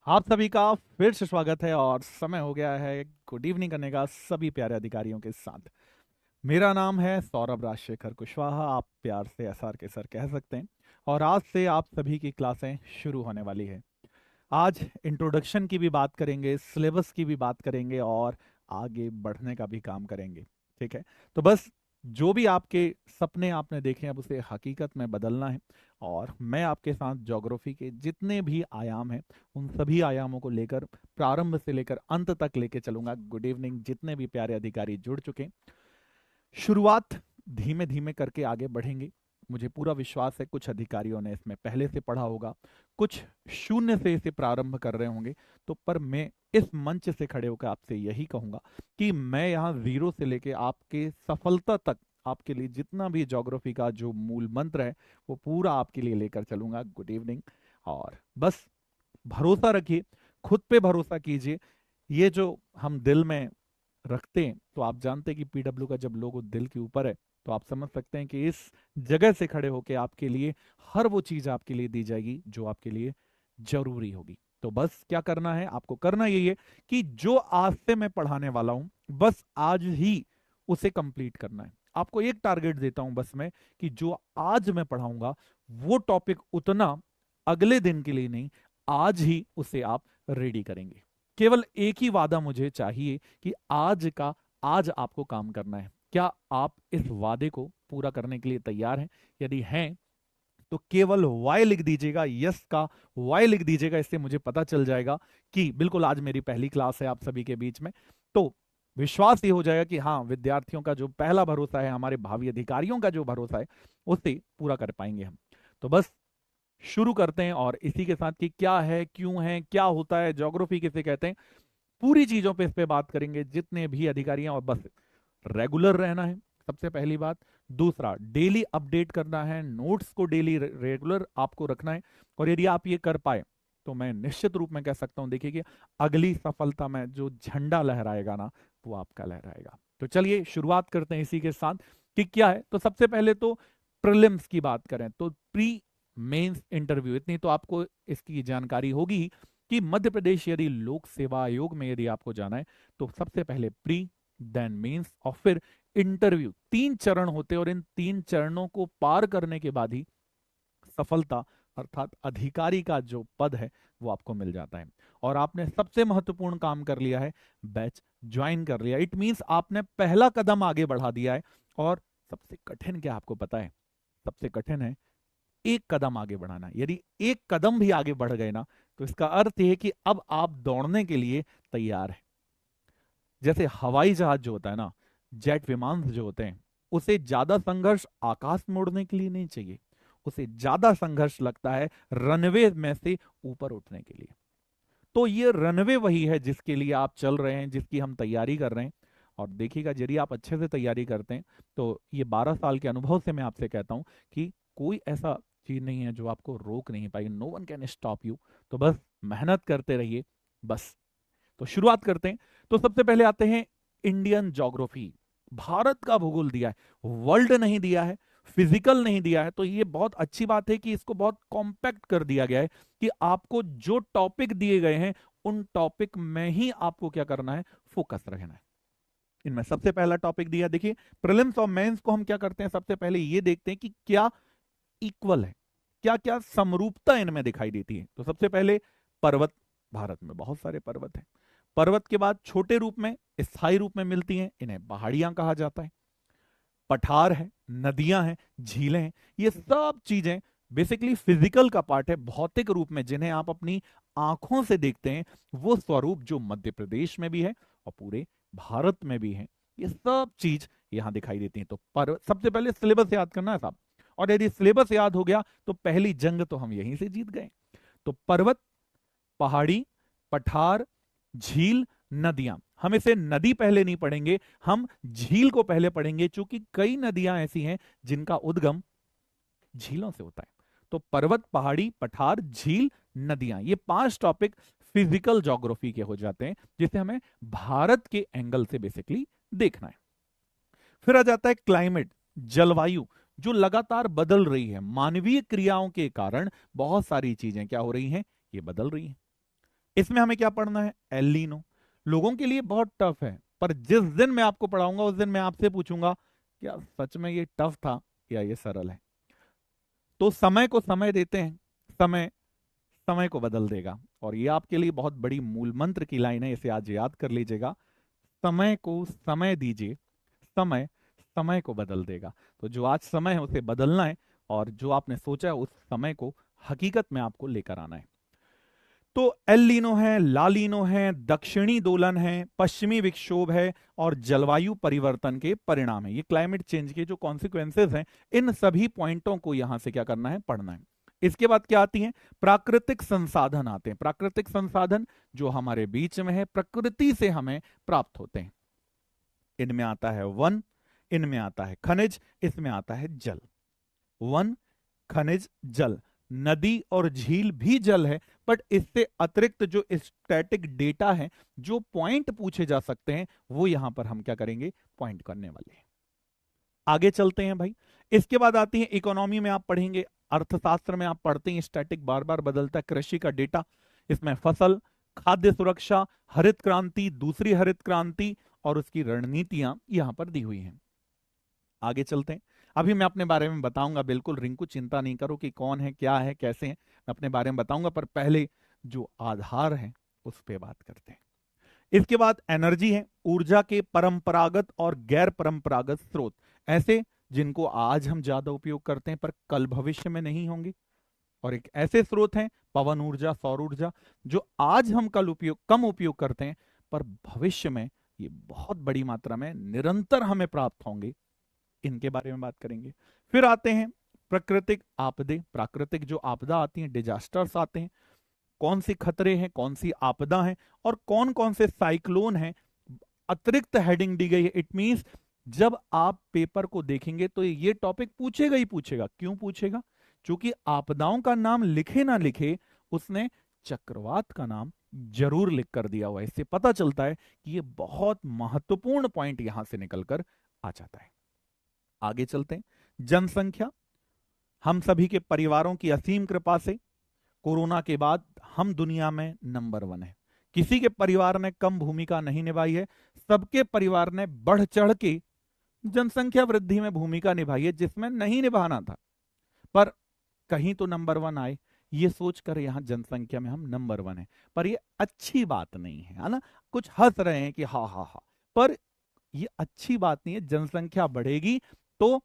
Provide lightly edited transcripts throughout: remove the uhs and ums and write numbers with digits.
आप सभी का फिर से स्वागत है और समय हो गया है गुड इवनिंग करने का सभी प्यारे अधिकारियों के साथ। मेरा नाम है सौरभ राजशेखर कुशवाहा, आप प्यार से एसआर के सर कह सकते हैं। और आज से आप सभी की क्लासें शुरू होने वाली है। आज इंट्रोडक्शन की भी बात करेंगे, सिलेबस की भी बात करेंगे और आगे बढ़ने का भी काम करेंगे। ठीक है, तो बस जो भी आपके सपने आपने देखे अब उसे हकीकत में बदलना है। और मैं आपके साथ ज्योग्राफी के जितने भी आयाम हैं उन सभी आयामों को लेकर प्रारंभ से लेकर अंत तक लेके चलूंगा। गुड इवनिंग जितने भी प्यारे अधिकारी जुड़ चुके हैं। शुरुआत धीमे धीमे करके आगे बढ़ेंगे। मुझे पूरा विश्वास है कुछ अधिकारियों ने इसमें पहले से पढ़ा होगा, कुछ शून्य से इसे प्रारंभ कर रहे होंगे। तो पर मैं इस मंच से खड़े होकर आपसे यही कहूंगा कि मैं यहाँ जीरो से लेके आपके सफलता तक आपके लिए जितना भी ज्योग्राफी का जो मूल मंत्र है वो पूरा आपके लिए लेकर चलूंगा। Good evening. और बस भरोसा रखिए, खुद पे भरोसा कीजिए। ये जो हम दिल में रखते हैं, तो आप जानते हैं कि पीडब्ल्यू का जब लोगो दिल के ऊपर है तो आप समझ सकते हैं कि इस जगह से खड़े होकर आपके लिए हर वो चीज आपके लिए दी जाएगी जो आपके लिए जरूरी होगी। तो बस क्या करना है, आपको करना यही है कि जो आज से मैं पढ़ाने वाला हूं बस आज ही उसे कंप्लीट करना है। आपको एक टारगेट देता हूं बस मैं, कि जो आज मैं पढ़ाऊंगा वो टॉपिक उतना अगले दिन के लिए नहीं, आज ही उसे आप रेडी करेंगे। केवल एक ही वादा मुझे चाहिए कि आज का आज आपको काम करना है। क्या आप इस वादे को पूरा करने के लिए तैयार हैं? यदि हैं तो केवल वाई लिख दीजिएगा, यस का वाई लिख दीजिएगा। इससे मुझे पता चल जाएगा कि बिल्कुल आज मेरी पहली क्लास है आप सभी के बीच में। तो विश्वास ये हो जाएगा कि हाँ, विद्यार्थियों का जो पहला भरोसा है, हमारे भावी अधिकारियों का जो भरोसा है, उससे पूरा कर पाएंगे हम। तो बस शुरू करते हैं और इसी के साथ कि क्या है, क्यों है, क्या होता है, ज्योग्राफी किसे कहते हैं, पूरी चीजों पे इस पे बात करेंगे जितने भी अधिकारी हैं। और बस रेगुलर रहना है सबसे पहली बात। दूसरा, डेली अपडेट करना है, नोट्स को डेली रेगुलर आपको रखना है। और यदि आप ये कर पाए तो मैं निश्चित रूप में कह सकता हूं, देखिए कि अगली सफलता में जो झंडा लहराएगा ना, वो आपका लहराएगा। तो चलिए शुरुआत करते हैं इसी के साथ कि क्या है। तो सबसे पहले तो प्रीलिम्स की बात करें तो प्री मेंस इंटरव्यू, इतनी तो आपको इसकी जानकारी होगी कि मध्य प्रदेश यदि लोक सेवा आयोग में यदि आपको जाना है तो सबसे पहले प्री, देन मेंस और फिर इंटरव्यू, तीन चरण होते हैं। और इन तीन चरणों को पार करने के बाद ही सफलता अर्थात अधिकारी का जो पद है वो आपको मिल जाता है। और आपने सबसे महत्वपूर्ण काम कर लिया है, बैच ज्वाइन कर लिया। इट मींस आपने पहला कदम आगे बढ़ा दिया है। और सबसे कठिन क्या आपको पता है? सबसे कठिन है एक कदम आगे बढ़ाना। यदि एक कदम भी आगे बढ़ गए ना, तो इसका अर्थ यह है कि अब आप दौड़ने के लिए तैयार हैं। जैसे हवाई जहाज जो होता है ना, जेट विमान जो होते हैं, उसे ज्यादा संघर्ष आकाश में उड़ने के लिए नहीं चाहिए। उसे ज्यादा संघर्ष लगता है रनवे में से ऊपर उठने के लिए। तो ये रनवे वही है जिसके लिए आप चल रहे हैं, जिसकी हम तैयारी कर रहे हैं। और देखिएगा, यदि आप अच्छे से तैयारी करते हैं तो ये 12 साल के अनुभव से मैं आपसे कहता हूं कि कोई ऐसा चीज नहीं है जो आपको रोक नहीं पाएगी। No one can stop you. तो बस मेहनत करते रहिए बस। तो शुरुआत करते हैं। तो सबसे पहले आते हैं इंडियन ज्योग्राफी। भारत का भूगोल दिया है, वर्ल्ड नहीं दिया है, फिजिकल नहीं दिया है। तो ये बहुत अच्छी बात है कि इसको बहुत कॉम्पैक्ट कर दिया गया है कि आपको जो टॉपिक दिए गए हैं उन टॉपिक में ही आपको क्या करना है, फोकस रखना है। इनमें सबसे पहला टॉपिक दिया, देखिए प्रीलिम्स और मेंस को हम क्या करते हैं, सबसे पहले ये देखते हैं कि क्या इक्वल है, क्या क्या समरूपता इनमें दिखाई देती है। तो सबसे पहले पर्वत, भारत में बहुत सारे पर्वत हैं। पर्वत के बाद छोटे रूप में, स्थायी रूप में मिलती हैं, इन्हें पहाड़ियां कहा जाता है। पठार है, नदियां हैं, झीलें हैं, ये सब चीजें बेसिकली फिजिकल का पार्ट है, भौतिक रूप में जिन्हें आप अपनी आंखों से देखते हैं वो स्वरूप जो मध्य प्रदेश में भी है और पूरे भारत में भी है, ये सब चीज यहां दिखाई देती है। तो पर्वत, सबसे पहले सिलेबस याद करना है साहब। और यदि सिलेबस याद हो गया तो पहली जंग तो हम यहीं से जीत गए। तो पर्वत, पहाड़ी, पठार, झील, नदियां। हम इसे नदी पहले नहीं पढ़ेंगे, हम झील को पहले पढ़ेंगे, क्योंकि कई नदियां ऐसी हैं जिनका उद्गम झीलों से होता है। तो पर्वत, पहाड़ी, पठार, झील, नदियां, ये पांच टॉपिक फिजिकल ज्योग्राफी के हो जाते हैं जिसे हमें भारत के एंगल से बेसिकली देखना है। फिर आ जाता है क्लाइमेट, जलवायु, जो लगातार बदल रही है। मानवीय क्रियाओं के कारण बहुत सारी चीजें क्या हो रही हैं, ये बदल रही हैं। इसमें हमें क्या पढ़ना है? El Nino. लोगों के लिए बहुत टफ है, पर जिस दिन मैं आपको पढ़ाऊंगा उस दिन मैं आपसे पूछूंगा क्या सच में ये टफ था या ये सरल है। तो समय को समय देते हैं, समय समय को बदल देगा। और ये आपके लिए बहुत बड़ी मूल मंत्र की लाइन है, इसे आज याद कर लीजिएगा। समय को समय दीजिए, समय समय को बदल देगा। तो जो आज समय है उसे बदलना है, और जो आपने सोचा है उस समय को हकीकत में आपको लेकर आना है। तो एल लीनो है, ला लीनो है, दक्षिणी दोलन है, पश्चिमी विक्षोभ है, और जलवायु परिवर्तन के परिणाम है। ये क्लाइमेट चेंज के जो कॉन्सिक्वेंसेज हैं, इन सभी पॉइंटों को यहां से क्या करना है? पढ़ना है। इसके बाद क्या आती हैं? प्राकृतिक संसाधन आते हैं। प्राकृतिक संसाधन जो हमारे बीच में है, प्रकृति से हमें प्राप्त होते हैं। इनमें आता है वन, इनमें आता है खनिज, इसमें आता है जल। वन, खनिज, जल। नदी और झील भी जल है, बट इससे अतिरिक्त जो स्टैटिक डेटा है, जो पॉइंट पूछे जा सकते हैं, वो यहां पर हम क्या करेंगे? पॉइंट करने वाले हैं। आगे चलते हैं भाई। इसके बाद आती है इकोनॉमी में आप पढ़ेंगे, अर्थशास्त्र में आप पढ़ते हैं स्टैटिक बार बार बदलता है, कृषि का डेटा। इसमें फसल, खाद्य सुरक्षा, हरित क्रांति, दूसरी हरित क्रांति और उसकी रणनीतियां यहां पर दी हुई हैं। आगे चलते हैं। अभी मैं अपने बारे में बताऊंगा, बिल्कुल रिंकू चिंता नहीं करो कि कौन है, क्या है, कैसे हैं, मैं अपने बारे में बताऊंगा, पर पहले जो आधार है उस पर बात करते हैं। इसके बाद एनर्जी है, ऊर्जा के परंपरागत और गैर परंपरागत स्रोत, ऐसे जिनको आज हम ज्यादा उपयोग करते हैं पर कल भविष्य में नहीं होंगे। और एक ऐसे स्रोत हैं पवन ऊर्जा, सौर ऊर्जा, जो आज हम कम उपयोग करते हैं पर भविष्य में ये बहुत बड़ी मात्रा में निरंतर हमें प्राप्त होंगे। इनके बारे में बात करेंगे। फिर आते हैं प्राकृतिक आपदे, प्राकृतिक जो आपदा आती हैं, डिजास्टर्स आते हैं, कौन सी खतरे हैं, कौन सी आपदा है, और कौन कौन से साइक्लोन हैं। अतिरिक्त हेडिंग दी गई है। इट मींस जब आप पेपर को देखेंगे तो ये टॉपिक पूछेगा ही पूछेगा। क्यों पूछेगा? क्योंकि आपदाओं का नाम लिखे ना लिखे, उसने चक्रवात का नाम जरूर लिख कर दिया हुआ है। इससे पता चलता है कि ये बहुत महत्वपूर्ण पॉइंट यहां से निकलकर आ जाता है। आगे चलते हैं। जनसंख्या, हम सभी के परिवारों की असीम कृपा से कोरोना के बाद हम दुनिया में नंबर 1 है। किसी के परिवार ने कम भूमिका नहीं निभाई है, सबके परिवार ने बढ़ चढ़ के जनसंख्या वृद्धि में भूमिका निभाई है, जिसमें नहीं निभाना था, पर कहीं तो नंबर 1 आए। ये सोचकर यहां जनसंख्या में हम नंबर 1 है, पर ये अच्छी बात नहीं है ना। कुछ हंस रहे हैं कि हा हा हा, पर ये अच्छी बात नहीं है। जनसंख्या बढ़ेगी तो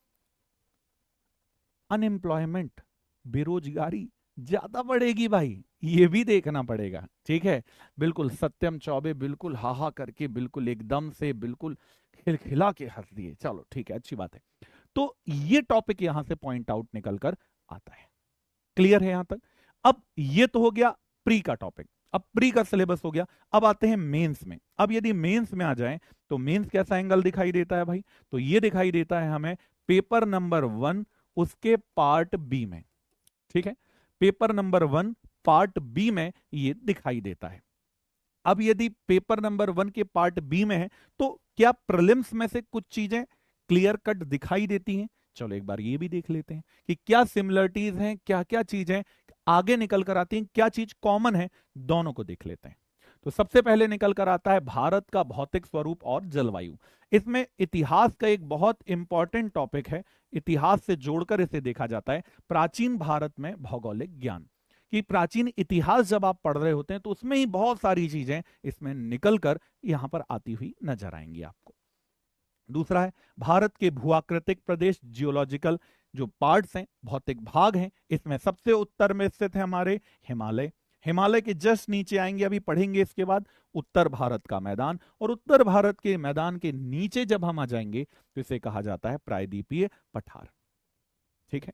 अनएम्प्लॉयमेंट, बेरोजगारी ज्यादा बढ़ेगी भाई, ये भी देखना पड़ेगा। ठीक है, बिल्कुल सत्यम चौबे बिल्कुल हाहा करके, बिल्कुल एकदम से बिल्कुल खिलखिला के हंस दिए। चलो ठीक है, अच्छी बात है। तो ये टॉपिक यहां से पॉइंट आउट निकल कर आता है। क्लियर है यहां तक? अब ये तो हो गया प्री का टॉपिक, अब प्री का सिलेबस हो गया। अब आते हैं मेंस में। अब यदि मेंस में आ जाए तो मेंस कैसा एंगल दिखाई देता है भाई? तो ये दिखाई देता है हमें पेपर नंबर 1 उसके पार्ट बी में। ठीक है, पेपर नंबर 1 पार्ट बी में ये दिखाई देता है। अब यदि पेपर नंबर 1 के पार्ट बी में है तो क्या प्रीलिम्स में से कुछ चीजें क्लियर कट दिखाई देती हैं? चलो एक बार ये भी देख लेते हैं कि क्या सिमिलरिटीज हैं, क्या क्या चीजें आगे निकल कर आती हैं, क्या चीज कॉमन है, दोनों को देख लेते हैं। तो सबसे पहले निकल कर आता है भारत का भौतिक स्वरूप और जलवायु। इसमें इतिहास का एक बहुत इंपॉर्टेंट टॉपिक है, इतिहास से जोड़कर इसे देखा जाता है। प्राचीन भारत में भौगोलिक ज्ञान, कि प्राचीन इतिहास जब आप पढ़ रहे होते हैं तो उसमें ही बहुत सारी चीजें इसमें निकलकर यहां पर आती हुई नजर आएंगी आपको। दूसरा है भारत के भूआकृतिक प्रदेश, जियोलॉजिकल जो पार्ट्स हैं, भौतिक भाग हैं। इसमें सबसे उत्तर में स्थित है हमारे हिमालय, हिमालय के जस्ट नीचे आएंगे, अभी पढ़ेंगे इसके बाद उत्तर भारत का मैदान, और उत्तर भारत के मैदान के नीचे जब हम आ जाएंगे तो इसे कहा जाता है प्रायद्वीपीय पठार। ठीक है,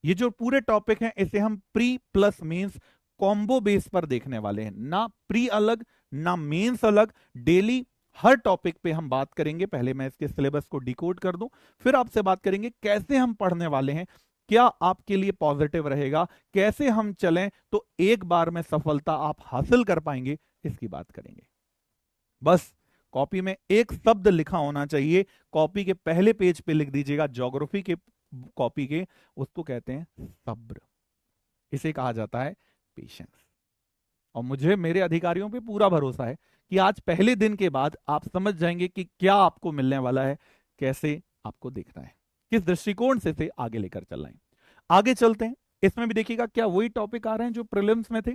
ये जो पूरे टॉपिक हैं इसे हम pre plus mains combo base पर देखने वाले हैं, ना प्री अलग ना मेंस अलग। डेली हर टॉपिक पे हम बात करेंगे। पहले मैं इसके सिलेबस को डिकोड कर दूं, फिर आपसे बात करेंगे कैसे हम पढ़ने वाले हैं, क्या आपके लिए पॉजिटिव रहेगा, कैसे हम चलें तो एक बार में सफलता आप हासिल कर पाएंगे, इसकी बात करेंगे। बस कॉपी में एक शब्द लिखा होना चाहिए, कॉपी के पहले पेज पे लिख दीजिएगा, ज्योग्राफी के कॉपी के, उसको कहते हैं सब्र, इसे कहा जाता है पेशेंस। और मुझे मेरे अधिकारियों पे पूरा भरोसा है कि आज पहले दिन के बाद आप समझ जाएंगे कि क्या आपको मिलने वाला है, कैसे आपको देखना है, किस दृष्टिकोण से आगे लेकर चलना है। आगे चलते हैं। इसमें भी देखिएगा क्या वही टॉपिक आ रहे हैं जो प्रीलिम्स में थे।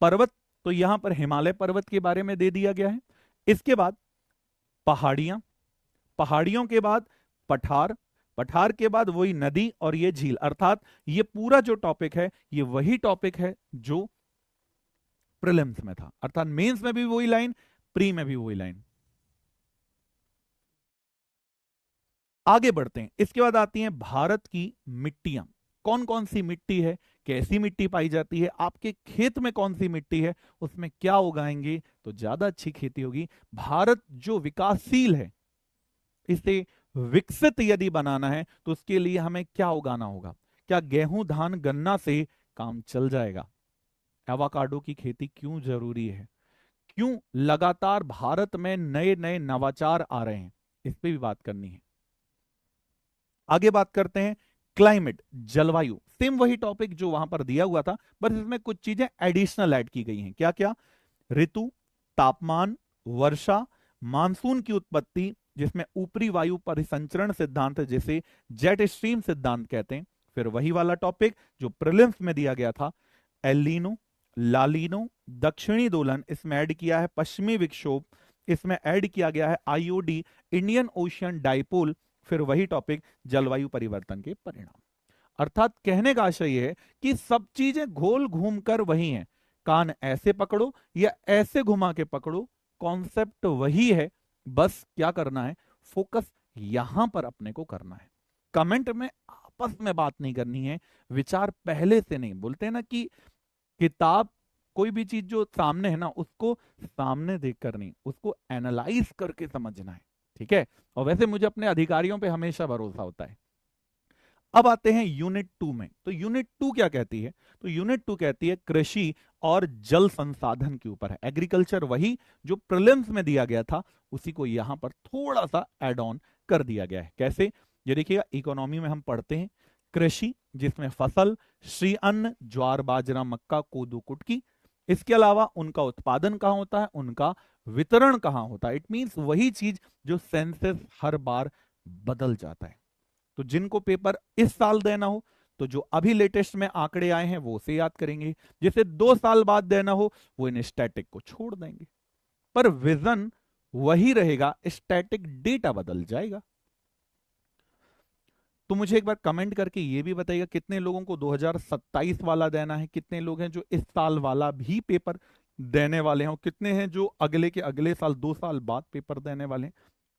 पर्वत, तो यहां पर हिमालय पर्वत के बारे में दे दिया गया है। इसके बाद पहाड़ियां, पहाड़ियों के बाद पठार, पठार के बाद वही नदी और ये झील, अर्थात ये पूरा जो टॉपिक है ये वही टॉपिक है जो प्रीलिम्स में था, अर्थात मेंस में भी वही लाइन, प्री में भी वही लाइन। आगे बढ़ते हैं। इसके बाद आती हैं भारत की मिट्टियां, कौन कौन सी मिट्टी है, कैसी मिट्टी पाई जाती है, आपके खेत में कौन सी मिट्टी है, उसमें क्या उगाएंगे तो ज्यादा अच्छी खेती होगी। भारत जो विकासशील है, इसे विकसित यदि बनाना है तो उसके लिए हमें क्या उगाना होगा। क्या गेहूं धान गन्ना से काम चल जाएगा? एवोकाडो की खेती क्यों जरूरी है? क्यों लगातार भारत में नए नए नवाचार आ रहे हैं, इस पे भी बात करनी है। आगे बात करते हैं क्लाइमेट, जलवायु, सेम वही टॉपिक जो वहां पर दिया हुआ था, बस इसमें कुछ चीजें एडिशनल ऐड की गई हैं। क्या क्या? ऋतु, तापमान, वर्षा, मानसून की उत्पत्ति जिसमें ऊपरी वायु परिसंचरण सिद्धांत है जिसे जेट स्ट्रीम सिद्धांत कहते हैं। फिर वही वाला टॉपिक जो प्रीलिम्स में दिया गया था, एलिनो, लालिनो, दक्षिणी दोलन, इसमें ऐड किया है पश्चिमी विक्षोभ, इसमें ऐड किया गया है आईओडी, इंडियन ओशियन डाइपोल। फिर वही टॉपिक जलवायु परिवर्तन के परिणाम। अर्थात कहने का आशय यह है कि सब चीजें घोल घूम कर वही हैं, कान ऐसे पकड़ो या ऐसे घुमा के पकड़ो, कॉन्सेप्ट वही है, बस क्या करना है, फोकस यहां पर अपने को करना है। कमेंट में आपस में बात नहीं करनी है, विचार पहले से नहीं, बोलते हैं ना कि किताब, कोई भी चीज जो सामने है ना उसको सामने देखकर नहीं, उसको एनालाइज करके समझना है, ठीक है। और वैसे मुझे अपने अधिकारियों पे हमेशा भरोसा होता है। अब आते हैं यूनिट 2 में। तो यूनिट 2 क्या कहती है? तो यूनिट 2 कहती है कृषि और जल संसाधन के ऊपर है। एग्रीकल्चर वही जो प्रीलिम्स में दिया गया था, उसी को यहां पर थोड़ा सा एड ऑन कर दिया गया है। कैसे? ये देखिएगा, इकोनॉमी में हम पढ़ते हैं कृषि जिसमें फसल, श्री अन्न, ज्वार बाजरा मक्का कोदो कुटकी, इसके अलावा उनका उत्पादन कहां होता है, उनका वितरण कहां होता है। इट मींस वही चीज जो सेंसस हर बार बदल जाता है। तो जिनको पेपर इस साल देना हो तो जो अभी लेटेस्ट में आंकड़े आए हैं वो उसे याद करेंगे, जिसे 2 साल बाद देना हो वो इन स्टैटिक को छोड़ देंगे, पर विजन वही रहेगा, स्टैटिक डेटा बदल जाएगा। तो मुझे एक बार कमेंट करके ये भी बताइएगा कितने लोगों को 2027 वाला देना है, कितने लोग हैं जो इस साल वाला भी पेपर देने वाले हैं, और कितने हैं जो अगले के अगले साल 2 साल बाद पेपर देने वाले हैं।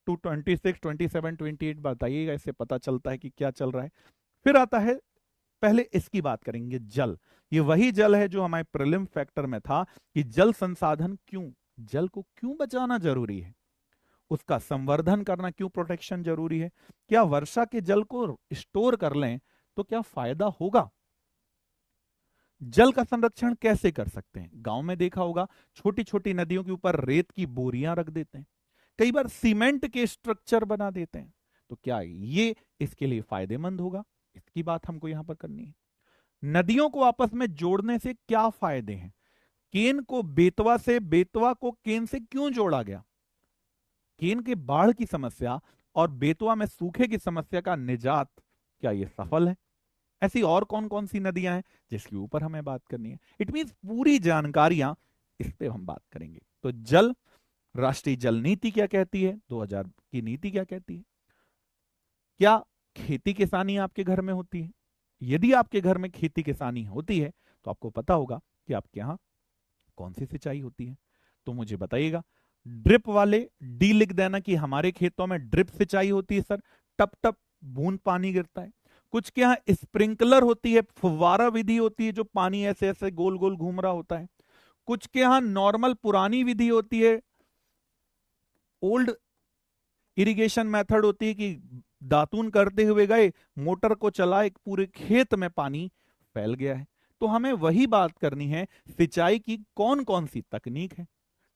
226, 27, 28 बताइएगा, इससे पता चलता है कि क्या चल रहा है। फिर आता है, पहले इसकी बात करेंगे, जल। ये वही जल है जो हमारे प्रीलिम फैक्टर में था कि जल संसाधन क्यों, जल को क्यों बचाना जरूरी है, उसका संवर्धन करना क्यों प्रोटेक्शन जरूरी है, क्या वर्षा के जल को स्टोर कर लें तो क्या फायदा होगा, जल का संरक्षण कैसे कर सकते हैं। गांव में देखा होगा छोटी छोटी नदियों के ऊपर रेत की बोरियां रख देते हैं, कई बार सीमेंट के स्ट्रक्चर बना देते हैं, तो क्या ये इसके लिए फायदेमंद होगा, इसकी बात हमको यहां पर करनी है। नदियों को आपस में जोड़ने से क्या फायदे हैं, केन को बेतवा से, बेतवा को केन से क्यों जोड़ा गया, केन के बाढ़ की समस्या और बेतवा में सूखे की समस्या का निजात, क्या यह सफल है। ऐसी और कौन कौन सी नदियां हैं जिसके ऊपर हमें बात करनी है। इट मींस पूरी जानकारियां इस पे हम बात करेंगे। तो जल, राष्ट्रीय जल नीति क्या कहती है, 2000 की नीति क्या कहती है, क्या खेती किसानी आपके घर में होती है, यदि आपके घर में खेती किसानी होती है तो आपको पता होगा कि आपके यहां कौन सी सिंचाई होती है। तो मुझे बताइएगा, ड्रिप वाले डी लिख देना कि हमारे खेतों में ड्रिप सिंचाई होती है सर, टप टप बूंद पानी गिरता है। कुछ के यहां स्प्रिंकलर होती है, फुव्वारा विधि होती है जो पानी ऐसे ऐसे गोल गोल घूम रहा होता है। कुछ के यहां नॉर्मल पुरानी विधि होती है, ओल्ड इरिगेशन मेथड होती है कि दातून करते हुए गए, मोटर को चलाए, पूरे खेत में पानी फैल गया है। तो हमें वही बात करनी है, सिंचाई की कौन कौन सी तकनीक है,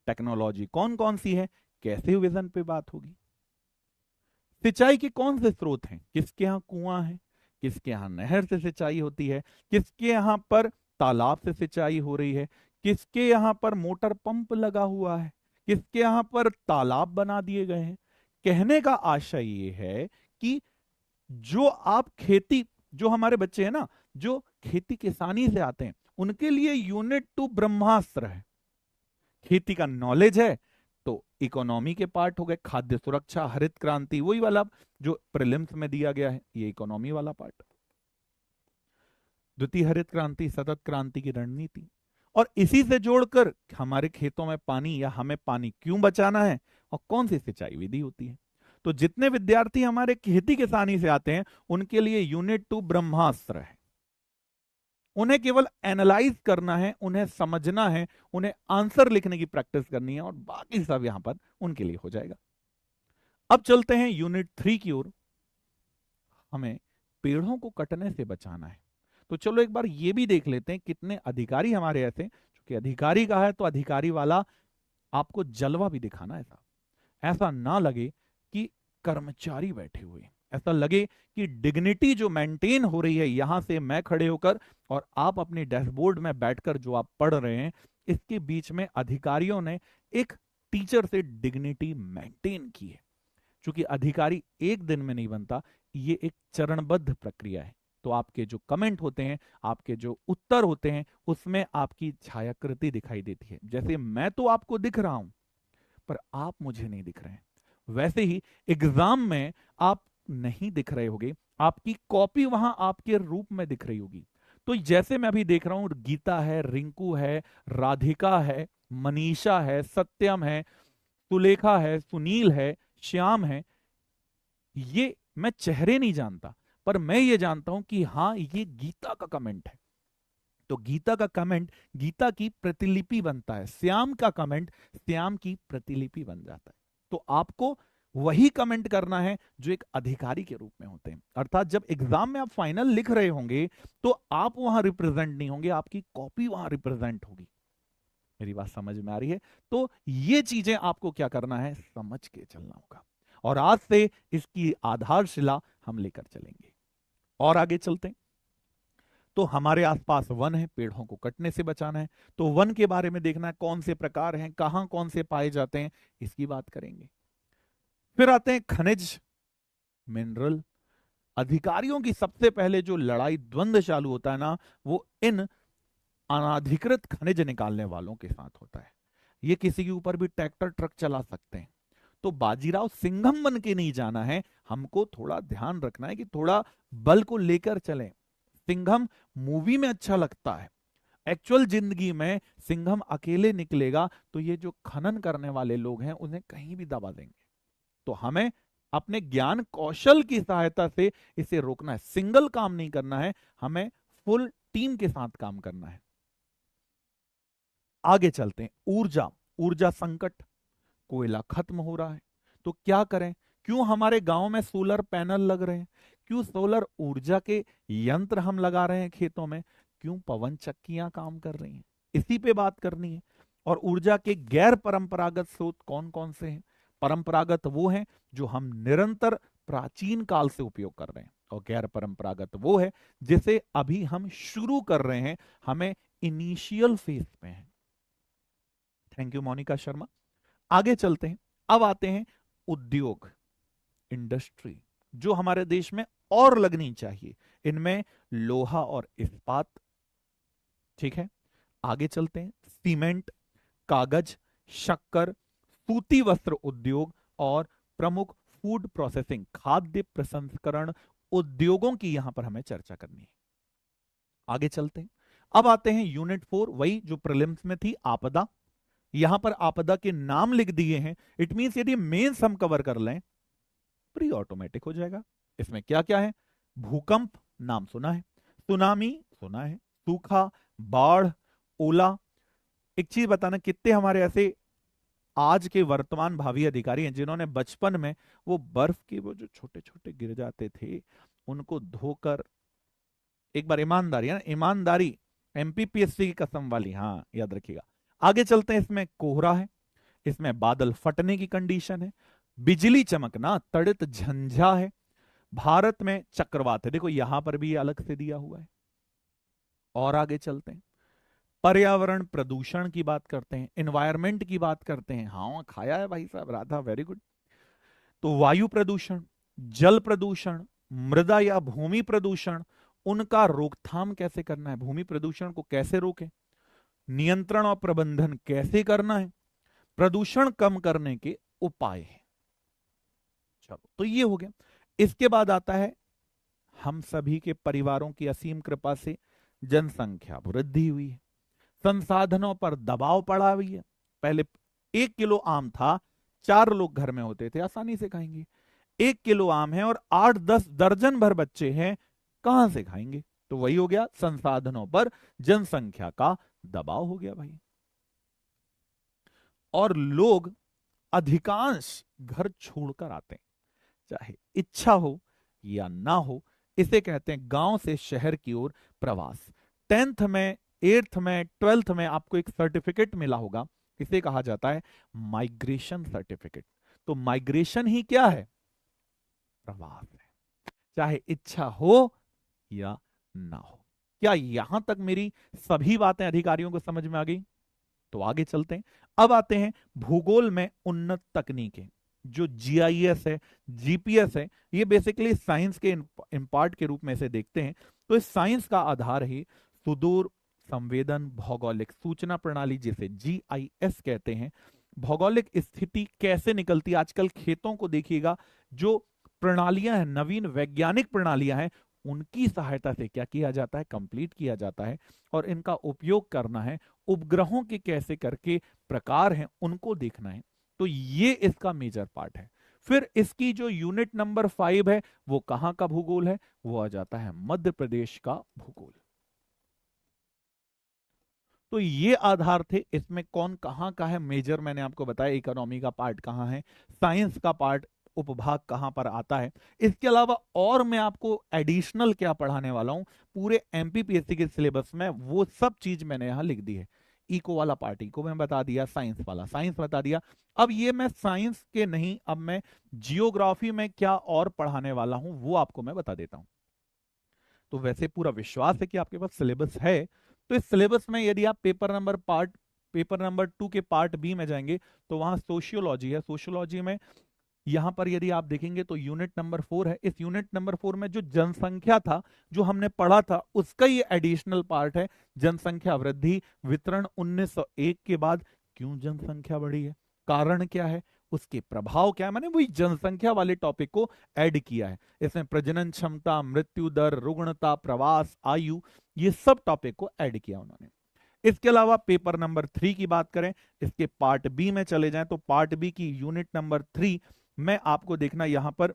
टेक्नोलॉजी कौन कौन सी है, कैसे विजन पे बात होगी। सिंचाई के कौन से स्रोत हैं, किसके यहां कुआं है, किसके यहां नहर से सिंचाई होती है, किसके यहां पर तालाब से सिंचाई हो रही है, किसके यहां पर मोटर पंप लगा हुआ है, किसके यहां पर तालाब बना दिए गए हैं। कहने का आशय ये है कि जो आप खेती, जो हमारे बच्चे हैं ना, जो खेती किसानी से आते हैं, उनके लिए यूनिट 2 ब्रह्मास्त्र है। खेती का नॉलेज है तो इकोनॉमी के पार्ट हो गए, खाद्य सुरक्षा, हरित क्रांति, वही वाला जो प्रीलिम्स में दिया गया है, ये इकोनॉमी वाला पार्ट। द्वितीय हरित क्रांति, सतत क्रांति की रणनीति, और इसी से जोड़कर हमारे खेतों में पानी या हमें पानी क्यों बचाना है और कौन सी सिंचाई विधि होती है। तो जितने विद्यार्थी हमारे खेती किसानी से आते हैं उनके लिए यूनिट 2 ब्रह्मास्त्र है। उन्हें केवल एनालाइज करना है, उन्हें समझना है, उन्हें आंसर लिखने की प्रैक्टिस करनी है और बाकी सब यहां पर उनके लिए हो जाएगा। अब चलते हैं यूनिट 3 की ओर। हमें पेड़ों को कटने से बचाना है। तो चलो एक बार ये भी देख लेते हैं कितने अधिकारी हमारे ऐसे, क्योंकि अधिकारी का है तो अधिकारी वाला आपको जलवा भी दिखाना। ऐसा ना लगे कि कर्मचारी बैठे हुए, ऐसा लगे कि डिग्निटी जो मेंटेन हो रही है यहां से मैं खड़े होकर और आप अपने डैशबोर्ड में बैठकर जो आप पढ़ रहे हैं, इसके बीच में अधिकारियों ने एक टीचर से डिग्निटी मेंटेन की है। क्योंकि अधिकारी एक दिन में नहीं बनता, ये एक चरणबद्ध प्रक्रिया है। तो आपके जो कमेंट होते हैं, आपके जो उत्तर होते हैं, उसमें आपकी छायाकृति दिखाई देती है। जैसे मैं तो आपको दिख रहा हूं पर आप मुझे नहीं दिख रहे हैं, वैसे ही एग्जाम में आप नहीं दिख रहे होगे, आपकी कॉपी वहां आपके रूप में दिख रही होगी। तो जैसे मैं अभी देख रहा हूं, गीता है, रिंकू है, राधिका है, मनीषा है, सत्यम है, सुलेखा है, सुनील है, श्याम है, ये मैं चेहरे नहीं जानता, पर मैं ये जानता हूं कि हां ये गीता का कमेंट है। तो गीता का कमेंट गीता की प्रतिलिपि बनता है, श्याम का कमेंट श्याम की प्रतिलिपि बन जाता है। तो आपको वही कमेंट करना है जो एक अधिकारी के रूप में होते हैं। अर्थात जब एग्जाम में आप फाइनल लिख रहे होंगे तो आप वहां रिप्रेजेंट नहीं होंगे, आपकी कॉपी वहां रिप्रेजेंट होगी। मेरी बात समझ में आ रही है? तो ये चीजें आपको क्या करना है, समझ के चलना होगा, और आज से इसकी आधारशिला हम लेकर चलेंगे। और आगे चलते हैं। तो हमारे आसपास वन है, पेड़ों को कटने से बचाना है, तो वन के बारे में देखना है, कौन से प्रकार हैं, कहां कौन से पाए जाते हैं, इसकी बात करेंगे। फिर आते हैं खनिज, मिनरल। अधिकारियों की सबसे पहले जो लड़ाई द्वंद्व चालू होता है ना, वो इन अनाधिकृत खनिज निकालने वालों के साथ होता है। ये किसी के ऊपर भी ट्रैक्टर ट्रक चला सकते हैं। तो बाजीराव सिंघम बन के नहीं जाना है, हमको थोड़ा ध्यान रखना है कि थोड़ा बल को लेकर चलें। सिंघम मूवी में अच्छा लगता है, एक्चुअल जिंदगी में सिंघम अकेले निकलेगा तो ये जो खनन करने वाले लोग हैं उन्हें कहीं भी दबा देंगे। तो हमें अपने ज्ञान कौशल की सहायता से इसे रोकना है। सिंगल काम नहीं करना है, हमें फुल टीम के साथ काम करना है। आगे चलते हैं। ऊर्जा, ऊर्जा संकट, कोयला खत्म हो रहा है तो क्या करें। क्यों हमारे गांव में सोलर पैनल लग रहे हैं, क्यों सोलर ऊर्जा के यंत्र हम लगा रहे हैं खेतों में, क्यों पवन चक्कियां काम कर रही हैं, इसी पे बात करनी है। और ऊर्जा के गैर परंपरागत स्रोत कौन कौन से हैं। परंपरागत वो हैं जो हम निरंतर प्राचीन काल से उपयोग कर रहे हैं, और गैर परंपरागत वो है जिसे अभी हम शुरू कर रहे हैं, हमें इनिशियल फेज में है। Thank you Monika Sharma. आगे चलते हैं। अब आते हैं उद्योग, इंडस्ट्री, जो हमारे देश में और लगनी चाहिए। इनमें लोहा और इस्पात, ठीक है। आगे चलते हैं। सीमेंट, कागज, शक्कर, सूती वस्त्र उद्योग और प्रमुख फूड प्रोसेसिंग, खाद्य प्रसंस्करण उद्योगों की यहां पर हमें चर्चा करनी है। आगे चलते हैं। अब आते हैं यूनिट 4, वही जो प्रीलिम्स में थी, आपदा। यहां पर आपदा के नाम लिख दिए हैं, इट मींस यदि मेंस हम कवर कर लें प्री ऑटोमेटिक हो जाएगा। इसमें क्या क्या है, भूकंप नाम सुना है, सुनामी सुना है, सूखा, बाढ़, ओला। एक चीज बताना, कितने हमारे ऐसे आज के वर्तमान भावी अधिकारी हैं जिन्होंने बचपन में वो बर्फ के वो जो छोटे छोटे गिर जाते थे उनको धोकर, एक बार ईमानदारी है ना, ईमानदारी एमपीपीएससी की कसम वाली, हाँ याद रखिएगा। आगे चलते हैं। इसमें कोहरा है, इसमें बादल फटने की कंडीशन है, बिजली चमकना, तड़ित झंझा है, भारत में चक्रवात है, देखो यहां पर भी अलग से दिया हुआ है। और आगे चलते हैं। पर्यावरण प्रदूषण की बात करते हैं, एनवायरमेंट की बात करते हैं। हाँ खाया है भाई साहब, राधा, वेरी गुड। तो वायु प्रदूषण, जल प्रदूषण, मृदा या भूमि प्रदूषण, उनका रोकथाम कैसे करना है, भूमि प्रदूषण को कैसे रोकें, नियंत्रण और प्रबंधन कैसे करना है, प्रदूषण कम करने के उपाय हैं। चलो तो ये हो गया। इसके बाद आता है, हम सभी के परिवारों की असीम कृपा से जनसंख्या वृद्धि हुई है, संसाधनों पर दबाव पड़ा हुई है। पहले 1 किलो आम था, 4 लोग घर में होते थे, आसानी से खाएंगे। 1 किलो आम है और 8-10 दर्जन भर बच्चे हैं, कहां से खाएंगे? तो वही हो गया, संसाधनों पर जनसंख्या का दबाव हो गया भाई। और लोग अधिकांश घर छोड़कर आते हैं, चाहे इच्छा हो या ना हो। इसे कहते हैं गांव से शहर की ओर प्रवास। 10th में, 8th में, 12th में आपको एक सर्टिफिकेट मिला होगा, इसे कहा जाता है माइग्रेशन सर्टिफिकेट। तो माइग्रेशन ही क्या है? प्रवास है, चाहे इच्छा हो या ना हो। क्या यहां तक मेरी सभी बातें अधिकारियों को समझ में आ गई? तो आगे चलते हैं। अब आते हैं भूगोल में उन्नत तकनीकें, जो जीआईएस है, जीपीएस है, ये बेसिकली साइंस के इम्पार्ट के रूप में से देखते हैं। तो इस साइंस का आधार है सुदूर संवेदन भौगोलिक सूचना प्रणाली, जिसे जीआईएस कहते हैं। भौगोलिक स्थिति कैसे निकलती है, आजकल खेतों को देखिएगा, जो प्रणालियां हैं, नवीन वैज्ञानिक प्रणालियां हैं, उनकी सहायता से क्या किया जाता है, कंप्लीट किया जाता है। और इनका उपयोग करना है, उपग्रहों के कैसे करके प्रकार हैं उनको देखना है। तो ये इसका मेजर पार्ट है। फिर इसकी जो यूनिट नंबर 5 है, वो कहां का भूगोल है? वो आ जाता है मध्य प्रदेश का भूगोल। तो ये आधार थे, इसमें कौन कहां का है मेजर, मैंने आपको बताया। इकोनॉमी का पार्ट कहां है, साइंस का पार्ट, उपभाग कहां पर आता है। इसके अलावा और मैं आपको एडिशनल क्या पढ़ाने वाला हूं पूरे एमपीपीएससी के सिलेबस में, वो सब चीज मैंने यहां लिख दी है। इको वाला पार्ट इको में बता दिया, साइंस वाला साइंस बता दिया। अब ये मैं साइंस के नहीं, अब मैं जियोग्राफी में क्या और पढ़ाने वाला हूं वो आपको मैं बता देता हूं। तो वैसे पूरा विश्वास है कि आपके पास सिलेबस है। तो इस सिलेबस में यदि आप पेपर नंबर 2 के पार्ट बी में जाएंगे, तो वहां सोशियोलॉजी है। सोशियोलॉजी में यहां पर यदि आप देखेंगे तो यूनिट नंबर 4 है। इस यूनिट नंबर 4 में जो जनसंख्या था, जो हमने पढ़ा था, उसका ये एडिशनल पार्ट है, जनसंख्या वृद्धि वितरण 1901 के बाद क्यों जनसंख्या बढ़ी है, कारण क्या है, उसके प्रभाव क्या है। मैंने वही जनसंख्या वाले टॉपिक को ऐड किया है। इसमें प्रजनन क्षमता, मृत्यु दर, रुग्णता, प्रवास, आयु, ये सब टॉपिक को ऐड किया उन्होंने। इसके अलावा पेपर नंबर 3 की बात करें, इसके पार्ट बी में चले जाएं, तो पार्ट बी की यूनिट नंबर 3 में आपको देखना, यहां पर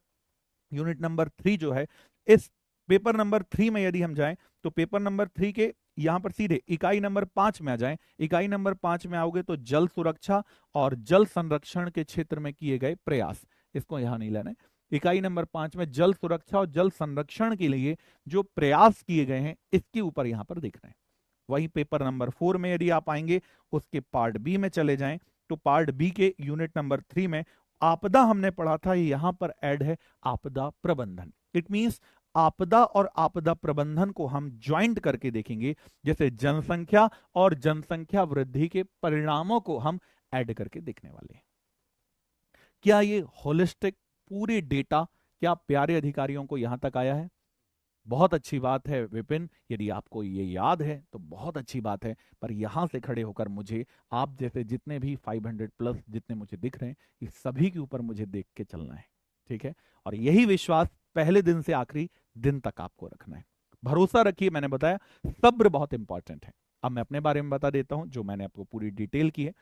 यूनिट नंबर 3 जो है, इस पेपर नंबर 3 में यदि हम जाएं, तो पेपर नंबर 3 के यहां पर सीधे इकाई नंबर 5 में आ जाएं। इकाई नंबर 5 में आओगे तो जल सुरक्षा और जल संरक्षण के क्षेत्र में किए गए प्रयास, इसको यहां नहीं लेना है। इकाई नंबर 5 में जल सुरक्षा और जल संरक्षण के लिए जो प्रयास किए गए हैं, इसके ऊपर यहां पर देखना है। वहीं पेपर नंबर 4 में यदि आप आएंगे, उसके पार्ट बी में चले जाएं, तो पार्ट बी के यूनिट नंबर 3 में आपदा हमने पढ़ा था, यहां पर ऐड है आपदा प्रबंधन। इट मींस आपदा और आपदा प्रबंधन को हम ज्वाइंट करके देखेंगे, जैसे जनसंख्या और जनसंख्या वृद्धि के परिणामों को हम ऐड करके देखने वाले हैं। क्या ये होलिस्टिक पूरी डेटा क्या प्यारे अधिकारियों को यहां तक आया है? बहुत अच्छी बात है विपिन, यदि आपको ये याद है तो बहुत अच्छी बात है। पर यहां से खड़े होकर मुझे आप जैसे जितने भी 500 प्लस जितने मुझे दिख रहे हैं, इस सभी के ऊपर मुझे देख के चलना है, ठीक है? और यही विश्वास पहले दिन से आखिरी दिन तक आपको रखना है। भरोसा रखिए, मैंने बताया सब्र बहुत इंपॉर्टेंट है। अब मैं अपने बारे में बता देता हूं, जो मैंने आपको पूरी डिटेल की है।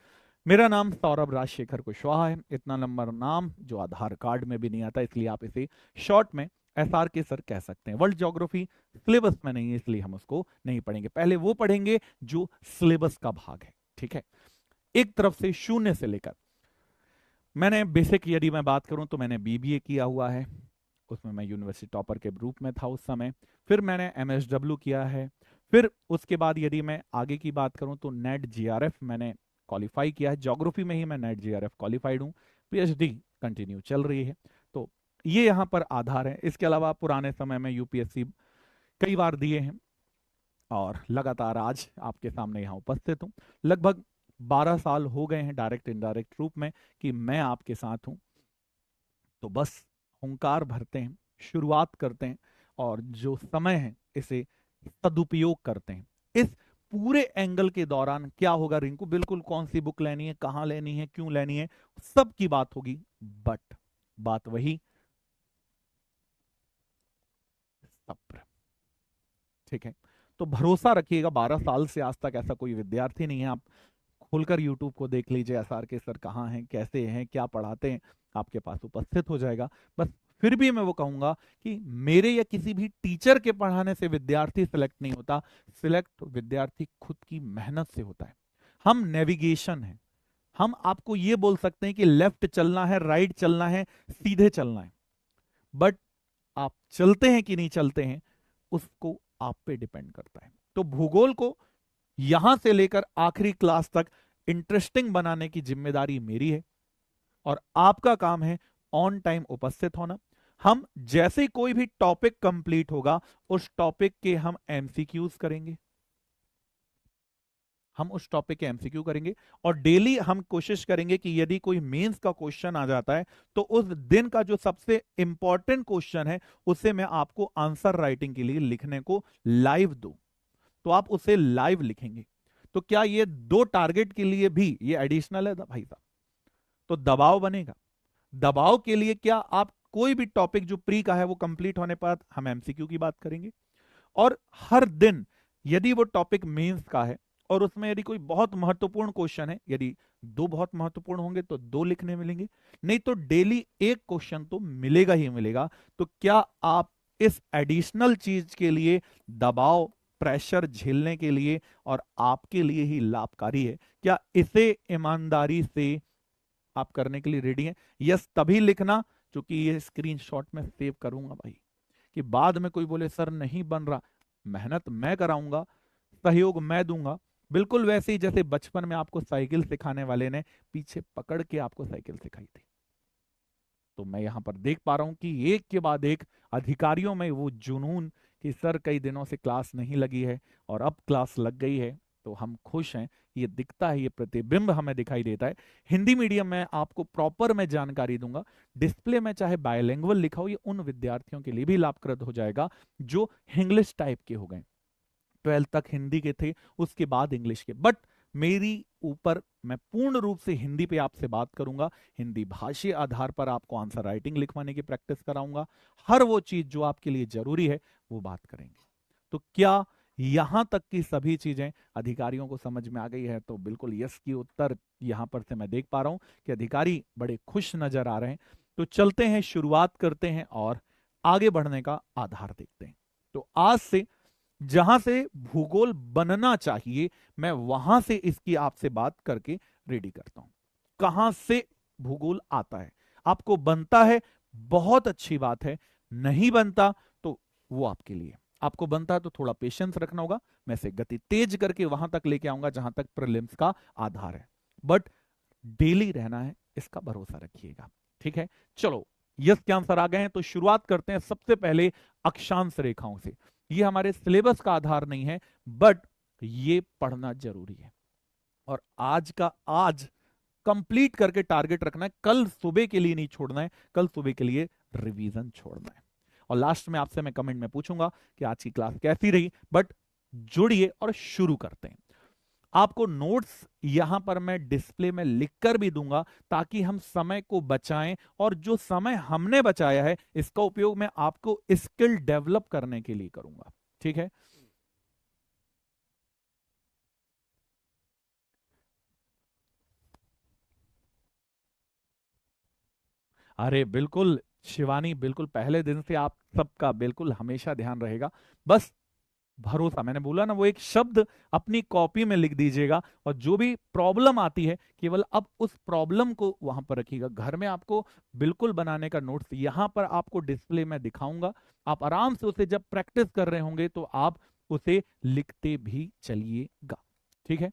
मेरा नाम सौरभ राजशेखर कुशवाहा है। इतना लंबा नाम जो आधार कार्ड में भी नहीं आता, इसलिए आप इसे शॉर्ट में एसआर के सर कह सकते हैं। वर्ल्ड ज्योग्राफी सिलेबस में नहीं है, इसलिए हम उसको नहीं पढ़ेंगे। पहले वो पढ़ेंगे जो सिलेबस का भाग है, ठीक है? एक तरफ से शून्य से लेकर, मैंने बेसिक यदि मैं बात करूं तो मैंने बीबीए किया हुआ है, उसमें मैं यूनिवर्सिटी टॉपर के रूप में था उस समय। फिर मैंने एमएसडब्ल्यू किया है। फिर उसके बाद यदि मैं आगे की बात करूं तो नेट जीआरएफ मैंने क्वालिफाई किया है। ज्योग्राफी में ही मैं नेट जीआरएफ क्वालिफाइड हूं। पीएचडी कंटिन्यू चल रही है। तो ये यहां पर आधार है। इसके अलावा पुराने समय में यूपीएससी कई बार दिए हैं। और लगातार आज आपके सामने यहाँ उपस्थित हूँ। लगभग 12 साल हो गए हैं डायरेक्ट इनडायरेक्ट रूप में कि मैं आपके साथ हूँ। तो बस हुंकार भरते हैं, शुरुआत करते हैं और जो समय है इसे सदुपयोग करते हैं। इस पूरे एंगल के दौरान क्या होगा रिंकू, बिल्कुल कौन सी बुक लेनी है, कहां लेनी है, क्यों लेनी है, सब की बात होगी। बट बात वही, सब्र। ठीक है, तो भरोसा रखिएगा, 12 साल से आज तक ऐसा कोई विद्यार्थी नहीं है। आप खोलकर यूट्यूब को देख लीजिए, एसआर के सर कहाँ हैं, कैसे हैं, क्या पढ़ाते हैं, आपके पास उपस्थित हो जाएगा। बस फिर भी मैं वो कहूंगा कि मेरे या किसी भी टीचर के पढ़ाने से विद्यार्थी सिलेक्ट नहीं होता। सिलेक्ट विद्यार्थी खुद की मेहनत से होता है। हम नेविगेशन है, हम आपको ये बोल सकते हैं कि लेफ्ट चलना है, राइट चलना है, सीधे चलना है, बट आप चलते हैं कि नहीं चलते हैं उसको आप पे डिपेंड करता है। तो भूगोल को यहां से लेकर आखिरी क्लास तक इंटरेस्टिंग बनाने की जिम्मेदारी मेरी है और आपका काम है ऑन टाइम उपस्थित होना। हम जैसे कोई भी टॉपिक कंप्लीट होगा उस टॉपिक के हम एमसीक्यूज करेंगे, हम उस टॉपिक के एमसीक्यू करेंगे और डेली हम कोशिश करेंगे कि यदि कोई मेंस का क्वेश्चन आ जाता है तो उस दिन का जो सबसे इंपॉर्टेंट क्वेश्चन है उसे मैं आपको आंसर राइटिंग के लिए लिखने को लाइव दूं, तो आप उसे लाइव लिखेंगे। तो क्या ये दो टारगेट के लिए भी ये एडिशनल है भाई साहब, तो दबाव बनेगा। दबाव के लिए क्या आप कोई भी टॉपिक जो प्री का है वो कंप्लीट होने पर हम एमसीक्यू की बात करेंगे और हर दिन यदि वो टॉपिक मेंस का है और उसमें यदि कोई बहुत महत्वपूर्ण क्वेश्चन है, यदि दो बहुत महत्वपूर्ण होंगे तो दो लिखने मिलेंगे, नहीं तो डेली एक क्वेश्चन तो मिलेगा ही मिलेगा। तो क्या आप इस एडिशनल चीज के लिए दबाव प्रेशर झेलने के लिए और आपके लिए ही लाभकारी है, क्या इसे ईमानदारी से आप करने के लिए रेडी हैं? यस तभी लिखना, क्योंकि ये स्क्रीनशॉट में सेव करूंगा भाई, कि बाद में कोई बोले सर नहीं बन रहा। मेहनत मैं कराऊंगा, सहयोग मैं दूंगा, बिल्कुल वैसे ही जैसे बचपन में आपको साइकिल सिखाने वाले ने पीछे पकड़ के आपको साइकिल सिखाई थी। तो मैं यहां पर देख पा रहा हूं कि एक के बाद एक अधिकारियों में वो जुनून कि सर कई दिनों से क्लास नहीं लगी है और अब क्लास लग गई है, तो हम खुश हैं। ये दिखता है, ये प्रतिबिंब हमें दिखाई देता है। हिंदी मीडियम में आपको प्रॉपर मैं जानकारी दूंगा, डिस्प्ले में चाहे बायलिंगुअल लिखा हो, ये उन विद्यार्थियों के लिए भी लाभप्रद हो जाएगा जो इंग्लिश टाइप के हो गए, 12th तक हिंदी के थे, उसके बाद इंग्लिश के। बट मेरी ऊपर मैं पूर्ण रूप से हिंदी पे आपसे बात करूंगा, हिंदी भाषी आधार पर आपको आंसर राइटिंग लिखवाने की प्रैक्टिस कराऊंगा, हर वो चीज जो आपके लिए जरूरी है वो बात करेंगे। तो क्या यहां तक की सभी चीजें अधिकारियों को समझ में आ गई है? तो बिल्कुल यस की उत्तर यहां पर से मैं देख पा रहा हूं कि अधिकारी बड़े खुश नजर आ रहे हैं। तो चलते हैं, शुरुआत करते हैं और आगे बढ़ने का आधार देखते हैं। तो आज से जहां से भूगोल बनना चाहिए मैं वहां से इसकी आपसे बात करके रेडी करता हूं। कहां से भूगोल आता है, आपको बनता है बहुत अच्छी बात है, नहीं बनता तो वो आपके लिए। आपको बनता है तो थोड़ा पेशेंस रखना होगा, मैं से गति तेज करके वहां तक लेके आऊंगा जहां तक प्रीलिम्स का आधार है। बट डेली रहना है, इसका भरोसा रखिएगा। ठीक है, चलो यस के आंसर आ गए हैं तो शुरुआत करते हैं सबसे पहले अक्षांश रेखाओं से। ये हमारे सिलेबस का आधार नहीं है, बट ये पढ़ना जरूरी है और आज का आज कंप्लीट करके टारगेट रखना है, कल सुबह के लिए नहीं छोड़ना है, कल सुबह के लिए रिवीजन छोड़ना है। और लास्ट में आपसे मैं कमेंट में पूछूंगा कि आज की क्लास कैसी रही, बट जुड़िए और शुरू करते हैं। आपको नोट्स यहां पर मैं डिस्प्ले में लिखकर भी दूंगा ताकि हम समय को बचाएं और जो समय हमने बचाया है इसका उपयोग मैं आपको स्किल डेवलप करने के लिए करूंगा। ठीक है, अरे बिल्कुल शिवानी, बिल्कुल पहले दिन से आप सबका बिल्कुल हमेशा ध्यान रहेगा। बस भरोसा, मैंने बोला ना, वो एक शब्द अपनी कॉपी में लिख दीजिएगा और जो भी प्रॉब्लम आती है केवल अब उस प्रॉब्लम को वहां पर रखिएगा। घर में आपको बिल्कुल बनाने का नोट्स यहां पर आपको डिस्प्ले में दिखाऊंगा, आप आराम से उसे जब प्रैक्टिस कर रहे होंगे तो आप उसे लिखते भी चलिएगा। ठीक है,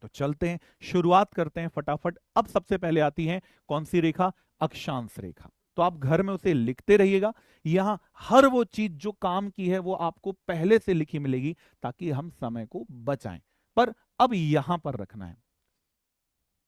तो चलते हैं, शुरुआत करते हैं फटाफट। अब सबसे पहले आती है कौन सी रेखा? अक्षांश रेखा। तो आप घर में उसे लिखते रहिएगा। यहां हर वो चीज जो काम की है वो आपको पहले से लिखी मिलेगी, ताकि हम समय को बचाएं। पर अब यहां पर रखना है,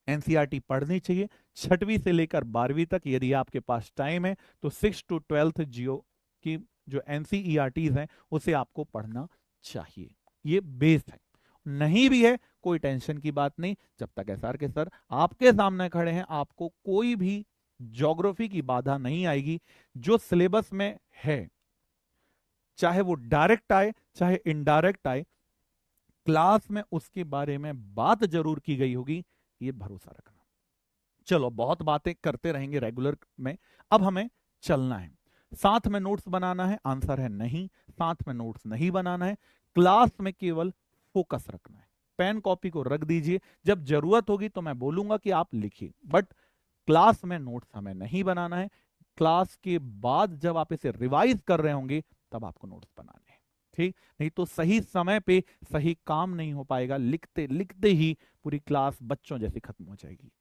एनसीईआरटी पढ़नी चाहिए 6वीं से लेकर 12वीं तक। यदि आपके पास टाइम है तो 6 टू 12th जियो की जो एनसीईआरटीज हैं उसे आपको पढ़ना चाहिए। ये बेस है। नहीं भी है कोई टेंशन की बात नहीं, जब तक एसआर के सर आपके सामने खड़े हैं आपको कोई भी ज्योग्राफी की बाधा नहीं आएगी। जो सिलेबस में है, चाहे वो डायरेक्ट आए चाहे इनडायरेक्ट आए, क्लास में उसके बारे में बात जरूर की गई होगी, ये भरोसा रखना। चलो, बहुत बातें करते रहेंगे रेगुलर में, अब हमें चलना है। साथ में नोट्स बनाना है, आंसर है नहीं। साथ में नोट्स नहीं बनाना है, क्लास में केवल फोकस रखना है। पेन कॉपी को रख दीजिए, जब जरूरत होगी तो मैं बोलूंगा कि आप लिखिए, बट क्लास में नोट्स हमें नहीं बनाना है। क्लास के बाद जब आप इसे रिवाइज कर रहे होंगे तब आपको नोट्स बनाने हैं, ठीक? नहीं तो सही समय पे सही काम नहीं हो पाएगा, लिखते लिखते ही पूरी क्लास बच्चों जैसी खत्म हो जाएगी।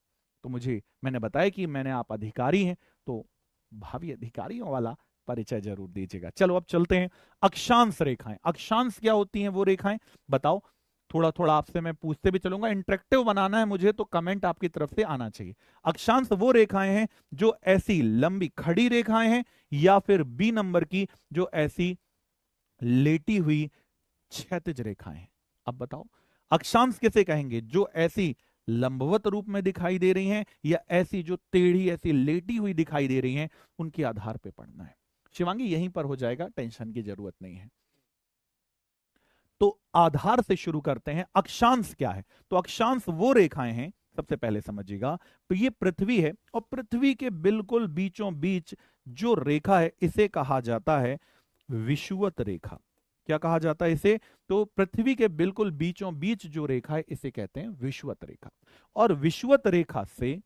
तो मैंने बताया कि मैंने आप अधिकारी हैं, तो भावी अधिकारियों वाला परिचय जरूर दीजिएगा। चलो अब चलते हैं, अक्षांश रेखाएं। अक्षांश क्या होती हैं वो रेखाएं, बताओ। थोड़ा थोड़ा आपसे मैं पूछते भी चलूंगा, इंटरेक्टिव बनाना है मुझे, तो कमेंट आपकी तरफ से आना चाहिए। अक्षांश वो रेखाएं हैं जो ऐसी लंबी खड़ी रेखाएं हैं, या फिर बी नंबर की जो ऐसी लेटी हुई क्षैतिज रेखाएं हैं। अब बताओ अक्षांश किसे कहेंगे, जो ऐसी लंबवत रूप में दिखाई दे रही हैं या ऐसी जो टेढ़ी ऐसी लेटी हुई दिखाई दे रही हैं, उनके आधार पे पढ़ना है। शिवांगी यहीं पर हो जाएगा, टेंशन की जरूरत नहीं है। तो आधार से शुरू करते हैं। अक्षांश क्या है? तो अक्षांश वो रेखाएं हैं, सबसे पहले समझिएगा, तो ये पृथ्वी है और पृथ्वी के बिल्कुल बीचों बीच जो रेखा है इसे कहा जाता है विषुवत रेखा। क्या कहा जाता है इसे? तो पृथ्वी के बिल्कुल बीचों बीच जो रेखा है इसे कहते हैं विषुवत रेखा। और विषुवत रेखा से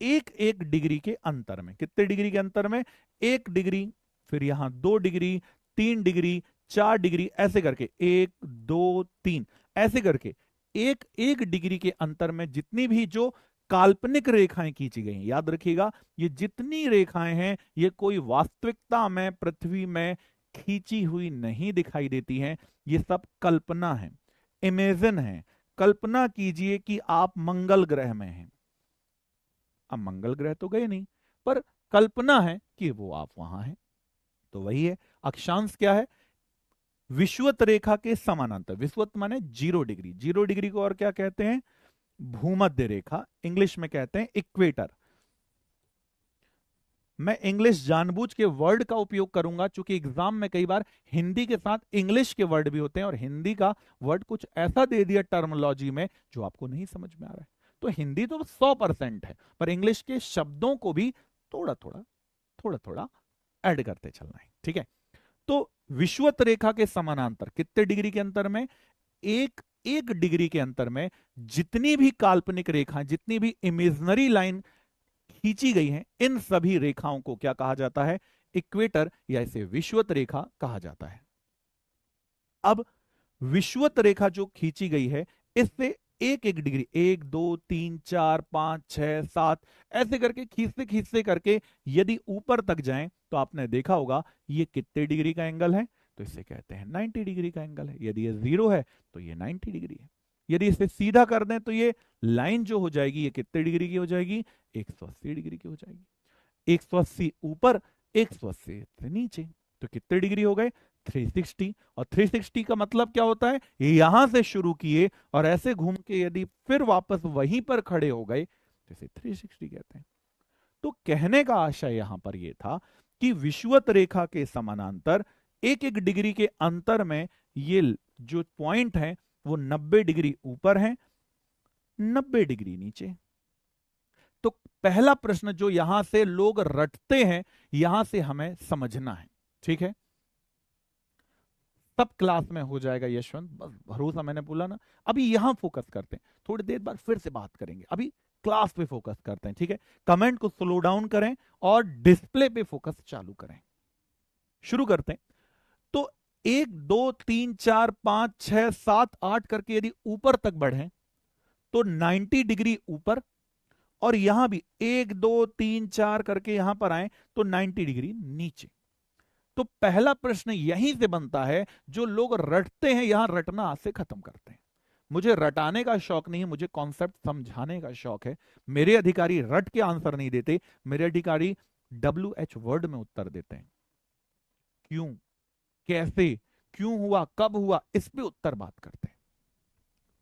एक एक डिग्री के अंतर में, कितने डिग्री के अंतर में? 1 डिग्री, फिर यहां 2 डिग्री, 3 डिग्री, 4 डिग्री, ऐसे करके 1 2 3 ऐसे करके एक एक डिग्री के अंतर में जितनी भी जो काल्पनिक रेखाएं खींची गई हैं, याद रखिएगा ये जितनी रेखाएं हैं ये कोई वास्तविकता में पृथ्वी में खींची हुई नहीं दिखाई देती हैं, ये सब कल्पना है, इमेजिन है। कल्पना कीजिए कि आप मंगल ग्रह में हैं। अब मंगल ग्रह तो गए नहीं, पर कल्पना है कि वो आप वहां हैं। तो वही है अक्षांश। क्या है? विषुवत रेखा के समानांतर। विषुवत माने 0 डिग्री, 0 डिग्री को और क्या कहते हैं? भूमध्य रेखा, इंग्लिश में कहते हैं इक्वेटर। मैं इंग्लिश जानबूझ के वर्ड का उपयोग करूंगा, क्योंकि एग्जाम में कई बार हिंदी के साथ इंग्लिश के वर्ड भी होते हैं, और हिंदी का वर्ड कुछ ऐसा दे दिया टर्मोलॉजी में जो आपको नहीं समझ में आ रहा है। तो हिंदी तो 100% है, पर इंग्लिश के शब्दों को भी थोड़ा थोड़ा थोड़ा थोड़ा ऐड करते चलना है, ठीक है? तो विषुवत रेखा के समानांतर कितने डिग्री के अंतर में? एक एक डिग्री के अंतर में जितनी भी काल्पनिक रेखाएं, जितनी भी इमेजिनरी लाइन खींची गई हैं, इन सभी रेखाओं को क्या कहा जाता है? इक्वेटर, या इसे विषुवत रेखा कहा जाता है। अब विषुवत रेखा जो खींची गई है इससे एक एक डिग्री, 1 2 3 4 5 6 7 ऐसे करके खींचते खींचते करके यदि ऊपर तक जाएं तो आपने देखा होगा ये कितने डिग्री का एंगल है? तो इसे कहते हैं 90 डिग्री का एंगल है। यदि ये 0 है तो ये 90 डिग्री है। यदि इसे सीधा कर दें तो ये लाइन जो हो जाएगी ये कितने डिग्री की हो जाएगी? 180 डिग्री की हो जाएगी। 180 ऊपर, 180 से नीचे, तो कितने डिग्री हो गए? 360। और 360 का मतलब क्या होता है? यहां से शुरू किए और ऐसे घूम के यदि फिर वापस वहीं पर खड़े हो गए तो इसे 360 कहते हैं। तो कहने का आशय यहां पर यह था कि विषुवत रेखा के समानांतर एक एक डिग्री के अंतर में ये जो पॉइंट है वो 90 डिग्री ऊपर है, 90 डिग्री नीचे। तो पहला प्रश्न जो यहां से लोग रटते हैं, यहां से हमें समझना है, ठीक है? सब क्लास में हो जाएगा यशवंत, बस भरोसा, मैंने बोला ना। अभी यहां फोकस करते हैं, थोड़ी देर बाद फिर से बात करेंगे, अभी क्लास पे फोकस करते हैं, ठीक है? कमेंट को स्लो डाउन करें और डिस्प्ले पे फोकस चालू करें। शुरू करते हैं। तो 1 2 3 4 5 6 7 8 करके यदि ऊपर तक बढ़े तो 90 डिग्री ऊपर और यहां भी 1 2 3 4 करके यहां पर आए तो 90 डिग्री नीचे। तो पहला प्रश्न यहीं से बनता है, जो लोग रटते हैं यहां रटना आज से खत्म करते हैं। मुझे रटाने का शौक नहीं है, मुझे कॉन्सेप्ट समझाने का शौक है। मेरे अधिकारी रट के आंसर नहीं देते, मेरे अधिकारी WH वर्ड में उत्तर देते हैं। क्यों, कैसे, क्यों हुआ, कब हुआ, इस पे उत्तर बात करते हैं।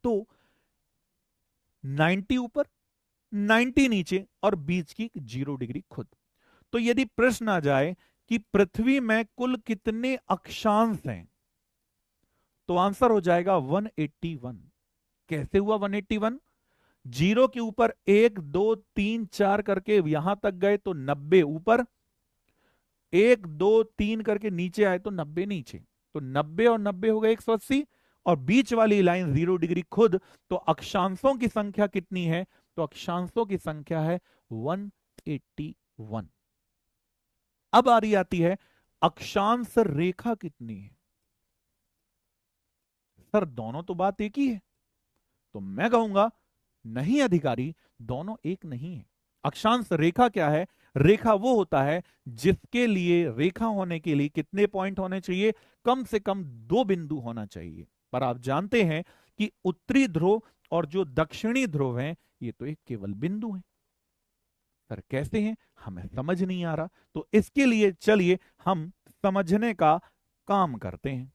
तो 90 ऊपर, 90 नीचे और बीच की 0 डिग्री खुद। तो यदि प्रश्न आ जाए कि पृथ्वी में कुल कितने अक्षांश हैं, तो आंसर हो जाएगा 181। कैसे हुआ 181? 0 के ऊपर 1 2 3 4 करके यहां तक गए तो 90 ऊपर, 1 2 3 करके नीचे आए तो 90 नीचे। तो 90 और 90 हो गए 180, और बीच वाली लाइन 0 डिग्री खुद। तो अक्षांशों की संख्या कितनी है? तो अक्षांशों की संख्या है 181। अब आ रही आती है अक्षांश रेखा कितनी है। सर दोनों तो बात एक ही है। तो मैं कहूंगा नहीं अधिकारी, दोनों एक नहीं है। अक्षांश रेखा क्या है? रेखा वो होता है जिसके लिए, रेखा होने के लिए कितने पॉइंट होने चाहिए? कम से कम 2 बिंदु होना चाहिए। पर आप जानते हैं कि उत्तरी ध्रुव और जो दक्षिणी ध्रुव है, ये तो एक केवल बिंदु है। सर कैसे हैं, हमें समझ नहीं आ रहा। तो इसके लिए चलिए हम समझने का काम करते हैं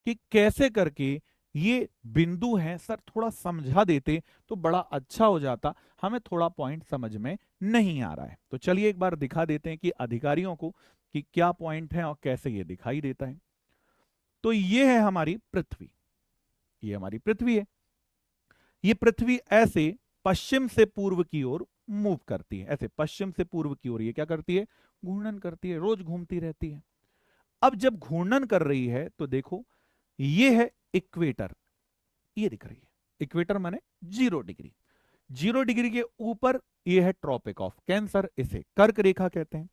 कि कैसे करके ये बिंदु हैं। सर थोड़ा समझा देते तो बड़ा अच्छा हो जाता, हमें थोड़ा पॉइंट समझ में नहीं आ रहा है। तो चलिए एक बार दिखा देते हैं कि अधिकारियों को कि क्या पॉइंट है और कैसे ये दिखाई देता है। तो ये है हमारी पृथ्वी, ये हमारी पृथ्वी है। ये पृथ्वी ऐसे पश्चिम से पूर्व की ओर मूव करती है, ऐसे पश्चिम से पूर्व की ओर ये क्या करती है? घूर्णन करती है, रोज घूमती रहती है। अब जब घूर्णन कर रही है तो देखो, ये है इक्वेटर, ये दिख रही है इक्वेटर माने 0 डिग्री। 0 डिग्री के ऊपर ये है ट्रॉपिक ऑफ कैंसर, इसे कर्क रेखा कहते हैं।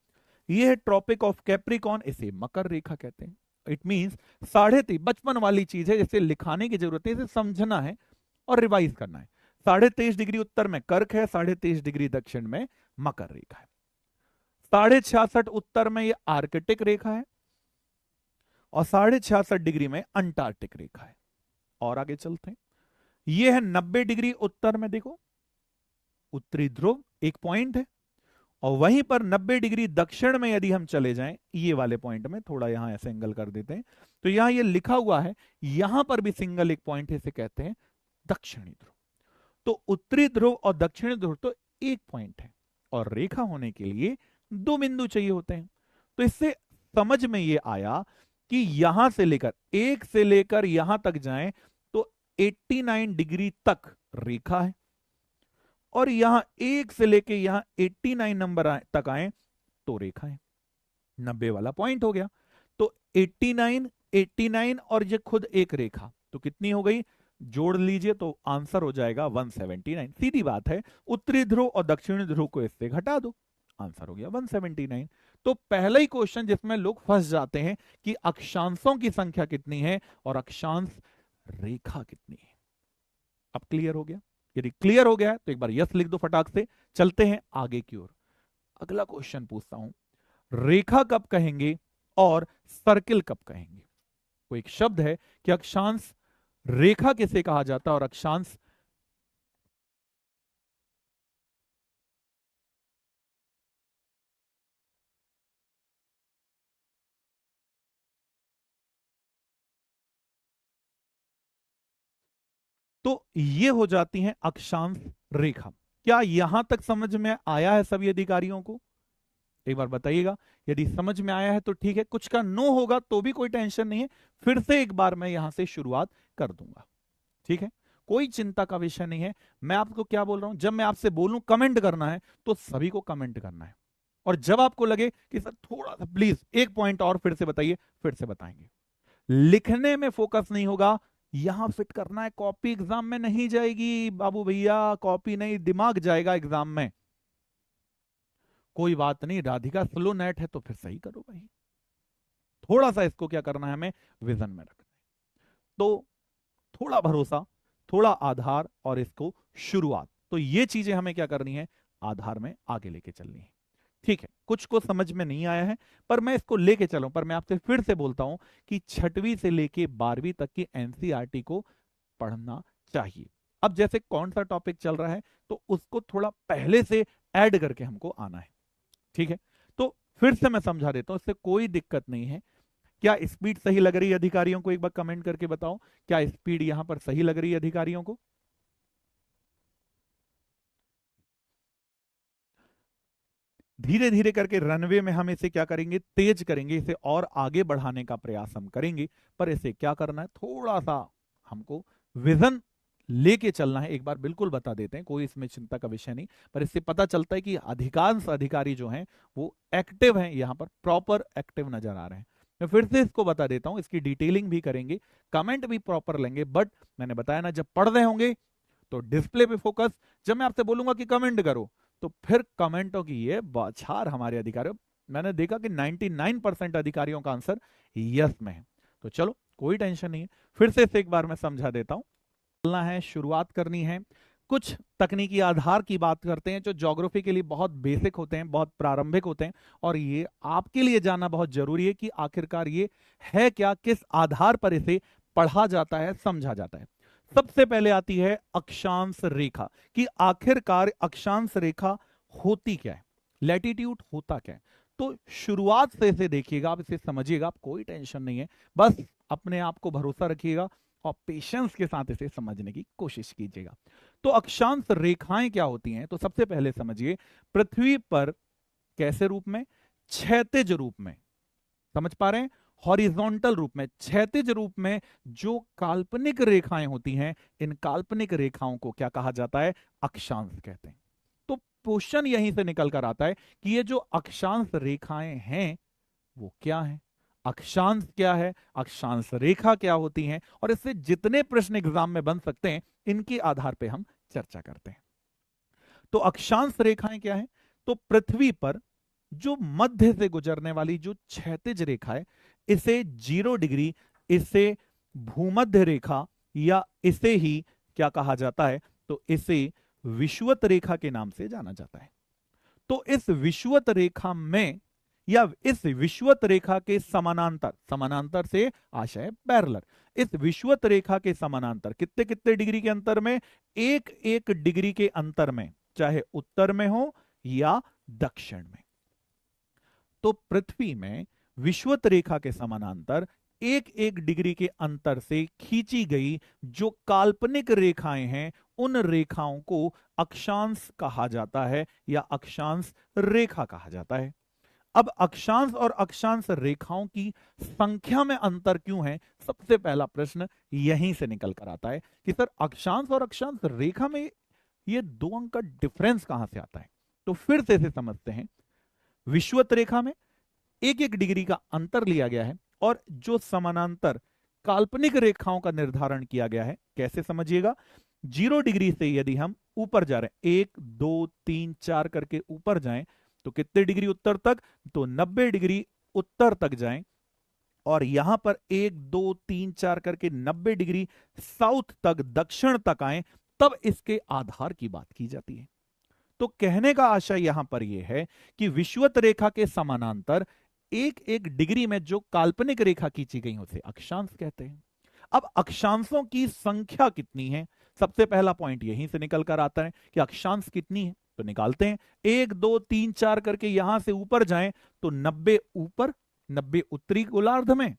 ये है ट्रॉपिक ऑफ कैप्रिकॉन, इसे मकर रेखा कहते हैं। इट मींस 23.5, बचपन वाली चीज है, जैसे लिखाने की जरूरत है, इसे समझना है और रिवाइज करना है। 23.5 डिग्री उत्तर में कर्क है, 23.5 डिग्री दक्षिण में मकर रेखा है, 66.5 उत्तर में ये आर्कटिक रेखा है, और 66.5 डिग्री में अंटार्कटिक रेखा है। और आगे चलते हैं, ये है 90 डिग्री उत्तर में, देखो उत्तरी ध्रुव एक पॉइंट है, और वहीं पर 90 डिग्री दक्षिण में यदि हम चले जाएं, ये वाले पॉइंट में थोड़ा यहां ऐसे एंगल कर देते हैं, तो यहां ये लिखा हुआ है, यहां पर भी सिंगल एक पॉइंट है, इसे कहते हैं दक्षिणी ध्रुव। तो उत्तरी ध्रुव और दक्षिणी ध्रुव तो एक पॉइंट है, और रेखा होने के लिए 2 बिंदु चाहिए होते हैं। तो इससे समझ में ये आया कि यहां से लेकर, एक से लेकर यहां तक जाएं तो 89 डिग्री तक रेखा है, और यहां एक से लेकर यहां 89 नंबर तक आए तो रेखा है। 90 वाला पॉइंट हो गया, तो 89, 89 और ये खुद एक रेखा, तो कितनी हो गई? जोड़ लीजिए तो आंसर हो जाएगा 179। सीधी बात है, उत्तरी ध्रुव और दक्षिणी ध्रुव को इससे घटा दो, आंसर हो गया 179। तो पहला ही क्वेश्चन जिसमें लोग फंस जाते हैं कि अक्षांशों की संख्या कितनी है और अक्षांश रेखा कितनी है। अब क्लियर हो गया? यदि क्लियर हो गया है तो एक बार यस लिख दो फटाक से। चलते हैं आगे की ओर। अगला क्वेश्चन पूछता हूं, रेखा कब कहेंगे और सर्किल कब कहेंगे? वो एक शब्द है कि अक्षांश रेखा किसे कहा जाता है और अक्षांश तो ये हो जाती हैं अक्षांश रेखा। क्या यहां तक समझ में आया है सभी अधिकारियों को? एक बार बताइएगा। यदि समझ में आया है तो ठीक है, कुछ का नो होगा तो भी कोई टेंशन नहीं है, फिर से एक बार मैं यहां से शुरुआत कर दूंगा, ठीक है? कोई चिंता का विषय नहीं है। मैं आपको क्या बोल रहा हूं, जब मैं आपसे बोलूं कमेंट करना है तो सभी को कमेंट करना है, और जब आपको लगे कि सर थोड़ा सा प्लीज एक पॉइंट और फिर से बताइए, फिर से बताएंगे। लिखने में फोकस नहीं होगा, यहां फिट करना है, कॉपी एग्जाम में नहीं जाएगी बाबू भैया, कॉपी नहीं, दिमाग जाएगा एग्जाम में। कोई बात नहीं, राधिका स्लो नेट है तो फिर सही करो भाई, थोड़ा सा इसको क्या करना है, हमें विजन में रखना है। तो थोड़ा भरोसा, थोड़ा आधार और इसको शुरुआत। तो ये चीजें हमें क्या करनी है, आधार में आगे लेके चलनी है। ठीक है, कुछ को समझ में नहीं आया है पर मैं इसको लेके चलूं, पर मैं आपसे फिर से बोलता हूं कि 6वीं से लेके 12वीं तक की एनसीईआरटी को पढ़ना चाहिए। अब जैसे कौन सा टॉपिक चल रहा है तो उसको थोड़ा पहले से ऐड करके हमको आना है। ठीक है, तो फिर से मैं समझा देता हूं, इससे कोई दिक्कत नहीं है। क्या स्पीड सही लग रही है अधिकारियों को, एक बार कमेंट करके बताओ, क्या स्पीड यहां पर सही लग रही है अधिकारियों को? धीरे धीरे करके रनवे में हम इसे क्या करेंगे, तेज करेंगे, इसे और आगे बढ़ाने का प्रयास हम करेंगे। पर इसे क्या करना है, थोड़ा सा हमको विजन लेके चलना है। एक बार बिल्कुल बता देते हैं, कोई इसमें चिंता का विषय नहीं, पर इससे पता चलता है कि अधिकांश अधिकारी जो हैं वो एक्टिव हैं, यहां पर प्रॉपर एक्टिव नजर आ रहे हैं। मैं फिर से इसको बता देता हूं, इसकी डिटेलिंग भी करेंगे, कमेंट भी प्रॉपर लेंगे, बट मैंने बताया ना, जब पढ़ रहे होंगे तो डिस्प्ले पे फोकस। जब मैं आपसे बोलूंगा कि कमेंट करो तो फिर कमेंटों की ये बौछार हमारे अधिकारियों, मैंने देखा कि 99% अधिकारियों का आंसर यस में है। तो चलो कोई टेंशन नहीं है, फिर से इसे एक बार मैं समझा देता हूं। चलना है, शुरुआत करनी है, कुछ तकनीकी आधार की बात करते हैं जो ज्योग्राफी के लिए बहुत बेसिक होते हैं, बहुत प्रारंभिक होते हैं, और ये आपके लिए जानना बहुत जरूरी है कि आखिरकार ये है क्या, किस आधार पर इसे पढ़ा जाता है, समझा जाता है। सबसे पहले आती है अक्षांश रेखा, कि आखिरकार अक्षांश रेखा होती क्या है, लैटिट्यूड होता क्या है। तो शुरुआत से इसे देखिएगा, आप इसे समझिएगा, आप कोई टेंशन नहीं है, बस अपने आप को भरोसा रखिएगा और पेशेंस के साथ इसे समझने की कोशिश कीजिएगा। तो अक्षांश रेखाएं क्या होती हैं, तो सबसे पहले समझिए, पृथ्वी पर कैसे रूप में, क्षैतिज रूप में, समझ पा रहे हैं, हॉरिजॉन्टल रूप में, क्षैतिज रूप में जो काल्पनिक रेखाएं होती हैं, इन काल्पनिक रेखाओं को क्या कहा जाता है, अक्षांश कहते हैं। तो क्वेश्चन यहीं से निकल कर आता है कि ये जो अक्षांश रेखाएं हैं वो क्या है, अक्षांश क्या है, अक्षांश रेखा क्या होती हैं, और इससे जितने प्रश्न एग्जाम में बन सकते हैं इनके आधार पर हम चर्चा करते हैं। तो अक्षांश रेखाएं क्या है, तो पृथ्वी पर जो मध्य से गुजरने वाली जो क्षैतिज रेखा है, इसे 0 डिग्री, इसे भूमध्य रेखा, या इसे ही क्या कहा जाता है, तो इसे विषुवत रेखा के नाम से जाना जाता है। तो इस विषुवत रेखा में, या इस विषुवत रेखा के समानांतर, समानांतर से आशय पैरेलल, इस विषुवत रेखा के समानांतर कितने कितने डिग्री के अंतर में, 1-1 डिग्री के अंतर में, चाहे उत्तर में हो या दक्षिण में। तो पृथ्वी में विषुवत रेखा के समानांतर 1-1 डिग्री के अंतर से खींची गई जो काल्पनिक रेखाएं हैं, उन रेखाओं को अक्षांश कहा जाता है या अक्षांश रेखा कहा जाता है। अब अक्षांश और अक्षांश रेखाओं की संख्या में अंतर क्यों है, सबसे पहला प्रश्न यहीं से निकल कर आता है कि सर अक्षांश और अक्षांश रेखा में ये 2 अंक का डिफरेंस कहां से आता है। तो फिर से इसे समझते हैं। विषुवत रेखा में 1-1 डिग्री का अंतर लिया गया है, और जो समानांतर काल्पनिक रेखाओं का निर्धारण किया गया है, कैसे समझिएगा, 0 डिग्री से यदि हम ऊपर जा रहे हैं, 1 2 3 4 करके ऊपर जाएं, तो कितने डिग्री उत्तर तक, तो 90 डिग्री उत्तर तक जाएं, और यहां पर 1 2 3 4 करके 90 डिग्री साउथ तक, दक्षिण तक आए, तब इसके आधार की बात की जाती है। तो कहने का आशय यहां पर यह है कि विषुवत रेखा के समानांतर 1-1 डिग्री में जो काल्पनिक रेखा खींची गई उसे अक्षांश कहते हैं। अब अक्षांशों की संख्या कितनी है, सबसे पहला पॉइंट यहीं से निकल कर आता है कि अक्षांश कितनी है, तो निकालते हैं। 1 2 3 4 करके यहां से ऊपर जाएं तो 90 ऊपर, 90 उत्तरी गोलार्ध में,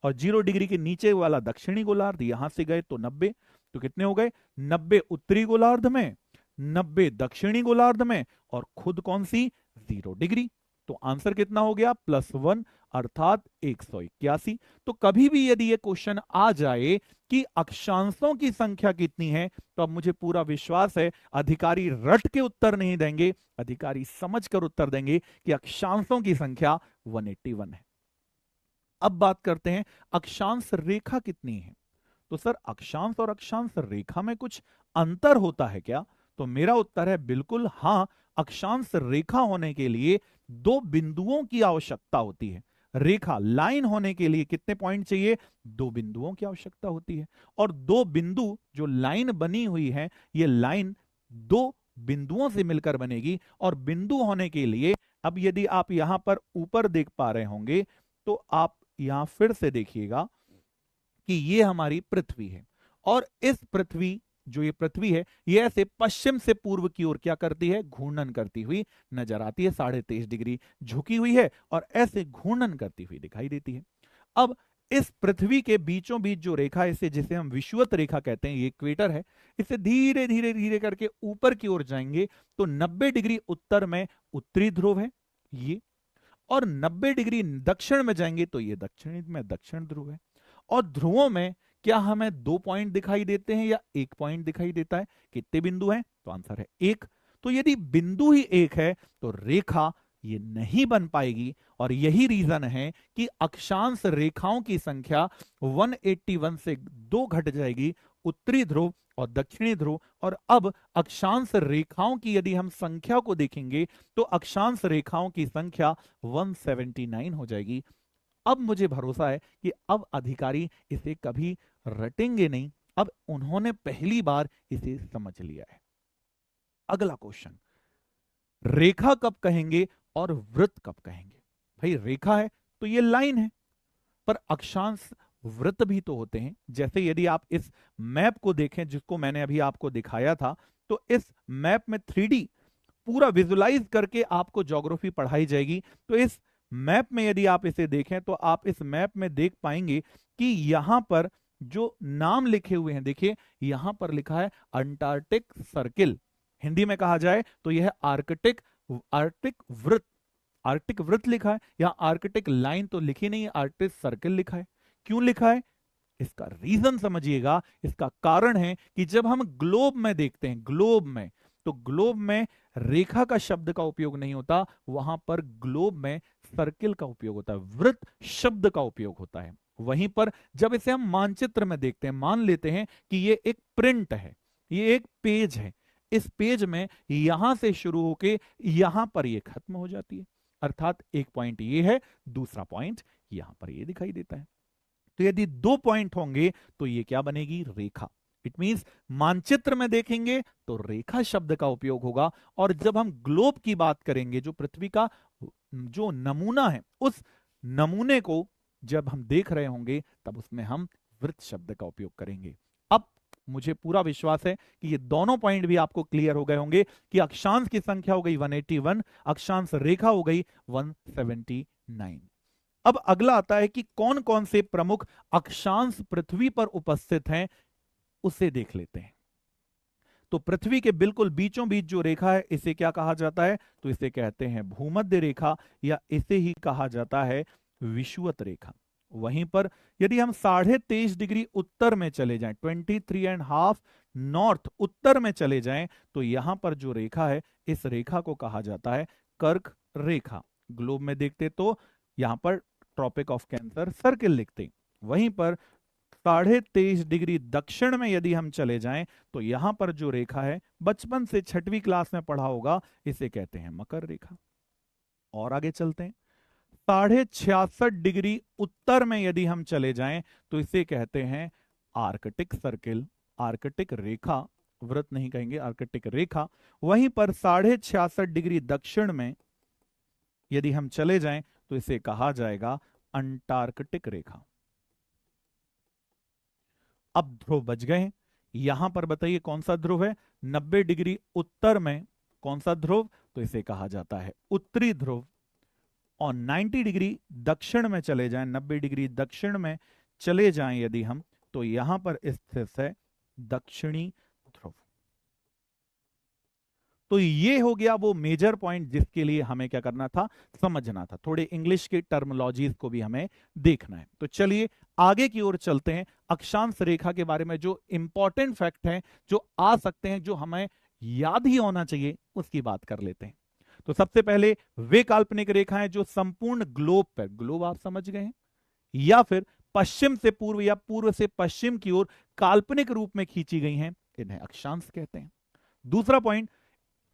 और 0 डिग्री के नीचे वाला दक्षिणी गोलार्ध, यहां से गए तो 90, तो कितने हो गए, 90 उत्तरी गोलार्ध में, 90 दक्षिणी गोलार्ध में, और खुद कौन सी, 0 डिग्री। तो आंसर कितना हो गया, +1, अर्थात 181। तो कभी भी यदि ये क्वेश्चन आ जाए कि अक्षांशों की संख्या कितनी है, तो अब मुझे पूरा विश्वास है अधिकारी रट के उत्तर नहीं देंगे, अधिकारी समझकर उत्तर देंगे कि अक्षांशों की संख्या 181 है। अब बात करते हैं अक्षांश रेखा कितनी है। तो सर अक्षांश और अक्षांश रेखा में कुछ अंतर होता है क्या, तो मेरा उत्तर है बिल्कुल हां। अक्षांश रेखा होने के लिए 2 बिंदुओं की आवश्यकता होती है। रेखा लाइन होने के लिए कितने पॉइंट चाहिए? 2 बिंदुओं की आवश्यकता होती है। और 2 बिंदु जो लाइन बनी हुई है, ये लाइन 2 बिंदुओं से मिलकर बनेगी। और बिंदु होने के लिए अब यदि आप यहां पर ऊपर देख पा रहे होंगे तो आप यहां फिर से देखिएगा कि ये हमारी पृथ्वी है। और इस पृथ्वी, जो ये पृथ्वी है, ये ऐसे पश्चिम से पूर्व की ओर क्या करती है? घूर्णन करती हुई नजर आती है। 23.5 डिग्री झुकी हुई है और ऐसे घूर्णन करती हुई दिखाई देती है। अब इस पृथ्वी के बीचों बीच जो रेखा है, इसे जिसे हम विषुवत रेखा कहते हैं, ये इक्वेटर है, इसे धीरे धीरे धीरे करके ऊपर की ओर जाएंगे तो 90 डिग्री उत्तर में उत्तरी ध्रुव है ये, और 90 डिग्री दक्षिण में जाएंगे तो ये दक्षिणी में दक्षिण ध्रुव है। और ध्रुवों में क्या हमें 2 पॉइंट दिखाई देते हैं या 1 पॉइंट दिखाई देता है? कितने बिंदु हैं? तो आंसर है 1। तो यदि बिंदु ही 1 है तो रेखा ये नहीं बन पाएगी। और यही रीजन है कि अक्षांश रेखाओं की संख्या 181 से 2 घट जाएगी, उत्तरी ध्रुव और दक्षिणी ध्रुव। और अब अक्षांश रेखाओं की यदि हम संख्या को देखेंगे तो अक्षांश रेखाओं की संख्या 179 हो जाएगी। अब मुझे भरोसा है कि अब अधिकारी इसे कभी रटेंगे नहीं, अब उन्होंने पहली बार इसे समझ लिया है। अगला क्वेश्चन, रेखा कब कहेंगे और वृत्त कब कहेंगे? भाई रेखा है तो ये लाइन है, पर अक्षांश वृत्त भी तो होते हैं। जैसे यदि आप इस मैप को देखें जिसको मैंने अभी आपको दिखाया था, तो इस मैप में 3D पूरा विजुलाइज करके आपको ज्योग्राफी पढ़ाई जाएगी। तो इस मैप में यदि आप इसे देखें तो आप इस मैप में देख पाएंगे कि यहां पर जो नाम लिखे हुए हैं, देखिए यहां पर लिखा है अंटार्कटिक सर्किल, हिंदी में कहा जाए तो यह आर्कटिक आर्कटिक वृत्त, आर्कटिक वृत्त लिखा है। यहां आर्कटिक लाइन तो लिखी नहीं है, आर्कटिक सर्किल लिखा है। क्यों लिखा है? इसका रीजन समझिएगा। इसका कारण है कि जब हम ग्लोब में देखते हैं, ग्लोब में, तो ग्लोब में रेखा का शब्द का उपयोग नहीं होता, वहां पर ग्लोब में सर्किल का उपयोग होता है, वृत्त शब्द का उपयोग होता है। वहीं पर जब इसे हम मानचित्र में देखते हैं, मान लेते हैं कि ये एक प्रिंट है, ये एक पेज है, इस पेज में यहां से शुरू होके यहां पर ये खत्म हो जाती है। अर्थात एक पॉइंट ये है, दूसरा पॉइंट यहां पर ये दिखाई देता है। तो यदि 2 पॉइंट होंगे तो ये क्या बनेगी? रेखा। इट मींस मानचित्र में देखेंगे तो रेखा शब्द का उपयोग होगा, और जब हम ग्लोब की बात करेंगे, जो पृथ्वी का जो नमूना है, उस नमूने को जब हम देख रहे होंगे तब उसमें हम वृत्त शब्द का उपयोग करेंगे। अब मुझे पूरा विश्वास है कि ये दोनों पॉइंट भी आपको क्लियर हो गए होंगे कि अक्षांश की संख्या हो गई 181, अक्षांश रेखा हो गई 179। अब अगला आता है कि कौन कौन से प्रमुख अक्षांश पृथ्वी पर उपस्थित हैं, उसे देख लेते हैं। तो पृथ्वी के बिल्कुल बीचों बीच जो रेखा है, इसे क्या कहा जाता है? तो इसे कहते हैं भूमध्य रेखा, या इसे ही कहा जाता है विषुवत रेखा। वहीं पर यदि हम 23.5 डिग्री उत्तर में चले जाएं, 23.5 नॉर्थ उत्तर में चले जाएं, तो यहां पर जो रेखा है, इस रेखा को कहा जाता है कर्क रेखा। ग्लोब में देखते तो यहां पर ट्रॉपिक ऑफ कैंसर सर्किल लिखते। वहीं पर 23.5 डिग्री दक्षिण में यदि हम चले जाएं तो यहां पर जो रेखा है, बचपन से 6वीं क्लास में पढ़ा होगा, इसे कहते हैं मकर रेखा। और आगे चलते हैं, 66.5 डिग्री उत्तर में यदि हम चले जाएं तो इसे कहते हैं आर्कटिक सर्किल, आर्कटिक रेखा, वृत्त नहीं कहेंगे, आर्कटिक रेखा। वहीं पर 66.5 डिग्री दक्षिण में यदि हम चले जाएं तो इसे कहा जाएगा अंटार्कटिक रेखा। अब ध्रुव बच गए हैं। यहां पर बताइए कौन सा ध्रुव है? 90 डिग्री उत्तर में कौन सा ध्रुव? तो इसे कहा जाता है उत्तरी ध्रुव। और 90 डिग्री दक्षिण में चले जाएं, 90 डिग्री दक्षिण में चले जाएं यदि हम, तो यहां पर स्थित है दक्षिणी ध्रुव। तो ये हो गया वो मेजर पॉइंट जिसके लिए हमें क्या करना था? समझना था। थोड़े इंग्लिश के टर्मिनोलॉजीज को भी हमें देखना है। तो चलिए आगे की ओर चलते हैं। अक्षांश रेखा के बारे में जो इंपॉर्टेंट फैक्ट हैं, जो आ सकते हैं, जो हमें याद ही होना चाहिए, उसकी बात कर लेते हैं। तो सबसे पहले वे काल्पनिक रेखाएं जो संपूर्ण ग्लोब पर, ग्लोब आप समझ गए हैं, या फिर पश्चिम से पूर्व या पूर्व से पश्चिम की ओर काल्पनिक रूप में खींची गई हैं, इन्हें अक्षांश कहते हैं। दूसरा पॉइंट,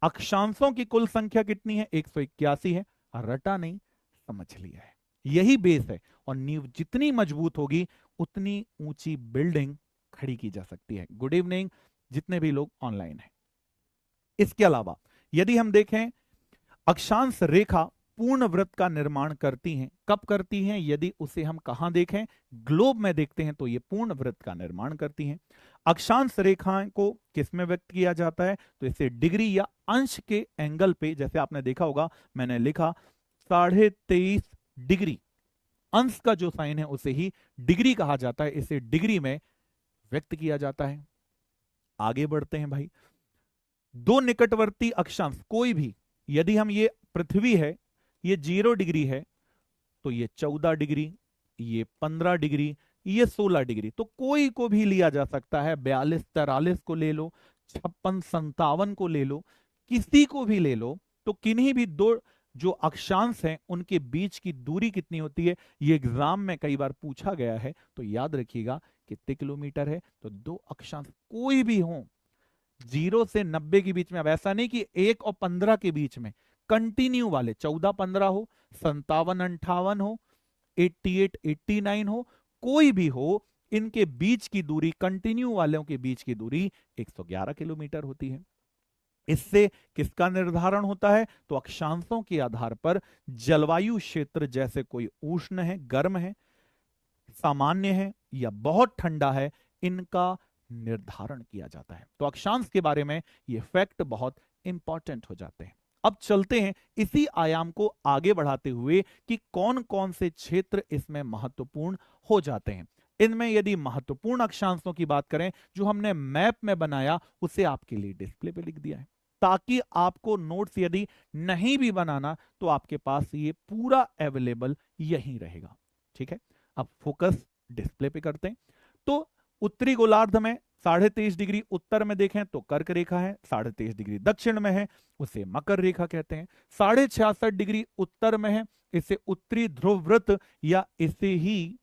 अक्षांशों की कुल संख्या कितनी है? 181 है। रटा नहीं, समझ लिया है। यही बेस है, और नींव जितनी मजबूत होगी उतनी ऊंची बिल्डिंग खड़ी की जा सकती है। गुड इवनिंग जितने भी लोग ऑनलाइन हैं। इसके अलावा यदि हम देखें, अक्षांश रेखा पूर्ण वृत्त का निर्माण करती हैं। कब करती हैं? यदि उसे हम कहां देखें, ग्लोब में देखते हैं तो ये पूर्ण वृत्त का निर्माण करती हैं। अक्षांश रेखाएं को किस में व्यक्त किया जाता है? तो इसे डिग्री या अंश के एंगल पे, जैसे आपने देखा होगा मैंने लिखा 23.5 डिग्री, अंश का जो साइन है उसे ही डिग्री कहा जाता है, इसे डिग्री में व्यक्त किया जाता है। आगे बढ़ते हैं भाई। दो निकटवर्ती अक्षांश कोई भी, यदि हम ये पृथ्वी है, ये 0 डिग्री है, तो ये 14 डिग्री, ये 15 डिग्री, ये 16 डिग्री, तो कोई को भी लिया जा सकता है। 42 43 को ले लो, 56 57 को ले लो, किसी को भी ले लो। तो किन्हीं भी दो जो अक्षांश हैं उनके बीच की दूरी कितनी होती है, ये एग्जाम में कई बार पूछा गया है, तो याद रखिएगा कितने किलोमीटर है। तो दो अक्षांश कोई भी हो 0 से 90 के बीच में, अब ऐसा नहीं कि 1 और 15 के बीच में, कंटिन्यू वाले 14 15 हो, 57 58 हो, 88 89 हो, कोई भी हो, इनके बीच की दूरी, कंटिन्यू वालों के बीच की दूरी 111 किलोमीटर होती है। इससे किसका निर्धारण होता है? तो अक्षांशों के आधार पर जलवायु क्षेत्र, जैसे कोई उष्ण है, गर्म है, सामान्य है या बहुत ठंडा है, इनका निर्धारण किया जाता है। तो अक्षांश के बारे में ये फैक्ट बहुत इंपॉर्टेंट हो जाते हैं। अब चलते हैं इसी आयाम को आगे बढ़ाते हुए कि कौन कौन से क्षेत्र इसमें महत्वपूर्ण हो जाते हैं। इनमें यदि महत्वपूर्ण अक्षांशों की बात करें, जो हमने मैप में बनाया उसे आपके लिए डिस्प्ले पे लिख दिया है, ताकि आपको नोट्स यदि नहीं भी बनाना तो आपके पास ये पूरा अवेलेबल यहीं रहेगा। ठीक है, अब फोकस डिस्प्ले पे करते हैं। तो उत्तरी गोलार्ध में 23.5 डिग्री उत्तर में देखें तो कर्क रेखा है, 23.5 डिग्री दक्षिण में है उसे मकर रेखा कहते हैं, 66.5 डिग्री उत्तर में है इसे उत्तरी ध्रुव वृत्त या इसे ही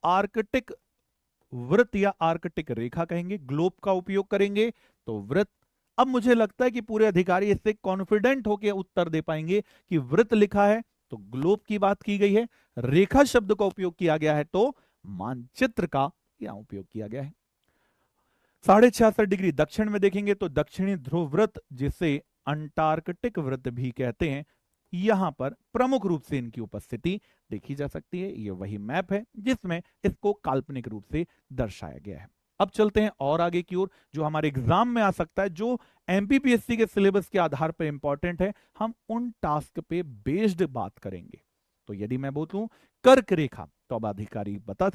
आर्कटिक वृत्त या आर्कटिक रेखा कहेंगे। ग्लोब का उपयोग करेंगे तो वृत्त। अब मुझे लगता है कि पूरे अधिकारी इससे कॉन्फिडेंट होकर उत्तर दे पाएंगे कि वृत्त लिखा है तो ग्लोब की बात की गई है, रेखा शब्द का उपयोग किया गया है तो मानचित्र का यहां उपयोग किया गया है। 66.5 डिग्री दक्षिण में देखेंगे तो दक्षिणी ध्रुव वृत्त, जिसे अंटार्कटिक वृत्त भी कहते हैं, यहां पर प्रमुख रूप से इनकी उपस्थिति देखी जा सकती है। यह वही मैप है जिसमें इसको काल्पनिक रूप से दर्शाया गया है। अब चलते हैं और आगे की ओर, जो हमारे एग्जाम में आ सकता है, जो एमपीपीएससी के सिलेबस के आधार पर इंपॉर्टेंट है, हम उन टास्क पे बेस्ड बात करेंगे। तो यदि मैं बोलूं कर्क रेखा, तो अब अधिकारी बता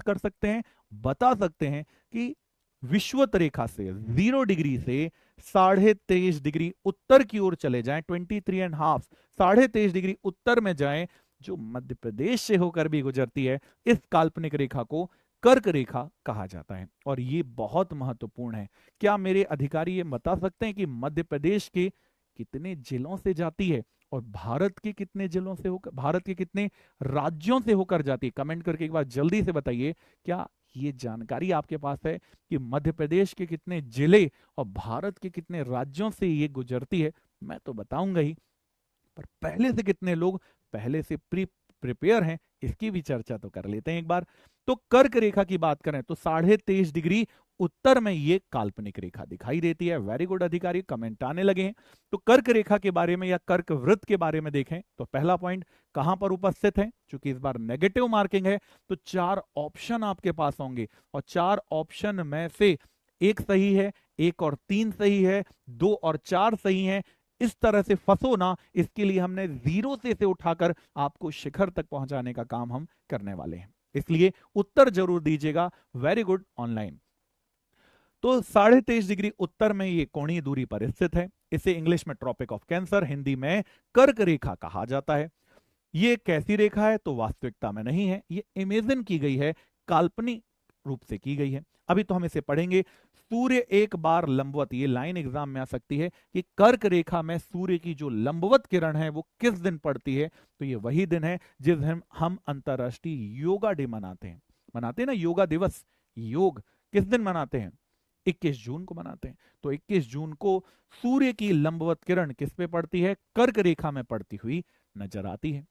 सकते हैं कि विषुवत रेखा से 0 डिग्री से 23.5 डिग्री उत्तर की ओर चले जाएं, 23.5 23.5 डिग्री उत्तर में जाएं, जो मध्य प्रदेश से होकर भी गुजरती है, इस काल्पनिक रेखा को कर्क रेखा कहा जाता है। और ये बहुत महत्वपूर्ण है। क्या मेरे अधिकारी ये बता सकते हैं कि मध्य प्रदेश के कितने जिलों से जाती है और भारत के कितने जिलों से होकर, भारत के कितने राज्यों से होकर जाती है? कमेंट करके एक बार जल्दी से बताइए, क्या ये जानकारी आपके पास है कि मध्य प्रदेश के कितने जिले और भारत के कितने राज्यों से ये गुजरती है? मैं तो बताऊंगा ही, पर पहले से कितने लोग पहले से प्रिपेयर हैं, इसकी भी चर्चा तो कर लेते हैं एक बार। तो कर्क रेखा की बात करें तो 23.5 डिग्री उत्तर में ये काल्पनिक रेखा दिखाई देती है। वेरी गुड अधिकारी, कमेंट आने लगे हैं। तो कर्क रेखा के बारे में या कर्क वृत्त के बारे में देखें तो पहला पॉइंट कहां पर उपस्थित है, क्योंकि इस बार नेगेटिव मार्किंग है तो 4 ऑप्शन आपके पास होंगे और 4 ऑप्शन में से एक सही है, 1 और 3 सही है, 2 और 4 सही है। इस तरह से फंसो ना, इसके लिए हमने 0 से इसे उठाकर आपको शिखर तक पहुंचाने का काम हम करने वाले हैं, इसलिए उत्तर जरूर दीजिएगा। Very good online. तो 23.5 डिग्री उत्तर में ये कोणीय दूरी पर स्थित है। इसे इंग्लिश में ट्रॉपिक ऑफ कैंसर, हिंदी में कर्क रेखा कहा जाता है। ये कैसी रेखा है? तो वास्तविकता में नहीं है, ये इमेजिन की गई है, काल्पनिक रूप से की गई है। अभी तो हम इसे पढ़ेंगे। सूर्य एक बार लंबवत, ये लाइन एग्जाम में आ सकती है कि कर्क रेखा में सूर्य की जो लंबवत किरण है वो किस दिन पड़ती है? तो ये वही दिन है जिस दिन हम अंतरराष्ट्रीय योगा डे मनाते हैं ना, योगा दिवस। योग किस दिन मनाते हैं? 21 जून को मनाते हैं। तो 21 जून को सूर्य की लंबवत किरण किस पे पड़ती है? कर्क रेखा में पड़ती हुई नजर आती है।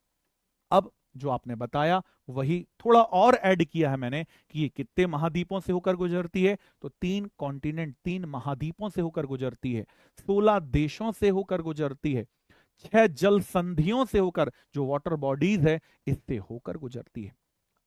अब जो आपने बताया वही थोड़ा और ऐड किया है मैंने कि ये कितने महाद्वीपों से होकर गुजरती है, तो 3 कॉन्टिनेंट, 3 महाद्वीपों से होकर गुजरती है, 16 देशों से होकर गुजरती है, 6 जल संधियों से होकर, जो वाटर बॉडीज है इससे होकर गुजरती है।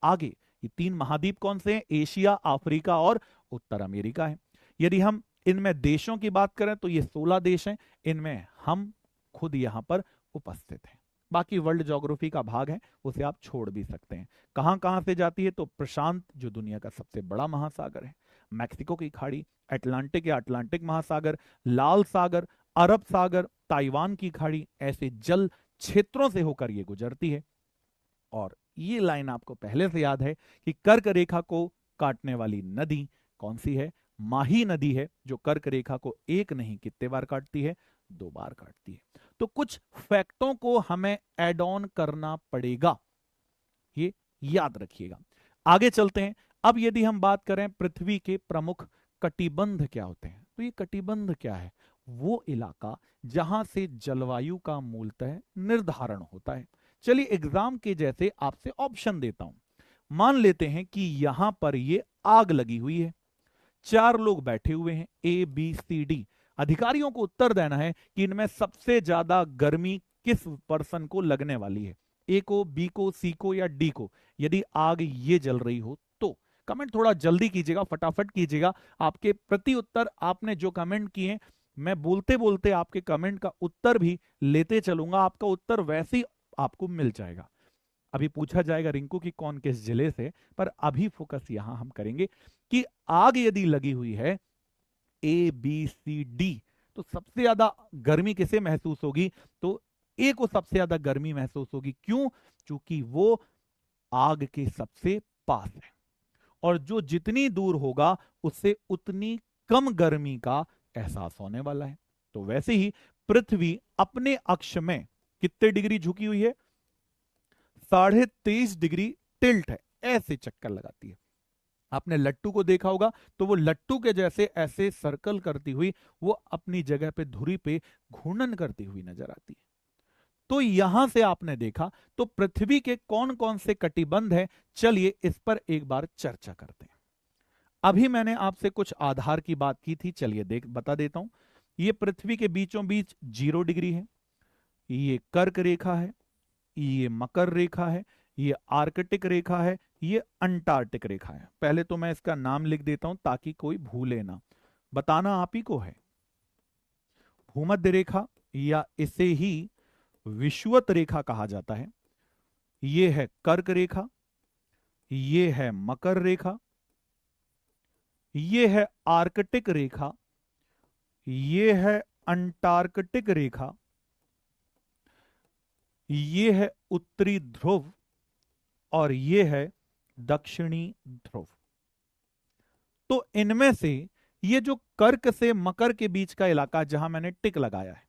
आगे ये 3 महाद्वीप कौन से हैं? एशिया, अफ्रीका और उत्तर अमेरिका है। यदि हम इनमें देशों की बात करें तो ये 16 देश हैं, इनमें हम खुद यहां पर उपस्थित हैं। बाकी वर्ल्ड ज्योग्राफी का भाग है, उसे आप छोड़ भी सकते हैं। कहां कहां से जाती है? तो प्रशांत, जो दुनिया का सबसे बड़ा महासागर है, मैक्सिको की खाड़ी, अटलांटिक या अटलांटिक महासागर, लाल सागर, अरब सागर, ताइवान की खाड़ी, ऐसे जल क्षेत्रों से होकर ये गुजरती है। और ये लाइन आपको पहले से याद है कि कर्क रेखा को काटने वाली नदी कौन सी है? माही नदी है, जो कर्क रेखा को एक नहीं कितने बार काटती है? 2 बार काटती है। तो कुछ फैक्टों को हमें ऐड ऑन करना पड़ेगा, ये याद रखिएगा। आगे चलते हैं। अब यदि हम बात करें पृथ्वी के प्रमुख कटिबंध क्या होते हैं, तो ये कटिबंध क्या है? वो इलाका जहां से जलवायु का मूलतः निर्धारण होता है। चलिए एग्जाम के जैसे आपसे ऑप्शन देता हूं। मान लेते हैं कि यहां पर ये आग लगी हुई है, 4 लोग बैठे हुए हैं, ए बी सी डी। अधिकारियों को उत्तर देना है कि इनमें सबसे ज्यादा गर्मी किस पर्सन को लगने वाली है, ए को, बी को, सी को या डी को। यदि आग ये जल रही हो तो कमेंट थोड़ा जल्दी कीजिएगा, फटाफट कीजिएगा। आपके प्रति उत्तर आपने जो कमेंट किए हैं, मैं बोलते बोलते आपके कमेंट का उत्तर भी लेते चलूंगा, आपका उत्तर वैसे ही आपको मिल जाएगा। अभी पूछा जाएगा रिंकू की कौन किस जिले से, पर अभी फोकस यहां हम करेंगे कि आग यदि लगी हुई है ए बी सी डी, तो सबसे ज्यादा गर्मी किसे महसूस होगी? तो ए को सबसे ज्यादा गर्मी महसूस होगी। क्यों? क्योंकि वो आग के सबसे पास है, और जो जितनी दूर होगा उससे उतनी कम गर्मी का एहसास होने वाला है। तो वैसे ही पृथ्वी अपने अक्ष में कितने डिग्री झुकी हुई है? 23.5 डिग्री टिल्ट है, ऐसे चक्कर लगाती है। आपने लट्टू को देखा होगा, तो वो लट्टू के जैसे ऐसे सर्कल करती हुई वो अपनी जगह पे धुरी पे घूर्णन करती हुई नजर आती है। तो यहां से आपने देखा तो पृथ्वी के कौन कौन से कटिबंध हैं, चलिए इस पर एक बार चर्चा करते हैं। अभी मैंने आपसे कुछ आधार की बात की थी, चलिए बता देता हूं। ये पृथ्वी के बीचों बीच 0 डिग्री है, ये कर्क रेखा है, ये मकर रेखा है, ये आर्कटिक रेखा है, ये अंटार्कटिक रेखा है। पहले तो मैं इसका नाम लिख देता हूं ताकि कोई भूले ना, बताना आप ही को है। भूमध्य रेखा, या इसे ही विषुवत रेखा कहा जाता है, ये है कर्क रेखा, ये है मकर रेखा, ये है आर्कटिक रेखा, ये है अंटार्कटिक रेखा, ये है उत्तरी ध्रुव, और ये है दक्षिणी ध्रुव। तो इनमें से ये जो कर्क से मकर के बीच का इलाका जहां मैंने टिक लगाया है,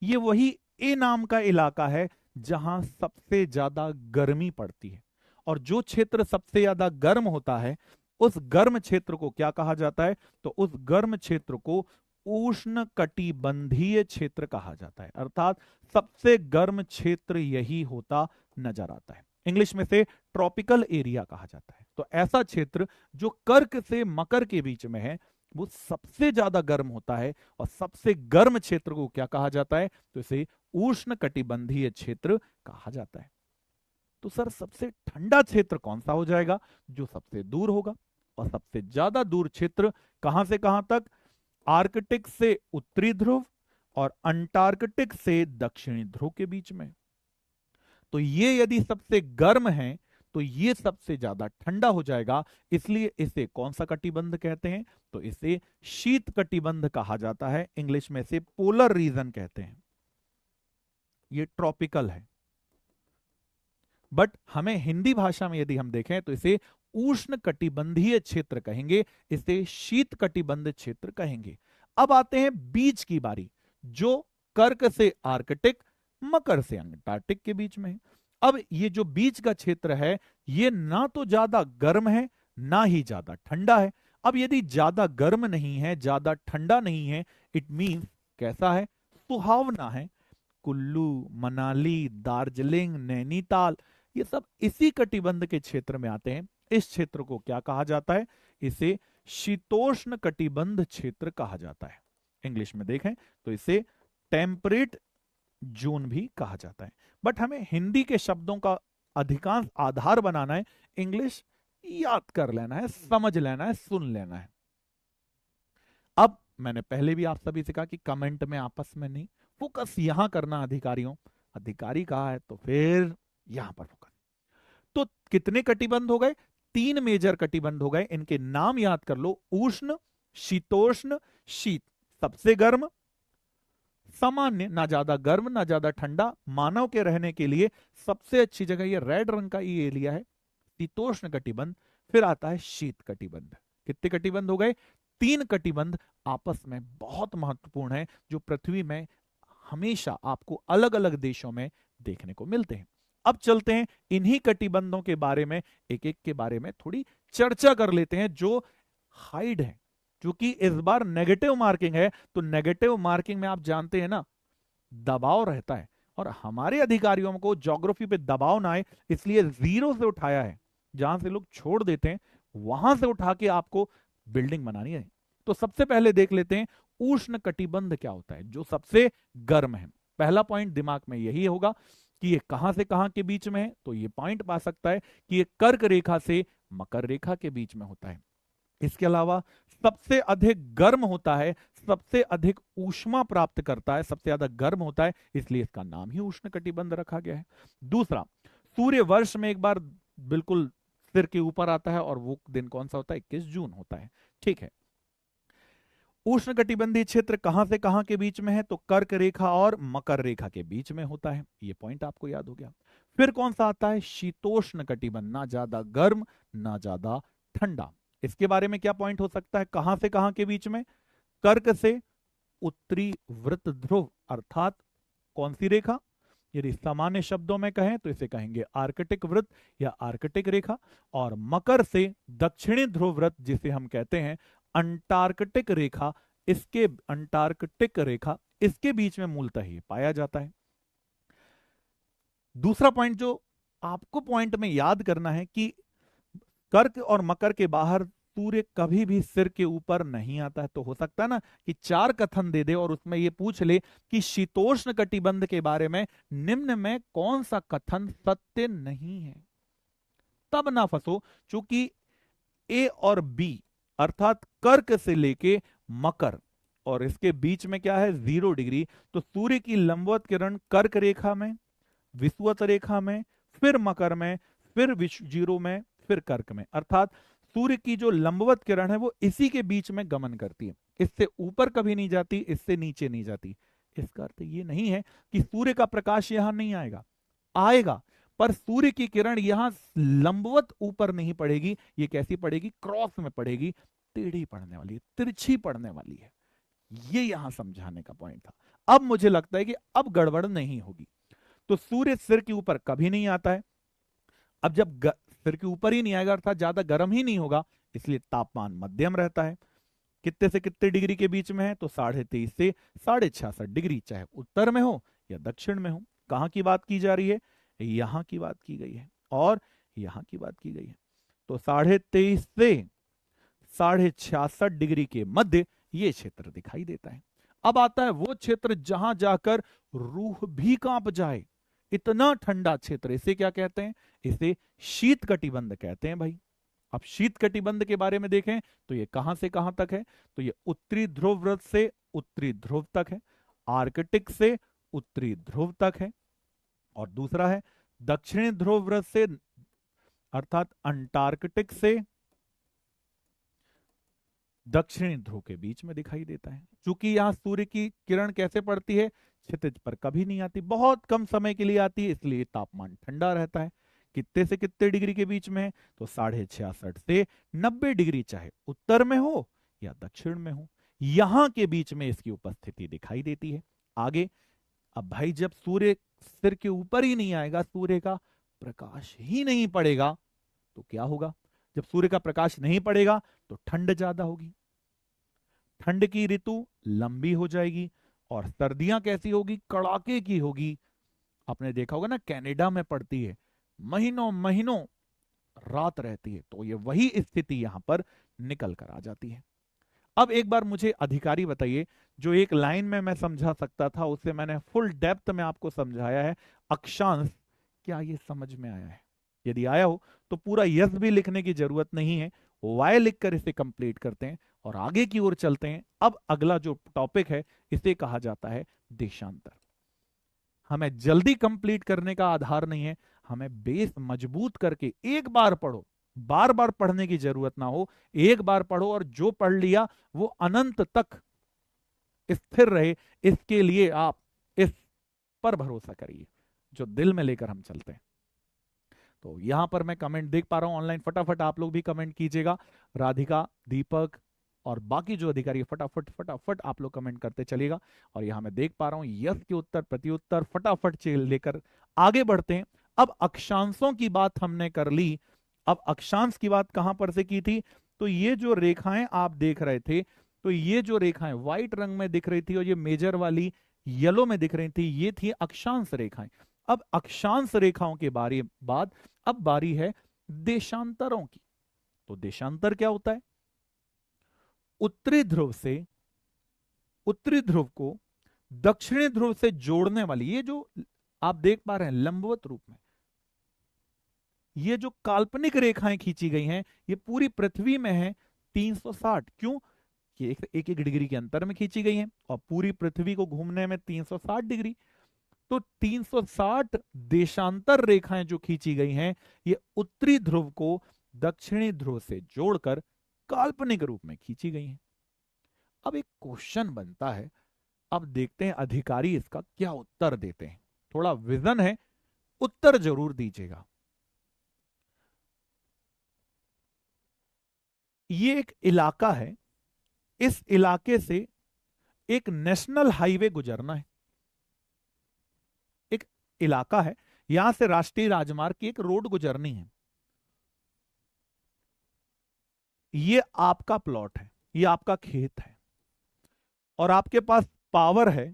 ये वही ए नाम का इलाका है जहां सबसे ज्यादा गर्मी पड़ती है। और जो क्षेत्र सबसे ज्यादा गर्म होता है, उस गर्म क्षेत्र को क्या कहा जाता है? तो उस गर्म क्षेत्र को उष्ण कटिबंधीय क्षेत्र कहा जाता है। अर्थात सबसे गर्म क्षेत्र यही होता नजर आता है। इंग्लिश में से ट्रॉपिकल एरिया कहा जाता है। तो ऐसा क्षेत्र जो कर्क से मकर के बीच में है, वो सबसे ज्यादा गर्म होता है। और सबसे गर्म क्षेत्र को क्या कहा जाता है? तो इसे उष्ण कटिबंधीय क्षेत्र कहा जाता है। तो सर सबसे ठंडा क्षेत्र कौन सा हो जाएगा? जो सबसे दूर होगा। और सबसे ज्यादा दूर क्षेत्र कहां से कहां तक? आर्कटिक से उत्तरी ध्रुव और अंटार्कटिक से दक्षिणी ध्रुव के बीच में। तो ये यदि सबसे गर्म है तो ये सबसे ज्यादा ठंडा हो जाएगा। इसलिए इसे कौन सा कटिबंध कहते हैं? तो इसे शीत कटिबंध कहा जाता है। इंग्लिश में से पोलर रीजन कहते हैं। ये ट्रॉपिकल है, बट हमें हिंदी भाषा में यदि हम देखें तो इसे उष्ण कटिबंधीय क्षेत्र कहेंगे, इसे शीत कटिबंध क्षेत्र कहेंगे। अब आते हैं बीच की बारी, जो कर्क से आर्कटिक, मकर से अंटार्कटिक के बीच में है। अब ये जो बीच का क्षेत्र है, ये ना तो ज्यादा गर्म है ना ही ज्यादा ठंडा है। अब यदि ज्यादा गर्म नहीं है, ज्यादा ठंडा नहीं है, इट मींस कैसा है? सुहावना है। कुल्लू, मनाली, दार्जिलिंग, नैनीताल, ये सब इसी कटिबंध के क्षेत्र में आते हैं। इस क्षेत्र को क्या कहा जाता है? इसे शीतोष्ण कटिबंध क्षेत्र कहा जाता है। इंग्लिश में देखें तो इसे टेम्परेट जोन भी कहा जाता है। बट हमें हिंदी के शब्दों का अधिकांश आधार बनाना है, इंग्लिश याद कर लेना है, समझ लेना है, सुन लेना है। अब मैंने पहले भी आप सभी से कहा कि कमेंट में आपस में नहीं, फोकस यहां करना। अधिकारियों, अधिकारी कहा है तो फिर यहां पर फोकस। तो कितने कटिबंध हो गए? 3 मेजर कटिबंध हो गए। इनके नाम याद कर लो, उष्ण, शीतोष्ण, शीत। सबसे गर्म, सामान्य, ना ज्यादा गर्म ना ज्यादा ठंडा, मानव के रहने के लिए सबसे अच्छी जगह ये रेड रंग का ये एरिया है, शीतोष्ण कटिबंध। फिर आता है शीत कटिबंध। कितने कटिबंध हो गए? 3 कटिबंध आपस में बहुत महत्वपूर्ण है, जो पृथ्वी में हमेशा आपको अलग अलग देशों में देखने को मिलते हैं। अब चलते हैं इन्हीं कटिबंधों के बारे में, एक एक के बारे में थोड़ी चर्चा कर लेते हैं, जो हाइड है। क्योंकि इस बार नेगेटिव मार्किंग है, तो नेगेटिव मार्किंग में आप जानते हैं ना, दबाव रहता है, और हमारे अधिकारियों को ज्योग्राफी पे दबाव ना आए, इसलिए 0 से उठाया है। जहां से लोग छोड़ देते हैं वहां से उठा के आपको बिल्डिंग बनानी है। तो सबसे पहले देख लेते हैं उष्ण कटिबंध क्या होता है, जो सबसे गर्म है। पहला पॉइंट दिमाग में यही होगा कि ये कहां से कहां के बीच में है, तो ये पॉइंट पा सकता है कि ये कर्क रेखा से मकर रेखा के बीच में होता है। इसके अलावा सबसे अधिक गर्म होता है, सबसे अधिक ऊष्मा प्राप्त करता है, सबसे ज्यादा गर्म होता है, इसलिए इसका नाम ही उष्ण कटिबंध रखा गया है। दूसरा, सूर्य वर्ष में एक बार बिल्कुल सिर के ऊपर आता है, और वो दिन कौन सा होता है? 21 जून होता है। ठीक है। उष्ण कटिबंधीय क्षेत्र कहां से कहां के बीच में है? तो कर्क रेखा और मकर रेखा के बीच में होता है। ये पॉइंट आपको याद हो गया। फिर कौन सा आता है? शीतोष्ण कटिबंध, ना ज्यादा गर्म ना ज्यादा ठंडा। इसके बारे में क्या पॉइंट हो सकता है? कहां से कहां के बीच में? कर्क से उत्तरी वृत्त ध्रुव, अर्थात कौन सी रेखा? यदि सामान्य शब्दों में कहें तो इसे कहेंगे आर्कटिक वृत्त या आर्कटिक रेखा। और मकर से दक्षिणी ध्रुव वृत्त, जिसे हम कहते हैं अंटार्कटिक रेखा, इसके अंटार्कटिक रेखा, इसके बीच में मूलतः ही पाया जाता है। दूसरा पॉइंट जो आपको पॉइंट में याद करना है कि कर्क और मकर के बाहर सूर्य कभी भी सिर के ऊपर नहीं आता है। तो हो सकता है ना कि 4 कथन दे दे और उसमें यह पूछ ले कि शीतोष्ण कटिबंध के बारे में निम्न में कौन सा कथन सत्य नहीं है। तब ना फंसो, क्योंकि ए और बी, अर्थात कर्क से लेके मकर और इसके बीच में क्या है? 0 डिग्री। तो सूर्य की लंबवत किरण कर्क रेखा में, विषुवत रेखा में, फिर मकर में, फिर 0 में, फिर कर्क में। अर्थात सूर्य की जो लंबवत किरण है वो इसी के बीच में गमन करती है, इससे ऊपर कभी नहीं जाती, इससे नीचे नहीं जाती। इसका अर्थ ये नहीं है कि सूर्य का प्रकाश यहां नहीं आएगा, आएगा, पर सूर्य की किरण यहां लंबवत ऊपर नहीं पड़ेगी। ये कैसी पड़ेगी? क्रॉस में पड़ेगी, टेढ़ी पड़ने वाली है, तिरछी पड़ने वाली है। ये यहां समझाने का पॉइंट था। अब मुझे लगता है कि अब गड़बड़ नहीं होगी। तो सूर्य सिर के ऊपर कभी नहीं आता है। अब जब सिर के ऊपर ही नहीं आएगा, अर्थात ज्यादा गर्म ही नहीं होगा, इसलिए तापमान मध्यम रहता है। कितने से कितने डिग्री के बीच में है? तो 23.5 से 66.5 डिग्री, चाहे उत्तर में हो या दक्षिण में हो। कहां की बात की जा रही है? यहां की बात की गई है और यहां की बात की गई है। तो 23.5 से 66.5 डिग्री के मध्य यह क्षेत्र दिखाई देता है। अब आता है वो क्षेत्र जहां जाकर रूह भी कांप जाए, इतना ठंडा क्षेत्र, इसे क्या कहते हैं? इसे शीत कटिबंध कहते हैं भाई। अब शीत कटिबंध के बारे में देखें तो ये कहां से कहां तक है? तो ये उत्तरी ध्रुव वृत्त से उत्तरी ध्रुव तक है, आर्कटिक से उत्तरी ध्रुव तक है, और दूसरा है दक्षिणी ध्रुव वृत्त से, अर्थात अंटार्कटिक से दक्षिणी ध्रुव के बीच में दिखाई देता है। चूंकि यहां सूर्य की किरण कैसे पड़ती है? क्षितिज पर कभी नहीं आती, बहुत कम समय के लिए आती है, इसलिए तापमान ठंडा रहता है। कितने से कितने डिग्री के बीच में है? तो 66.5 से 90 डिग्री, चाहे उत्तर में हो या दक्षिण में हो, यहां के बीच में इसकी उपस्थिति दिखाई देती है। आगे, अब भाई जब सूर्य सिर के ऊपर ही नहीं आएगा, सूर्य का प्रकाश ही नहीं पड़ेगा, तो क्या होगा? जब सूर्य का प्रकाश नहीं पड़ेगा तो ठंड ज्यादा होगी, ठंड की ऋतु लंबी हो जाएगी, और सर्दियां कैसी होगी? कड़ाके की होगी। आपने देखा होगा ना, कनाडा में पड़ती है महीनों महीनों रात रहती है, तो ये वही स्थिति यहां पर निकल कर आ जाती है। अब एक बार मुझे अधिकारी बताइए, जो एक लाइन में मैं समझा सकता था उसे मैंने फुल डेप्थ में आपको समझाया है, अक्षांश। क्या ये समझ में आया है? यदि आया हो तो पूरा यस भी लिखने की जरूरत नहीं है, वाई लिखकर इसे कंप्लीट करते हैं और आगे की ओर चलते हैं। अब अगला जो टॉपिक है इसे कहा जाता है देशांतर। हमें जल्दी कंप्लीट करने का आधार नहीं है, हमें बेस मजबूत करके एक बार पढ़ो, बार बार पढ़ने की जरूरत ना हो, एक बार पढ़ो और जो पढ़ लिया वो अनंत तक स्थिर रहे, इसके लिए आप इस पर भरोसा करिए जो दिल में लेकर हम चलते हैं। तो यहां पर मैं कमेंट देख पा रहा हूं ऑनलाइन, फटाफट आप लोग भी कमेंट कीजिएगा। राधिका, दीपक और बाकी जो अधिकारी, फटाफट फटाफट आप लोग कमेंट करते चलिएगा। और यहां मैं देख पा रहा हूं यस के उत्तर, प्रत्युत्तर फटाफट लेकर आगे बढ़ते हैं। अब अक्षांशों की बात हमने कर ली। अब अक्षांश की बात कहां पर से की थी? तो ये जो रेखाएं आप देख रहे थे, तो ये जो रेखाएं व्हाइट रंग में दिख रही थी और ये मेजर वाली येलो में दिख रही थी, ये थी अक्षांश रेखाएं। अब अक्षांश रेखाओं के बारे बाद अब बारी है देशांतरों की। तो देशांतर क्या होता है? उत्तरी ध्रुव से, उत्तरी ध्रुव को दक्षिणी ध्रुव से जोड़ने वाली, ये जो आप देख पा रहे हैं लंबवत रूप में, ये जो काल्पनिक रेखाएं खींची गई हैं, ये पूरी पृथ्वी में है 360। क्यों? ये एक एक डिग्री के अंतर में खींची गई हैं और पूरी पृथ्वी को घूमने में 360 डिग्री। तो 360 देशांतर रेखाएं जो खींची गई हैं, ये उत्तरी ध्रुव को दक्षिणी ध्रुव से जोड़कर काल्पनिक रूप में खींची गई हैं। अब एक क्वेश्चन बनता है, अब देखते हैं अधिकारी इसका क्या उत्तर देते हैं। थोड़ा विजन है, उत्तर जरूर दीजिएगा। ये एक इलाका है, इस इलाके से एक नेशनल हाईवे गुजरना है। एक इलाका है, यहां से राष्ट्रीय राजमार्ग की एक रोड गुजरनी है। ये आपका प्लॉट है, ये आपका खेत है और आपके पास पावर है,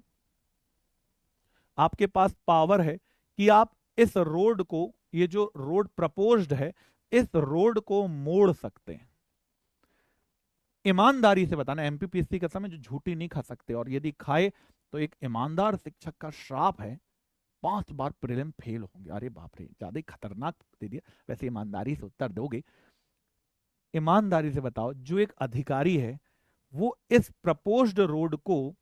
आपके पास पावर है कि आप इस रोड को, ये जो रोड प्रपोज्ड है, इस रोड को मोड़ सकते हैं। ईमानदारी से बताना, एमपीपीएससी का समय जो झूठी नहीं खा सकते, और यदि खाए तो एक ईमानदार शिक्षक का श्राप है, 5 बार प्रीलिम फेल होंगे। अरे बाप रे, ज्यादा ही खतरनाक दे दिया। वैसे ईमानदारी से उत्तर दोगे। ईमानदारी से बताओ, जो एक अधिकारी है वो इस प्रपोज्ड रोड को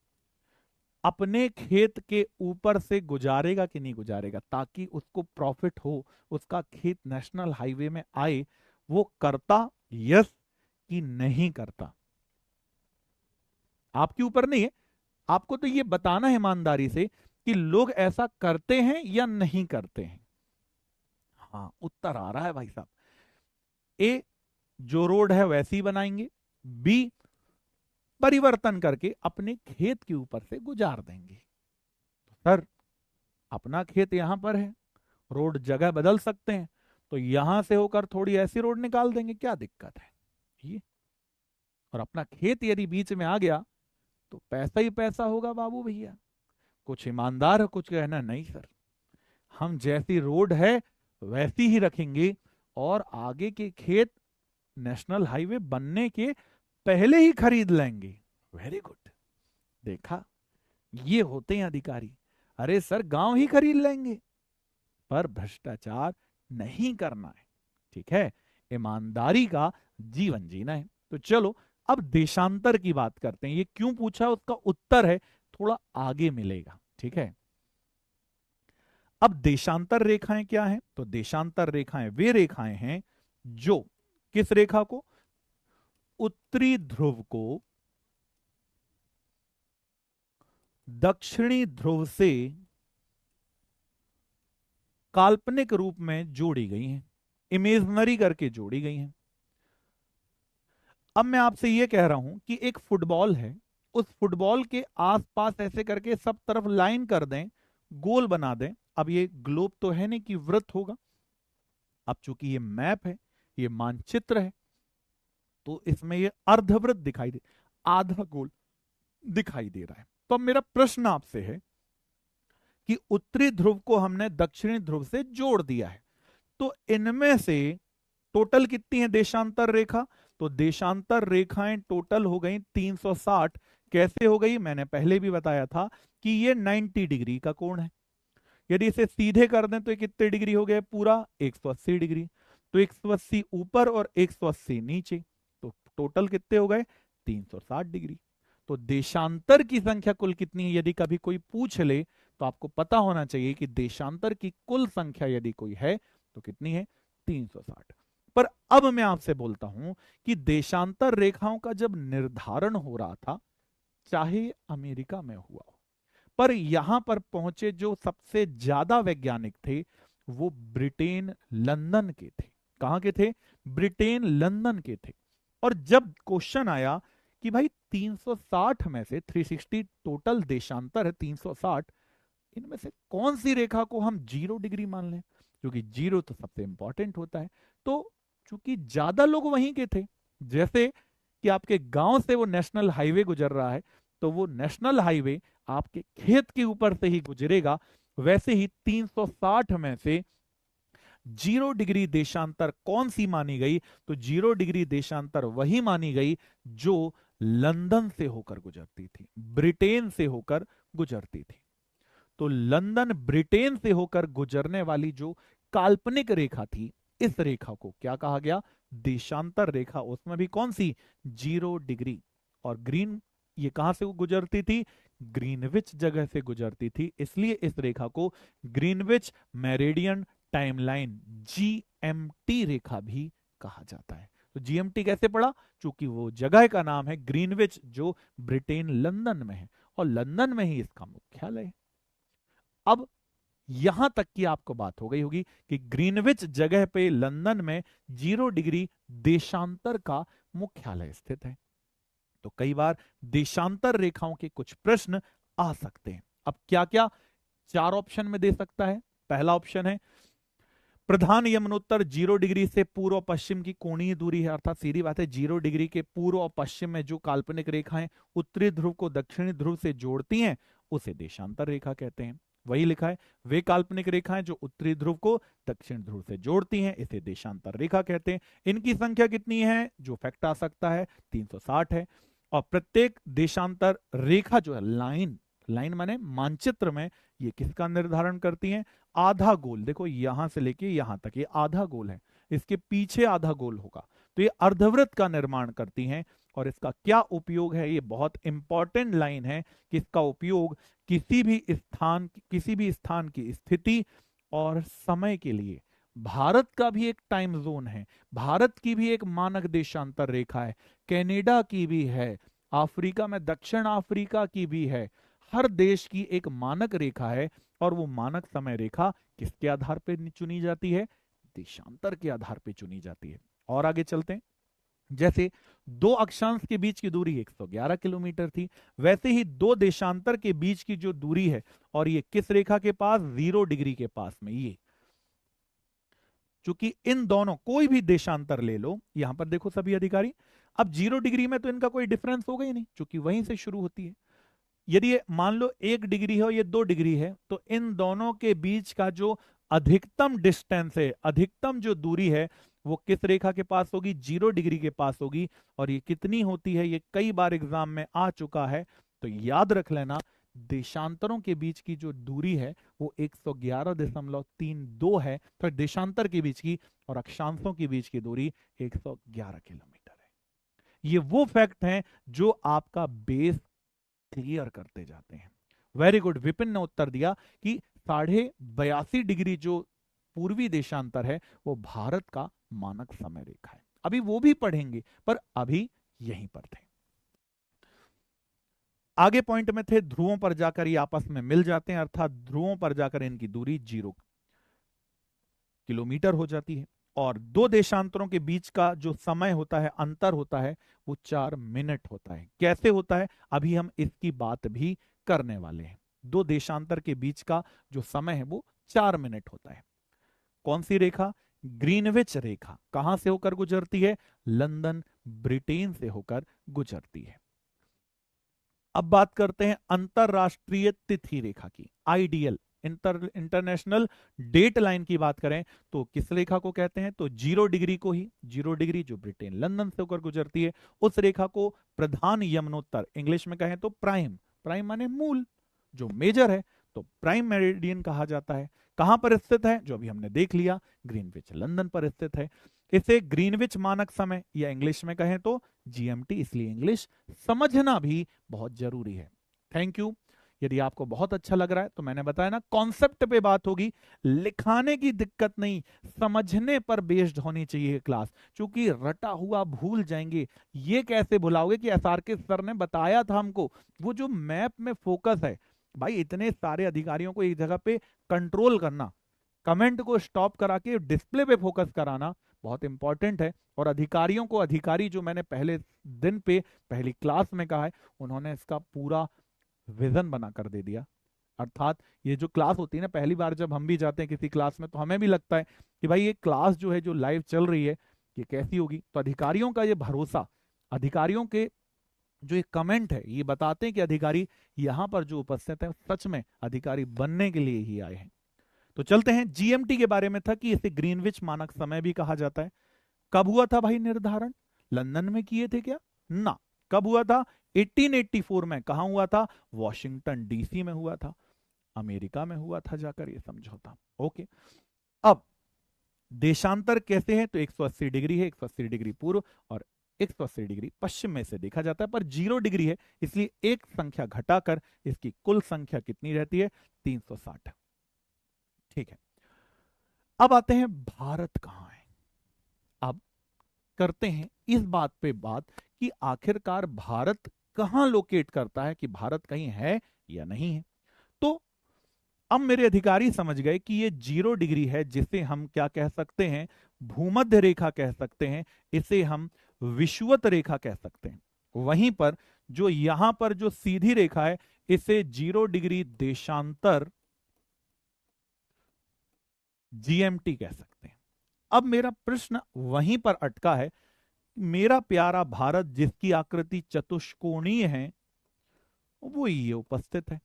अपने खेत के ऊपर से गुजारेगा कि नहीं गुजारेगा, ताकि उसको प्रॉफिट हो, उसका खेत नेशनल हाईवे में आए, वो करता यस कि नहीं करता? आपके ऊपर नहीं है, आपको तो ये बताना है ईमानदारी से कि लोग ऐसा करते हैं या नहीं करते हैं। हाँ, उत्तर आ रहा है भाई साहब। ए, जो रोड है वैसी ही बनाएंगे। बी, परिवर्तन करके अपने खेत के ऊपर से गुजार देंगे। तो सर, अपना खेत यहां पर है, रोड जगह बदल सकते हैं, तो यहां से होकर थोड़ी ऐसी रोड निकाल देंगे, क्या दिक्कत है ये? और अपना खेत यदि बीच में आ गया तो पैसा ही पैसा होगा बाबू भैया। कुछ ईमानदार है, कुछ कहना नहीं सर, हम जैसी रोड है वैसी ही रखेंगे और आगे के खेत नेशनल हाईवे बनने के पहले ही खरीद लेंगे। Very good. देखा, ये होते हैं अधिकारी। अरे सर, गांव ही खरीद लेंगे, पर भ्रष्टाचार नहीं करना है, ठीक है? ईमानदारी का जीवन जीना है। तो चलो अब देशांतर की बात करते हैं। ये क्यों पूछा, उसका उत्तर है थोड़ा आगे मिलेगा, ठीक है? अब देशांतर रेखाएं क्या हैं? तो देशांतर रेखाएं वे रेखाएं हैं जो किस रेखा को? उत्तरी ध्रुव को दक्षिणी ध्रुव से काल्पनिक रूप में जोड़ी गई हैं, इमेजनरी करके जोड़ी गई हैं। अब मैं आपसे यह कह रहा हूं कि एक फुटबॉल है, उस फुटबॉल के आसपास ऐसे करके सब तरफ लाइन कर दें, गोल बना दें। अब ये ग्लोब तो है नहीं कि वृत्त होगा, अब चूंकि ये मैप है, ये मानचित्र है, तो इसमें ये अर्धवृत्त दिखाई दे, आधा गोल दिखाई दे रहा है। तो अब मेरा प्रश्न आपसे है कि उत्तरी ध्रुव को हमने दक्षिणी ध्रुव से जोड़ दिया है, तो इनमें से टोटल कितनी है देशांतर रेखा? तो देशांतर रेखाएं टोटल हो गई 360। कैसे हो गई? मैंने पहले भी बताया था कि ये 90 डिग्री का कोण है। यदि इसे सीधे कर दें तो ये कितने डिग्री हो गए? पूरा 180 डिग्री। तो 180 ऊपर और 180 नीचे, तो टोटल कितने हो गए? 360 डिग्री। तो देशांतर की संख्या कुल कितनी है? यदि कभी कोई पूछ ले तो आपको पता होना चाहिए कि देशांतर की कुल संख्या यदि कोई है तो कितनी है? 360। पर अब मैं आपसे बोलता हूं कि देशांतर रेखाओं का जब निर्धारण हो रहा था, चाहे अमेरिका में हुआ हो, पर यहां पर पहुंचे जो सबसे ज्यादा वैज्ञानिक थे वो ब्रिटेन लंदन के थे। कहां के थे? ब्रिटेन लंदन के थे। और जब क्वेश्चन आया कि भाई 360 में से 360 टोटल देशांतर है, 360 इनमें से कौन सी रेखा को हम 0 डिग्री मान लें, क्योंकि 0 तो सबसे इंपॉर्टेंट होता है। तो चूंकि ज्यादा लोग वहीं के थे, जैसे कि आपके गांव से वो नेशनल हाईवे गुजर रहा है, तो वो नेशनल हाईवे आपके खेत के ऊपर से ही गुजरेगा, वैसे ही 360 में से 0 डिग्री देशांतर कौन सी मानी गई? तो 0 डिग्री देशांतर वही मानी गई जो लंदन से होकर गुजरती थी, ब्रिटेन से होकर गुजरती थी। तो लंदन ब्रिटेन से होकर गुजरने वाली जो काल्पनिक रेखा थी, इस रेखा को क्या कहा गया? देशांतर रेखा। उसमें भी कौन सी? 0 डिग्री। और ग्रीन, ये कहां से गुजरती थी? ग्रीनविच जगह से गुजरती थी, इसलिए इस रेखा को ग्रीनविच मेरिडियन टाइमलाइन जीएमटी रेखा भी कहा जाता है। तो जीएमटी कैसे पड़ा? चूंकि वो जगह का नाम है ग्रीनविच जो ब्रिटेन लंदन में है, और लंदन में ही इसका मुख्यालय है। अब यहां तक की आपको बात हो गई होगी कि ग्रीनविच जगह पे लंदन में 0 डिग्री देशांतर का मुख्यालय स्थित है। तो कई बार देशांतर रेखाओं के कुछ प्रश्न आ सकते हैं। अब क्या क्या 4 ऑप्शन में दे सकता है। पहला ऑप्शन है प्रधान यमुनोत्तर 0 डिग्री से पूर्व पश्चिम की कोणीय दूरी है, अर्थात सीधी बात है 0 डिग्री के पूर्व और पश्चिम में जो काल्पनिक रेखाएं उत्तरी ध्रुव को दक्षिणी ध्रुव से जोड़ती हैं उसे देशांतर रेखा कहते हैं। वही लिखा है, वे काल्पनिक रेखाएं जो उत्तरी ध्रुव को दक्षिण ध्रुव से जोड़ती हैं इसे देशांतर रेखा कहते हैं। इनकी संख्या कितनी है? जो फैक्ट आ सकता है 360 है। और प्रत्येक देशांतर रेखा जो है लाइन, लाइन माने मानचित्र में, ये किसका निर्धारण करती हैं? आधा गोल। देखो यहां से लेके यहां तक ये आधा गोल है, इसके पीछे आधा गोल होगा, तो ये अर्धवृत्त का निर्माण करती हैं। और इसका क्या उपयोग है? ये बहुत इंपॉर्टेंट लाइन है कि इसका उपयोग किसी भी स्थान की स्थिति और समय के लिए, भारत का भी एक टाइम जोन है, भारत की भी एक मानक देशांतर रेखा है, कनाडा की भी है, अफ्रीका में दक्षिण अफ्रीका की भी है, हर देश की एक मानक रेखा है। और वो मानक समय रेखा किसके आधार पर चुनी जाती है? देशांतर के आधार पर चुनी जाती है। और आगे चलते हैं, जैसे दो अक्षांश के बीच की दूरी 111 किलोमीटर थी, वैसे ही दो देशांतर के बीच की जो दूरी है, और ये किस रेखा के पास? 0 डिग्री के पास में। ये चूंकि इन दोनों कोई भी देशांतर ले लो, यहां पर देखो सभी अधिकारी, अब 0 डिग्री में तो इनका कोई डिफरेंस होगा ही नहीं, चूंकि वहीं से शुरू होती है। यदि ये मान लो 1 डिग्री है और ये 2 डिग्री है, तो इन दोनों के बीच का जो अधिकतम डिस्टेंस है, अधिकतम जो दूरी है, वो किस रेखा के पास होगी? 0 डिग्री के पास होगी। और ये कितनी होती है? ये कई बार एग्जाम में आ चुका है, तो याद रख लेना, देशांतरों के बीच की जो दूरी है वो 111.32 है, तो देशांतर के बीच की और अक्षांशों के बीच की दूरी 111 किलोमीटर है। ये वो फैक्ट हैं जो आपका बेस क्लियर करते जाते हैं। वेरी गुड, विपिन ने उत्तर दिया कि 82.5 डिग्री जो पूर्वी देशांतर है वो भारत का मानक समय रेखा है। अभी वो भी पढ़ेंगे, पर अभी यहीं पर थे। आगे पॉइंट में थे ध्रुवों पर जाकर ये आपस में मिल जाते हैं, अर्थात ध्रुवों पर जाकर इनकी दूरी 0 किलोमीटर हो जाती है। और दो देशांतरों के बीच का जो समय होता है, अंतर होता है, वो 4 मिनट होता है। कैसे होता है? अभी हम इसकी बात भी करने वाले हैं। दो देशांतर के बीच का जो समय है वो 4 मिनट होता है। कौन सी रेखा? ग्रीनविच रेखा। कहां से होकर गुजरती है? लंदन ब्रिटेन से होकर गुजरती है। अब बात करते हैं अंतरराष्ट्रीय तिथि रेखा की, आइडियल। इंटरनेशनल डेट लाइन की बात करें तो किस रेखा को कहते हैं, तो 0 डिग्री को ही, 0 डिग्री जो ब्रिटेन लंदन से होकर गुजरती है, उस रेखा को प्रधान यमनोत्तर, इंग्लिश में कहें तो प्राइम, प्राइम माने मूल, जो मेजर है, तो प्राइम मेरिडियन कहा जाता है। कहां पर स्थित है, जो अभी हमने देख लिया, ग्रीनविच लंदन पर स्थित है। इसे ग्रीनविच मानक समय या इंग्लिश में कहें तो जीएमटी, इसलिए इंग्लिश समझना भी बहुत जरूरी है। Thank you. यदि आपको बहुत अच्छा लग रहा है तो मैंने बताया ना, कॉन्सेप्ट पे बात होगी, लिखाने की दिक्कत नहीं, समझने पर बेस्ड होनी चाहिए क्लास, क्योंकि रटा हुआ भूल जाएंगे। ये कैसे भुलाओगे कि एसआर के सर ने बताया था हमको, वो जो मैप में फोकस है भाई, इतने सारे अधिकारियों को एक जगह पे कंट्रोल करना, कमेंट को स्टॉप करा के डिस्प्ले पे फोकस कराना बहुत इंपॉर्टेंट है। और अधिकारियों को, अधिकारी जो मैंने पहले दिन पे पहली क्लास में कहा है, उन्होंने इसका पूरा विजन बना कर दे दिया। अर्थात ये जो क्लास होती है ना, पहली बार जब हम भी जाते हैं किसी क्लास में तो हमें भी लगता है कि भाई ये क्लास जो है, जो लाइव चल रही है, ये कैसी होगी। तो अधिकारियों का ये भरोसा, अधिकारियों के जो ये कमेंट है, ये बताते हैं कि अधिकारी यहां पर जो उपस्थित है सच में अधिकारी बनने के लिए ही आए हैं। तो चलते हैं, जीएमटी के बारे में था कि इसे ग्रीनविच मानक समय भी कहा जाता है। कब हुआ था भाई निर्धारण, लंदन में किए थे क्या, ना, कब हुआ था, 1884 में। कहां हुआ था, वॉशिंगटन डीसी में हुआ था, अमेरिका में हुआ था जाकर ये समझौता। ओके, अब देशांतर कैसे है, तो 180 डिग्री है, 180 डिग्री पूर्व और 180 डिग्री पश्चिम में से देखा जाता है, पर 0 डिग्री है, इसलिए एक संख्या घटाकर इसकी कुल संख्या कितनी रहती है, 360। ठीक है, अब आते हैं भारत कहां है। अब करते हैं इस बात पे बात कि आखिरकार भारत कहां लोकेट करता है, कि भारत कहीं है या नहीं है। तो अब मेरे अधिकारी समझ गए कि ये 0 डिग्री है, जिसे हम क्या कह सकते हैं, भूमध्य रेखा कह सकते हैं, इसे हम विषुवत रेखा कह सकते हैं। वहीं पर जो यहां पर जो सीधी रेखा है, इसे 0 डिग्री देशांतर जीएमटी कह सकते हैं। अब मेरा प्रश्न वहीं पर अटका है, मेरा प्यारा भारत जिसकी आकृति चतुष्कोणीय है, वो ये उपस्थित है।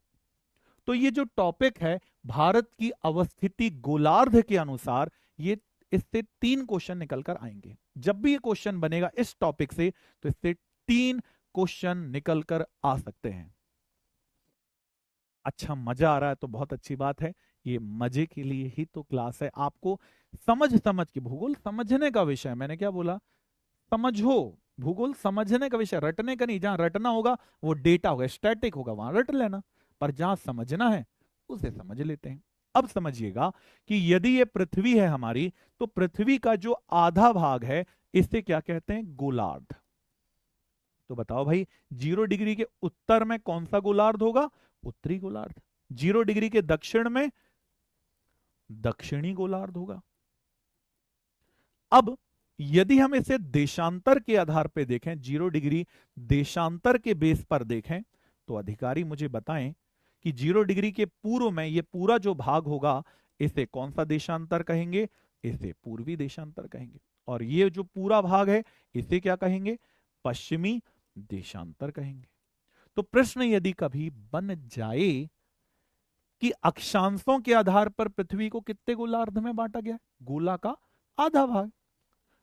तो ये जो टॉपिक है, भारत की अवस्थिति गोलार्ध के अनुसार, ये इससे 3 क्वेश्चन निकल कर आएंगे। जब भी ये क्वेश्चन बनेगा इस टॉपिक से, तो इससे 3 क्वेश्चन निकल कर आ सकते हैं। अच्छा, मजा आ रहा है तो बहुत अच्छी बात है, ये मजे के लिए ही तो क्लास है। आपको समझ समझ के, भूगोल समझने का विषय, मैंने क्या बोला, समझो, भूगोल समझने का विषय, रटने का नहीं। जहां रटना होगा वो डेटा होगा, स्टैटिक होगा, वहां रट लेना, पर जहां समझना है उसे समझ लेते हैं। अब समझिएगा कि यदि ये पृथ्वी है हमारी, तो पृथ्वी का जो आधा भाग है, इसे क्या कहते हैं, गोलार्ध। तो बताओ भाई, 0 डिग्री के उत्तर में कौन सा गोलार्ध होगा, उत्तरी गोलार्ध। 0 डिग्री के दक्षिण में दक्षिणी गोलार्ध होगा। अब यदि हम इसे देशांतर के आधार पर देखें, 0 डिग्री देशांतर के बेस पर देखें, तो अधिकारी मुझे बताएं कि 0 डिग्री के पूर्व में ये पूरा जो भाग होगा, इसे कौन सा देशांतर कहेंगे, इसे पूर्वी देशांतर कहेंगे। और ये जो पूरा भाग है, इसे क्या कहेंगे, पश्चिमी देशांतर कहेंगे। तो प्रश्न यदि कभी बन जाए कि अक्षांशों के आधार पर पृथ्वी को कितने गोलार्ध में बांटा गया, गोला का आधा भाग,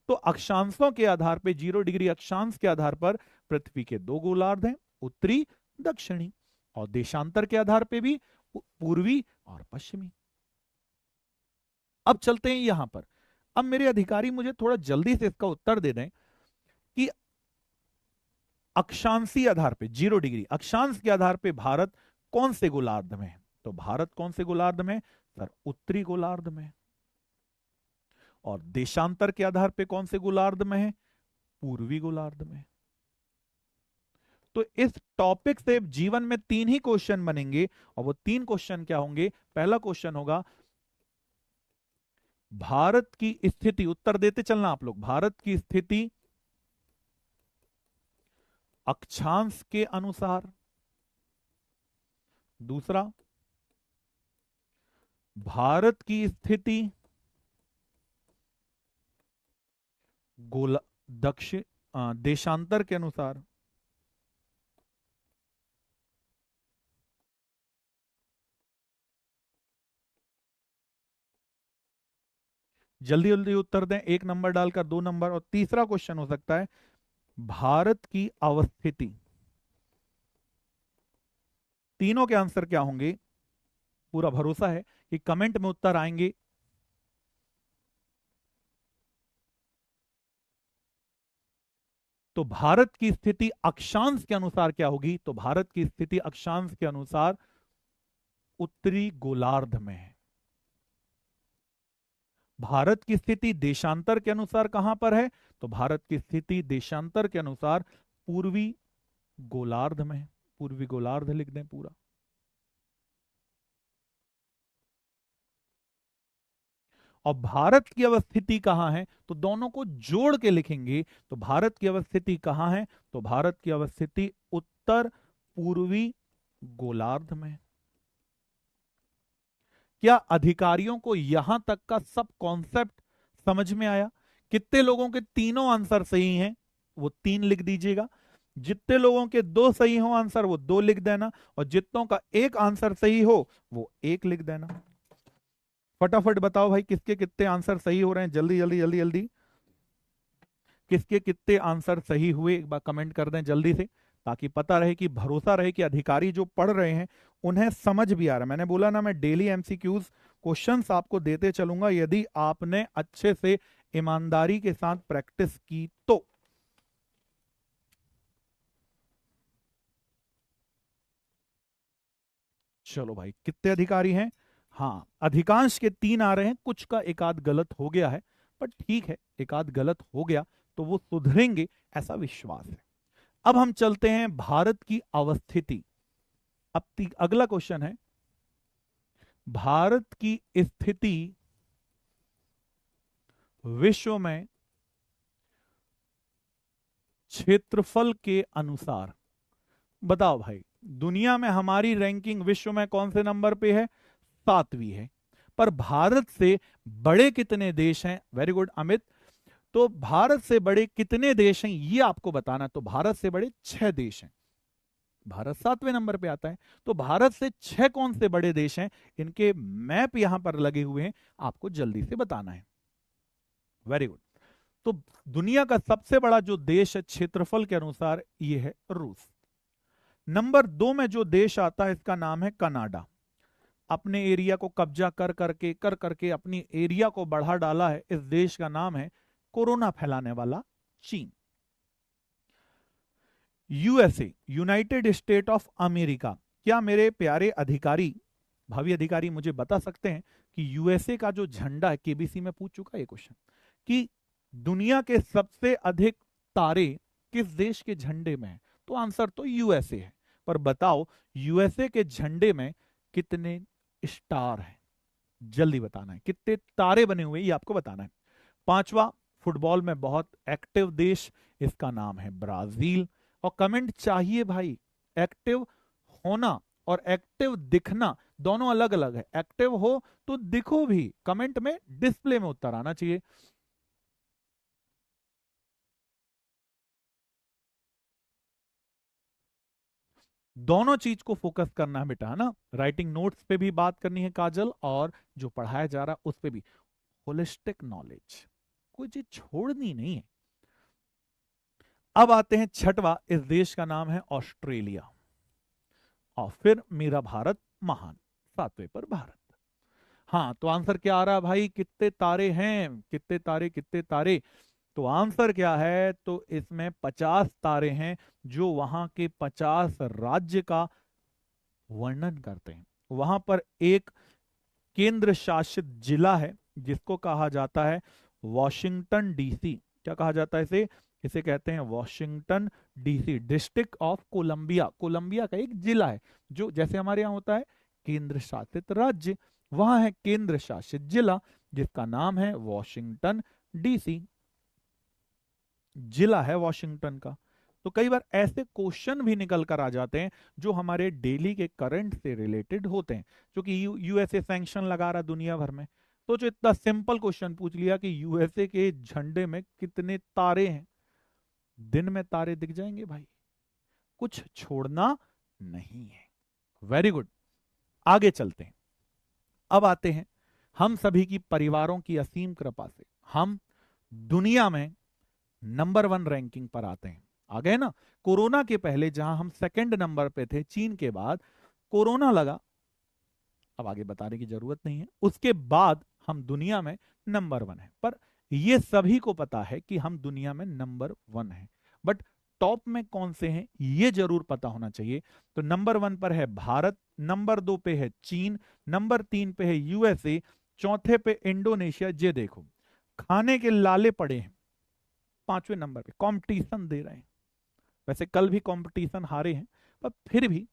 तो अक्षांशों के आधार पर, 0 डिग्री अक्षांश के आधार पर पृथ्वी के 2 गोलार्ध हैं, उत्तरी दक्षिणी, और देशांतर के आधार पे भी पूर्वी और पश्चिमी। अब चलते हैं यहां पर। अब मेरे अधिकारी मुझे थोड़ा जल्दी से इसका उत्तर दे दें कि अक्षांशीय आधार पे, 0 डिग्री अक्षांश के आधार पे भारत कौन से गोलार्ध में है। तो भारत कौन से गोलार्ध में, सर उत्तरी गोलार्ध में। और देशांतर के आधार पे कौन से गोलार्ध में है, पूर्वी गोलार्ध में। तो इस टॉपिक से जीवन में 3 ही क्वेश्चन बनेंगे, और वो 3 क्वेश्चन क्या होंगे। पहला क्वेश्चन होगा, भारत की स्थिति, उत्तर देते चलना आप लोग, भारत की स्थिति अक्षांश के अनुसार। दूसरा, भारत की स्थिति गोला दक्षिण देशांतर के अनुसार। जल्दी जल्दी उत्तर दें, 1 नंबर डालकर 2 नंबर। और तीसरा क्वेश्चन हो सकता है भारत की अवस्थिति। तीनों के आंसर क्या होंगे, पूरा भरोसा है कि कमेंट में उत्तर आएंगे। तो भारत की स्थिति अक्षांश के अनुसार क्या होगी, तो भारत की स्थिति अक्षांश के अनुसार उत्तरी गोलार्ध में है। भारत की स्थिति देशांतर के अनुसार कहां पर है, तो भारत की स्थिति देशांतर के अनुसार पूर्वी गोलार्ध में है। पूर्वी गोलार्ध लिख दें पूरा। और भारत की अवस्थिति कहां है, तो दोनों को जोड़ के लिखेंगे। तो भारत की अवस्थिति कहां है, तो भारत की अवस्थिति उत्तर पूर्वी गोलार्ध में। क्या अधिकारियों को यहां तक का सब कॉन्सेप्ट समझ में आया? कितने लोगों के तीनों आंसर सही हैं, वो 3 लिख दीजिएगा। जितने लोगों के 2 सही हो आंसर, वो 2 लिख देना। और जितनों का 1 आंसर सही हो, वो 1 लिख देना। फटाफट बताओ भाई, किसके कितने आंसर सही हो रहे हैं, जल्दी जल्दी जल्दी जल्दी। किसके कितने आंसर सही हुए एक बार कमेंट कर दें जल्दी से, ताकि पता रहे, कि भरोसा रहे कि अधिकारी जो पढ़ रहे हैं उन्हें समझ भी आ रहा है। मैंने बोला ना, मैं डेली एमसीक्यूज क्वेश्चंस आपको देते चलूंगा, यदि आपने अच्छे से ईमानदारी के साथ प्रैक्टिस की तो। चलो भाई, कितने अधिकारी हैं? हाँ, अधिकांश के 3 आ रहे हैं, कुछ का एक आध गलत हो गया है, पर ठीक है, एक आध गलत हो गया तो वो सुधरेंगे, ऐसा विश्वास है। अब हम चलते हैं भारत की अवस्थिति। अब अगला क्वेश्चन है, भारत की स्थिति विश्व में क्षेत्रफल के अनुसार। बताओ भाई, दुनिया में हमारी रैंकिंग विश्व में कौन से नंबर पे है? 7वीं है। पर भारत से बड़े कितने देश हैं? Very good Amit. तो भारत से बड़े कितने देश हैं ये आपको बताना। तो भारत से बड़े 6 देश हैं। भारत 7वें नंबर पे आता है। तो भारत से 6 कौन से बड़े देश हैं, इनके मैप यहां पर लगे हुए हैं, आपको जल्दी से बताना है। Very good. तो दुनिया का सबसे बड़ा जो देश है क्षेत्रफल के अनुसार, ये है रूस। नंबर 2 में जो देश आता है, इसका नाम है कनाडा। अपने एरिया को कब्जा कर करके अपनी एरिया को बढ़ा डाला है। इस देश का नाम है कोरोना फैलाने वाला चीन। USA, United state of America. क्या मेरे प्यारे अधिकारी, भावी अधिकारी, मुझे बता सकते हैं कि यूएसए का जो झंडा है, केबीसी में पूछ चुका है ये क्वेश्चन, कि दुनिया के सबसे अधिक तारे किस देश के झंडे में है? तो आंसर तो यूएसए है। पर बताओ, यूएसए के झंडे में कितने स्टार हैं? जल्दी बताना है, कितने तारे बने हुए ये आपको बताना है। 5वां, फुटबॉल में बहुत एक्टिव देश, इसका नाम है ब्राजील। और कमेंट चाहिए भाई, एक्टिव होना और एक्टिव दिखना दोनों अलग अलग है। एक्टिव हो तो दिखो भी, कमेंट में डिस्प्ले में उत्तर आना चाहिए। दोनों चीज को फोकस करना है बेटा, है ना। राइटिंग नोट्स पे भी बात करनी है काजल, और जो पढ़ाया जा रहा है उस पे भी। होलिस्टिक नॉलेज, कोई चीज छोड़नी नहीं है। अब आते हैं 6वां, इस देश का नाम है ऑस्ट्रेलिया। और फिर मेरा भारत महान, 7वें पर भारत। हाँ, तो आंसर क्या आ रहा है भाई, कितने तारे हैं? कितने तारे, कितने तारे? तो आंसर क्या है, तो इसमें 50 तारे हैं, जो वहां के 50 राज्य का वर्णन करते हैं। वहां पर एक केंद्र शासित जिला है जिसको कहा जाता है वॉशिंगटन डीसी। क्या कहा जाता है इसे? इसे कहते हैं Washington DC, district of Columbia. Columbia का एक जिला है, जो जैसे हमारे यहाँ होता है केंद्र शासित राज्य, वहां है केंद्र शासित जिला, जिसका नाम है वॉशिंगटन डीसी। जिला है वॉशिंगटन का। तो कई बार ऐसे क्वेश्चन भी निकल कर आ जाते हैं जो हमारे डेली के करंट से रिलेटेड होते हैं, क्योंकि यूएसए सैंक्शन लगा रहा दुनिया भर में। तो जो इतना सिंपल क्वेश्चन पूछ लिया कि यूएसए के झंडे में कितने तारे हैं, दिन में तारे दिख जाएंगे भाई, कुछ छोड़ना नहीं है। वेरी गुड, आगे चलते हैं। अब आते हैं हम सभी की परिवारों की असीम कृपा से हम दुनिया में नंबर 1 रैंकिंग पर आते हैं। आ गए ना। कोरोना के पहले जहां हम सेकंड नंबर पे थे चीन के बाद, कोरोना लगा, अब आगे बताने की जरूरत नहीं है, उसके बाद हम दुनिया में नंबर 1 है। पर यह सभी को पता है कि हम दुनिया में नंबर 1 है, बट टॉप में कौन से हैं यह जरूर पता होना चाहिए। तो नंबर 1 पर है भारत, नंबर 2 पे है चीन, नंबर 3 पे है यूएसए, चौथे पे इंडोनेशिया। ये देखो खाने के लाले पड़े हैं 5वें नंबर पे, कंपटीशन दे रहे हैं। वैसे कल भी कंपटीशन हारे हैं, पर फिर भी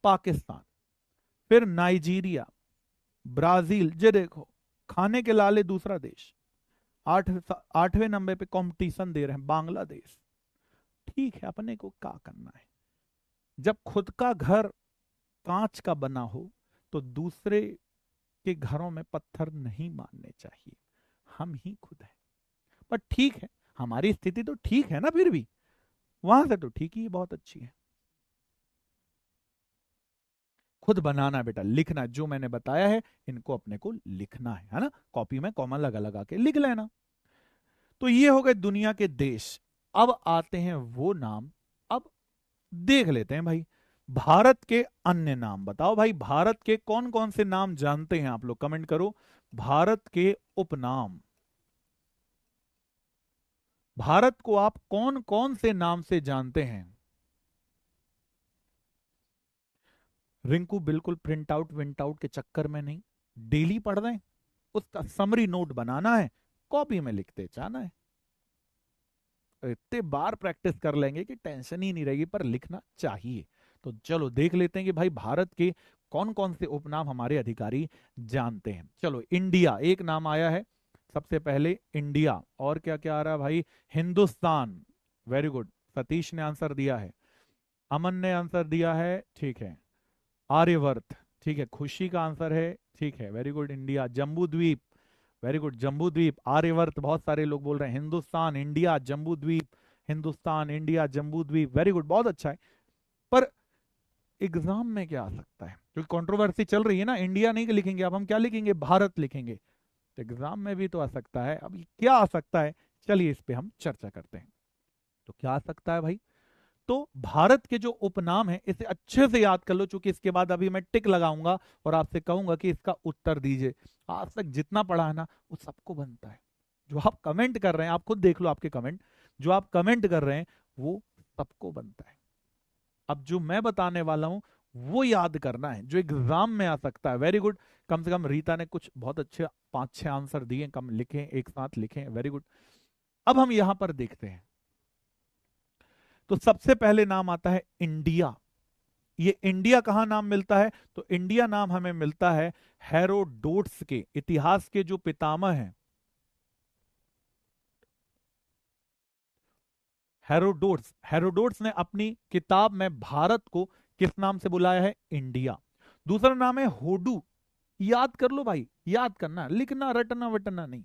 पाकिस्तान, फिर नाइजीरिया, ब्राजील, ये देखो खाने के लाले दूसरा देश। 8वें नंबर पे कंपटीशन दे रहे हैं बांग्लादेश। ठीक है, अपने को क्या करना है। जब खुद का घर कांच का बना हो तो दूसरे के घरों में पत्थर नहीं मारने चाहिए, हम ही खुद हैं। पर ठीक है, हमारी स्थिति तो ठीक है ना, फिर भी वहां से तो ठीक ही बहुत अच्छी है। खुद बनाना है बेटा, लिखना है, जो मैंने बताया है इनको अपने को लिखना है ना। कॉपी में कॉमा लगा लगा के लिख लेना। तो ये हो गए दुनिया के देश। अब आते हैं वो नाम, अब देख लेते हैं भाई भारत के अन्य नाम। बताओ भाई भारत के कौन कौन से नाम जानते हैं आप लोग, कमेंट करो। भारत के उपनाम, भारत को आप कौन कौन से नाम से जानते हैं। रिंकू बिल्कुल प्रिंट आउट विंट आउट के चक्कर में नहीं, डेली पढ़ रहे हैं, उसका समरी नोट बनाना है, कॉपी में लिखते जाना है। इतने बार प्रैक्टिस कर लेंगे कि टेंशन ही नहीं रहेगी, पर लिखना चाहिए। तो चलो देख लेते हैं कि भाई भारत के कौन कौन से उपनाम हमारे अधिकारी जानते हैं। चलो इंडिया एक नाम आया है सबसे पहले, इंडिया। और क्या क्या आ रहा है भाई, हिंदुस्तान, वेरी गुड, सतीश ने आंसर दिया है, अमन ने आंसर दिया है, ठीक है। आर्यवर्त, ठीक है, खुशी का आंसर है, ठीक है, वेरी गुड। इंडिया, जम्बू द्वीप, वेरी गुड, जम्बू द्वीप, आर्यवर्त, बहुत सारे लोग बोल रहे हैं। हिंदुस्तान, इंडिया, जम्बू द्वीप, हिंदुस्तान, इंडिया, जम्बू द्वीप, वेरी गुड, बहुत अच्छा है। पर एग्जाम में क्या आ सकता है, क्योंकि कंट्रोवर्सी चल रही है ना, इंडिया नहीं लिखेंगे, अब हम क्या लिखेंगे, भारत लिखेंगे। तो एग्जाम में भी तो आ सकता है। अब क्या आ सकता है, चलिए इस पे हम चर्चा करते हैं। तो क्या आ सकता है भाई, तो भारत के जो उपनाम है इसे अच्छे से याद कर लो, क्योंकि इसके बाद अभी मैं टिक लगाऊंगा और आपसे कहूंगा कि इसका उत्तर दीजिए। आज तक जितना पढ़ा है ना वो सबको बनता है। जो आप कमेंट कर रहे हैं, आप खुद देख लो आपके कमेंट, जो आप कमेंट कर रहे हैं वो सबको बनता है। अब जो मैं बताने वाला हूं वो याद करना है, जो एग्जाम में आ सकता है। वेरी गुड, कम से कम रीता ने कुछ बहुत अच्छे 5-6 आंसर दिए, कम लिखे, एक साथ लिखे, वेरी गुड। अब हम यहां पर देखते हैं, तो सबसे पहले नाम आता है इंडिया। ये इंडिया कहां नाम मिलता है, तो इंडिया नाम हमें मिलता है हेरोडोट्स के, इतिहास के जो पितामह हैं, हेरोडोट्स। हेरोडोट्स ने अपनी किताब में भारत को किस नाम से बुलाया है, इंडिया। दूसरा नाम है होडू, याद कर लो भाई, याद करना, लिखना रटना वटना नहीं।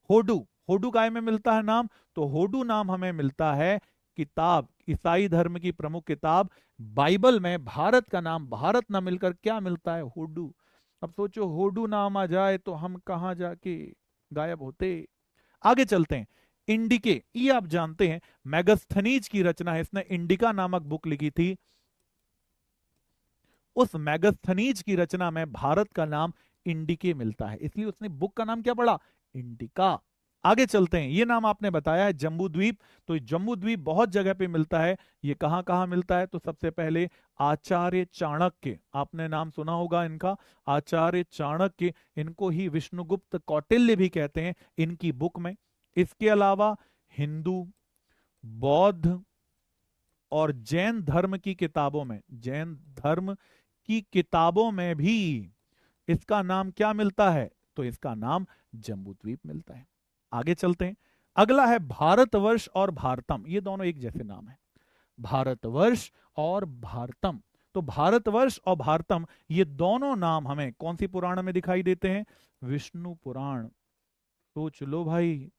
होडू, होडू काय में मिलता है नाम, तो होडू नाम हमें मिलता है किताब, ईसाई धर्म की प्रमुख किताब बाइबल में भारत का नाम, भारत ना मिलकर क्या मिलता है, होडू। अब सोचो होडू नाम आ जाए तो हम कहां जाके गायब होते। आगे चलते हैं, इंडिके, ये आप जानते हैं मैगस्थनीज की रचना है, इसने इंडिका नामक बुक लिखी थी। उस मैगस्थनीज की रचना में भारत का नाम इंडिके मिलता है, इसलिए उसने बुक का नाम क्या पड़ा, इंडिका। आगे चलते हैं, ये नाम आपने बताया है जम्बू द्वीप, तो जम्बू द्वीप बहुत जगह पे मिलता है। ये कहां कहां मिलता है, तो सबसे पहले आचार्य चाणक्य, आपने नाम सुना होगा इनका, आचार्य चाणक्य, इनको ही विष्णुगुप्त कौटिल्य भी कहते हैं, इनकी बुक में। इसके अलावा हिंदू, बौद्ध और जैन धर्म की किताबों में, जैन धर्म की किताबों में भी इसका नाम क्या मिलता है, तो इसका नाम जम्बूद्वीप मिलता है। आगे चलते हैं, अगला है भारतवर्ष और भारतम, ये दोनों एक जैसे नाम है, भारतवर्ष और भारतम। तो भारतवर्ष और भारतम ये दोनों नाम हमें कौन सी पुराण में दिखाई देते हैं, विष्णु पुराण। सोच लो भाई,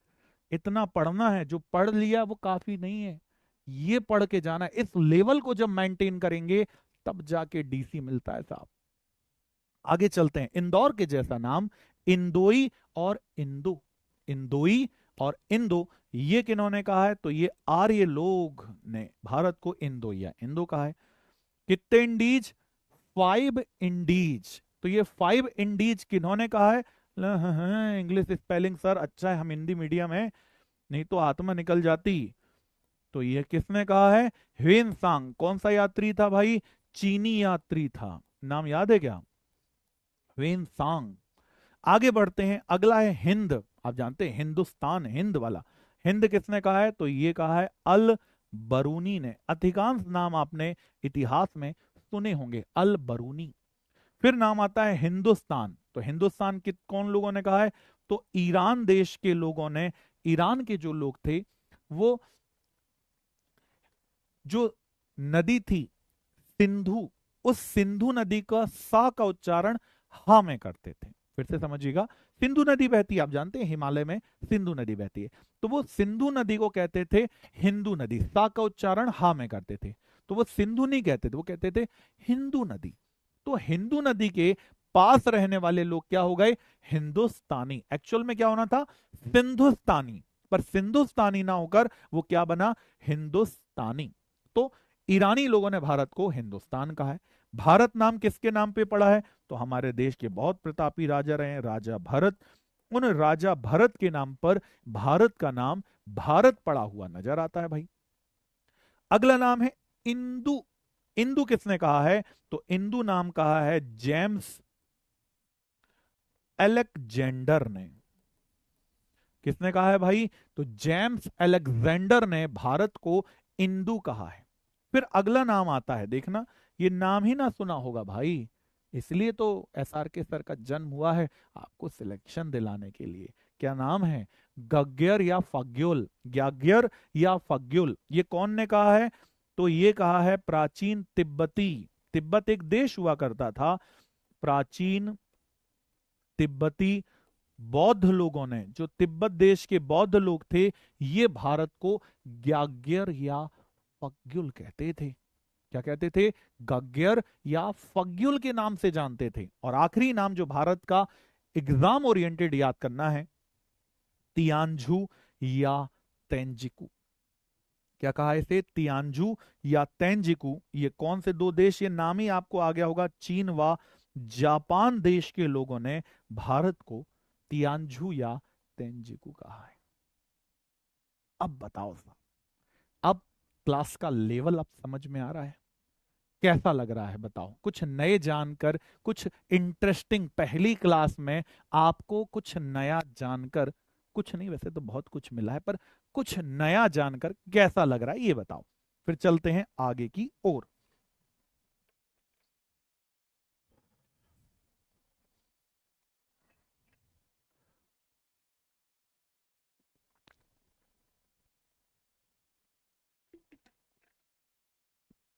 इतना पढ़ना है, जो पढ़ लिया वो काफी नहीं है, ये पढ़ के जाना है। इस लेवल को जब मेंटेन करेंगे तब जाके डीसी मिलता है साहब। आगे चलते हैं। इंदौर के जैसा नाम इंदोई और इंदु, इंदोई और इंदु, ये किन्होंने कहा है? तो ये आर्य लोग ने भारत को इंदो या इंदो कहा है। कितने इंडीज? 5 इंडीज। तो ये 5 इंडीज किन्होंने कहा है? इंग्लिश स्पेलिंग सर अच्छा है, हम हिंदी मीडियम है, नहीं तो आत्मा निकल जाती। तो ये किसने कहा है? ह्वेन सांग। कौन सा यात्री था भाई? चीनी यात्री था। नाम याद है क्या? ह्वेन सांग। आगे बढ़ते हैं, अगला है हिंद। आप जानते हैं हिंदुस्तान, हिंद वाला। हिंद किसने कहा है? तो ये कहा है अल बरूनी ने। अधिकांश नाम आपने इतिहास में सुने होंगे, अल बरूनी। फिर नाम आता है हिंदुस्तान। तो हिंदुस्तान कित कौन लोगों ने कहा है? तो ईरान देश के लोगों ने, ईरान के जो लोग थे वो, जो नदी थी सिंधु, उस सिंधु नदी का सा का उच्चारण हा में करते थे। फिर से समझिएगा, सिंधु नदी बहती है, आप जानते हैं हिमालय में सिंधु नदी बहती है, तो वो सिंधु नदी को कहते थे हिंदू नदी, सा का उच्चारण हा में करते थे। तो वो सिंधु नहीं कहते थे, वो कहते थे हिंदू नदी। तो हिंदू नदी के पास रहने वाले लोग क्या हो गए? हिंदुस्तानी। एक्चुअल में क्या होना था? सिंधुस्तानी, पर सिंधुस्तानी ना होकर वो क्या बना? हिंदुस्तानी। तो ईरानी लोगों ने भारत को हिंदुस्तान कहा है। भारत नाम किसके नाम पे पड़ा है? तो हमारे देश के बहुत प्रतापी राजा रहे हैं, राजा भरत। उन राजा भरत के नाम पर भारत का नाम भारत पड़ा हुआ नजर आता है भाई। अगला नाम है इंदु। इंदु किसने कहा है? तो इंदु नाम कहा है जेम्स अलेक्जेंडर ने। किसने कहा है भाई? तो जेम्स अलेक्जेंडर ने भारत को इंदु कहा है। फिर अगला नाम आता है, देखना ये नाम ही ना सुना होगा भाई, इसलिए तो एसआर के सर का जन्म हुआ है आपको सिलेक्शन दिलाने के लिए। क्या नाम है? गग्गर या फग्युल। ग्याग्यर या फग्युल, ये कौन ने कहा है? तो ये कहा है प्राचीन तिब्बती, तिब्बत एक देश हुआ करता था, प्राचीन तिब्बती बौद्ध लोगों ने, जो तिब्बत देश के बौद्ध लोग थे, ये भारत को ग्याग्यर या फग्युल कहते थे। क्या कहते थे? गग्गर या फग्युल के नाम से जानते थे। और आखिरी नाम जो भारत का एग्जाम ओरिएंटेड याद करना है, तियानझू या तेंजिकू। क्या कहा इसे? तियानझू या तेंजिकू। ये कौन से दो देश? ये नाम ही आपको आ गया होगा, चीन व जापान देश के लोगों ने भारत को तियानझू या तेंजिकू कहा है। अब बताओ साहब, अब क्लास का लेवल अब समझ में आ रहा है? कैसा लग रहा है बताओ? कुछ नए जानकर, कुछ इंटरेस्टिंग, पहली क्लास में आपको कुछ नया जानकर, कुछ नहीं वैसे तो बहुत कुछ मिला है, पर कुछ नया जानकर कैसा लग रहा है ये बताओ। फिर चलते हैं आगे की ओर।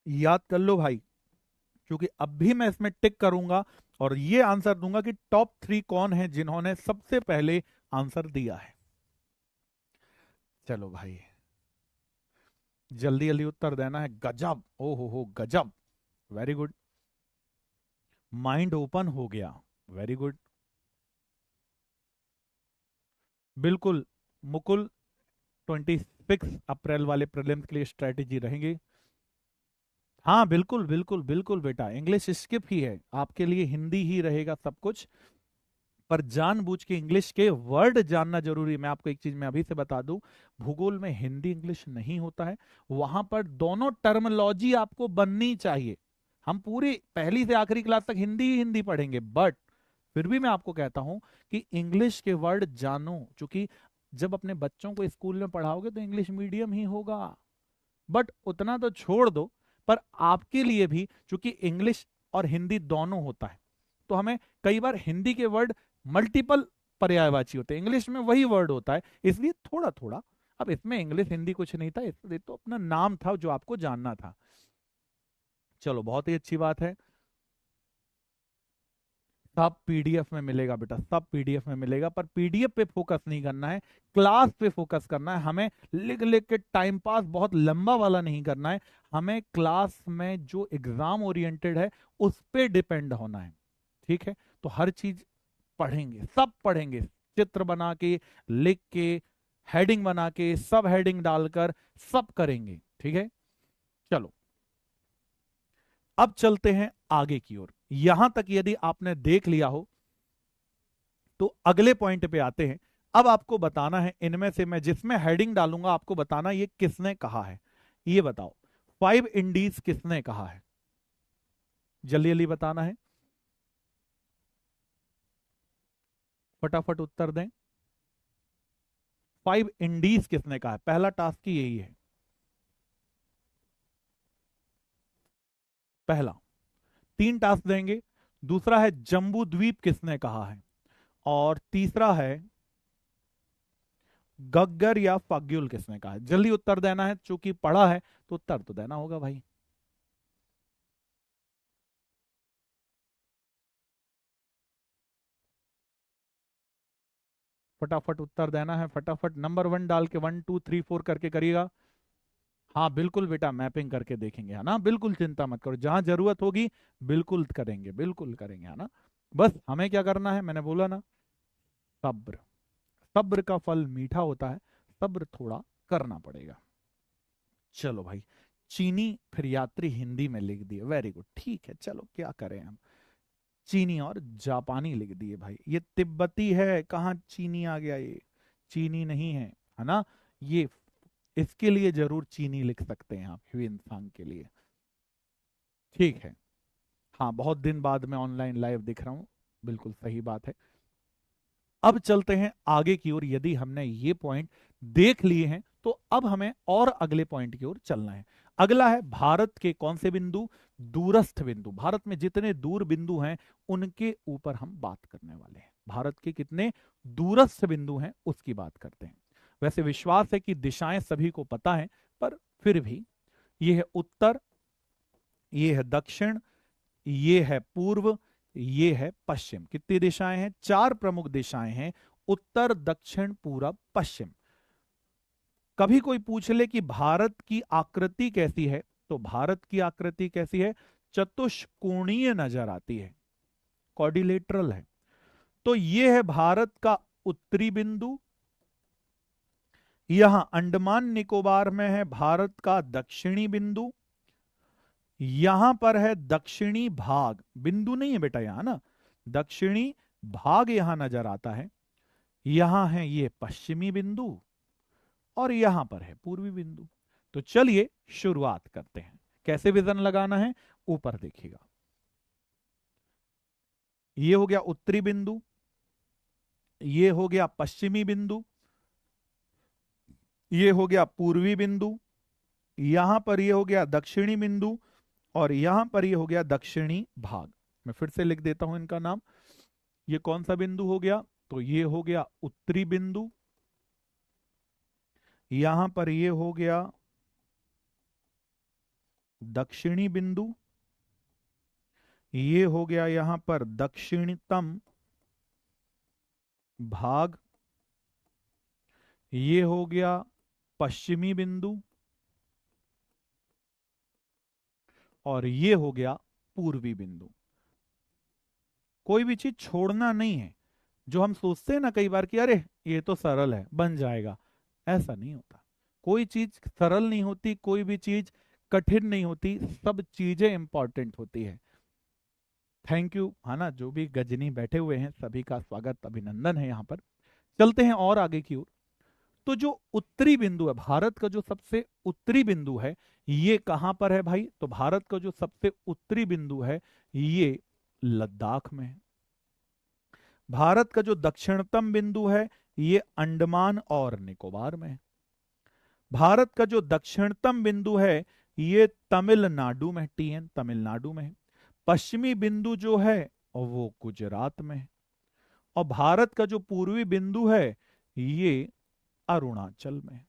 याद कर लो भाई, क्योंकि अब भी मैं इसमें टिक करूंगा और ये आंसर दूंगा कि टॉप 3 कौन है जिन्होंने सबसे पहले आंसर दिया है। चलो भाई, जल्दी जल्दी उत्तर देना है। गजब, ओ हो गजब, वेरी गुड। माइंड ओपन हो गया, वेरी गुड। बिल्कुल मुकुल, 26 अप्रैल वाले प्रीलिम्स के लिए स्ट्रेटेजी रहेंगे। हाँ बिल्कुल बिल्कुल बिल्कुल बेटा, इंग्लिश स्किप ही है आपके लिए, हिंदी ही रहेगा सब कुछ। पर जानबूझ के इंग्लिश के वर्ड जानना जरूरी है। मैं आपको एक चीज मैं अभी से बता दूं, भूगोल में हिंदी इंग्लिश नहीं होता है, वहां पर दोनों टर्मिनोलॉजी आपको बननी चाहिए। हम पूरी पहली से आखिरी क्लास तक हिंदी ही हिंदी पढ़ेंगे, बट फिर भी मैं आपको कहता हूं कि इंग्लिश के वर्ड जानो, क्योंकि जब अपने बच्चों को स्कूल में पढ़ाओगे तो इंग्लिश मीडियम ही होगा। बट उतना तो छोड़ दो, पर आपके लिए भी, क्योंकि इंग्लिश और हिंदी दोनों होता है, तो हमें कई बार हिंदी के वर्ड मल्टीपल पर्यायवाची होते हैं, इंग्लिश में वही वर्ड होता है, इसलिए थोड़ा थोड़ा। अब इसमें इंग्लिश हिंदी कुछ नहीं था, इसलिए तो अपना नाम था जो आपको जानना था। चलो बहुत ही अच्छी बात है। सब पीडीएफ में मिलेगा बेटा, सब पीडीएफ में मिलेगा, पर पीडीएफ पे फोकस नहीं करना है, क्लास पे फोकस करना है। हमें लिख लिख के टाइम पास बहुत लंबा वाला नहीं करना है, हमें क्लास में जो एग्जाम ओरिएंटेड है उस पे डिपेंड होना है। ठीक है, तो हर चीज पढ़ेंगे, सब पढ़ेंगे, चित्र बना के, लिख के, हेडिंग बना के, सब हेडिंग डालकर सब करेंगे। ठीक है, चलो अब चलते हैं आगे की ओर। यहां तक यदि आपने देख लिया हो तो अगले पॉइंट पे आते हैं। अब आपको बताना है, इनमें से मैं जिसमें हेडिंग डालूंगा आपको बताना ये किसने कहा है। ये बताओ, 5 इंडीज किसने कहा है, जल्दी जल्दी बताना है, फटाफट उत्तर दें। 5 इंडीज किसने कहा है, पहला टास्क ही यही है, पहला। 3 टास्क देंगे। दूसरा है जम्बू द्वीप किसने कहा है, और तीसरा है गग्गर या फाग्युल किसने कहा है। जल्दी उत्तर देना है, चूंकि पढ़ा है तो उत्तर तो देना होगा भाई। फटाफट उत्तर देना है, फटाफट नंबर 1 डाल के 1 2 3 4 करके करिएगा। हाँ बिल्कुल बेटा, मैपिंग करके देखेंगे, है ना, बिल्कुल चिंता मत करो, जहां जरूरत होगी बिल्कुल करेंगे, बिल्कुल करेंगे, है ना। बस हमें क्या करना है, मैंने बोला ना, सब्र। सब्र का फल मीठा होता है, सब्र थोड़ा करना पड़ेगा। चलो भाई, चीनी फिर यात्री हिंदी में लिख दिए, वेरी गुड, ठीक है, चलो क्या करें हम। चीनी और जापानी लिख दिए भाई, ये तिब्बती है, कहाँ चीनी आ गया, ये चीनी नहीं है ना। ये इसके लिए जरूर चीनी लिख सकते हैं आप, हुई इंसान के लिए। ठीक है, हाँ बहुत दिन बाद मैं ऑनलाइन लाइव दिख रहा हूँ, बिल्कुल सही बात है। अब चलते हैं आगे की ओर। यदि हमने ये पॉइंट देख लिए हैं तो अब हमें और अगले पॉइंट की ओर चलना है। अगला है भारत के कौन से बिंदु, दूरस्थ बिंदु। भारत में जितने दूर बिंदु हैं उनके ऊपर हम बात करने वाले हैं। भारत के कितने दूरस्थ बिंदु हैं उसकी बात करते हैं। वैसे विश्वास है कि दिशाएं सभी को पता है, पर फिर भी ये है उत्तर, ये है दक्षिण, ये है पूर्व, ये है पश्चिम। कितनी दिशाएं हैं, 4 प्रमुख दिशाएं हैं, उत्तर दक्षिण पूरब पश्चिम। कभी कोई पूछ ले कि भारत की आकृति कैसी है, तो भारत की आकृति कैसी है, चतुष्कोणीय नजर आती है, क्वाड्रिलेटरल है। तो ये है भारत का उत्तरी बिंदु। यहां अंडमान निकोबार में है भारत का दक्षिणी बिंदु। यहां पर है दक्षिणी भाग, बिंदु नहीं है बेटा यहां ना, दक्षिणी भाग यहां नजर आता है। यहां है ये पश्चिमी बिंदु, और यहां पर है पूर्वी बिंदु। तो चलिए शुरुआत करते हैं, कैसे विजन लगाना है, ऊपर देखिएगा। ये हो गया उत्तरी बिंदु, ये हो गया पश्चिमी बिंदु, ये हो गया पूर्वी बिंदु, यहां पर ये हो गया दक्षिणी बिंदु, और यहां पर ये हो गया दक्षिणी भाग। मैं फिर से लिख देता हूं इनका नाम। ये कौन सा बिंदु हो गया, तो ये हो गया उत्तरी बिंदु, यहां पर ये हो गया दक्षिणी बिंदु, ये हो गया यहां पर दक्षिणतम भाग, ये हो गया पश्चिमी बिंदु, और ये हो गया पूर्वी बिंदु। कोई भी चीज छोड़ना नहीं है। जो हम सोचते हैं ना कई बार कि अरे ये तो सरल है बन जाएगा, ऐसा नहीं होता। कोई चीज सरल नहीं होती, कोई भी चीज कठिन नहीं होती, सब चीजें इंपॉर्टेंट होती है। थैंक यू, है ना, जो भी गजनी बैठे हुए हैं सभी का स्वागत अभिनंदन है यहां पर। चलते हैं और आगे की ओर। तो जो उत्तरी बिंदु है, भारत का जो सबसे उत्तरी बिंदु है, ये कहां पर है भाई, तो भारत का जो सबसे उत्तरी बिंदु है ये लद्दाख में है। भारत का जो दक्षिणतम बिंदु है ये अंडमान और निकोबार में है। भारत का जो दक्षिणतम बिंदु है ये तमिलनाडु में, टीएन तमिलनाडु में है। पश्चिमी बिंदु जो है वो गुजरात में है। और भारत का जो पूर्वी बिंदु है ये अरुणाचल में है।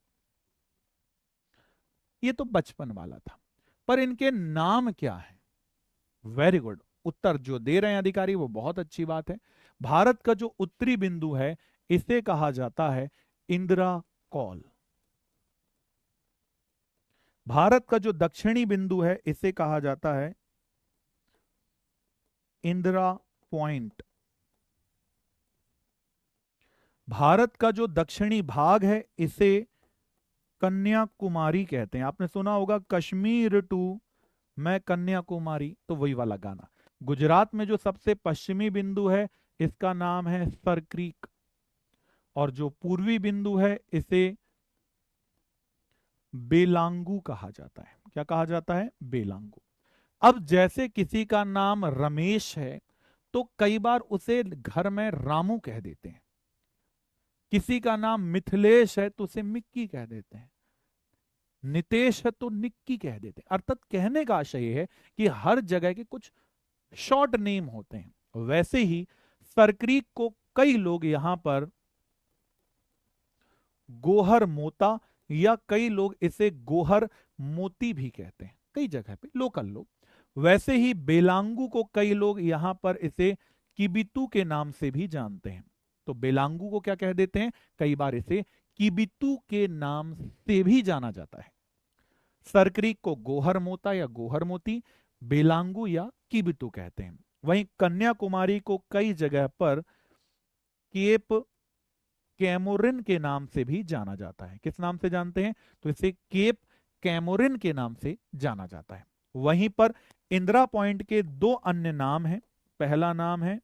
ये तो बचपन वाला था, पर इनके नाम क्या है। वेरी गुड, उत्तर जो दे रहे हैं अधिकारी वो बहुत अच्छी बात है। भारत का जो उत्तरी बिंदु है इसे कहा जाता है इंदिरा कॉल। भारत का जो दक्षिणी बिंदु है इसे कहा जाता है इंदिरा पॉइंट, भारत का जो दक्षिणी भाग है इसे कन्याकुमारी कहते हैं। आपने सुना होगा कश्मीर टू मैं कन्याकुमारी, तो वही वाला गाना। गुजरात में जो सबसे पश्चिमी बिंदु है इसका नाम है सरक्रीक, और जो पूर्वी बिंदु है इसे बेलांगू कहा जाता है। क्या कहा जाता है? बेलांगू। अब जैसे किसी का नाम रमेश है तो कई बार उसे घर में रामू कह देते हैं, किसी का नाम मिथिलेश है तो उसे मिक्की कह देते हैं, नितेश है तो निक्की कह देते हैं। अर्थात कहने का आशय यह है कि हर जगह के कुछ शॉर्ट नेम होते हैं। वैसे ही सरक्रीक को कई लोग यहां पर गोहर मोता या कई लोग इसे गोहर मोती भी कहते हैं, कई जगह पे लोकल लोग। वैसे ही बेलांगू को कई लोग यहां पर इसे किबितू के नाम से भी जानते हैं। तो बेलांगू को क्या कह देते हैं? कई बार इसे किबितू के नाम से भी जाना जाता है। सरक्रीक को गोहर मोता या गोहर मोती, बेलांगू या किबितू कहते हैं। वहीं कन्याकुमारी को कई जगह पर केप कैमोरिन के नाम से भी जाना जाता है। किस नाम से जानते हैं? तो इसे केप कैमोरिन के नाम से जाना जाता है। वहीं पर इंदिरा पॉइंट के दो अन्य नाम हैं। पहला नाम है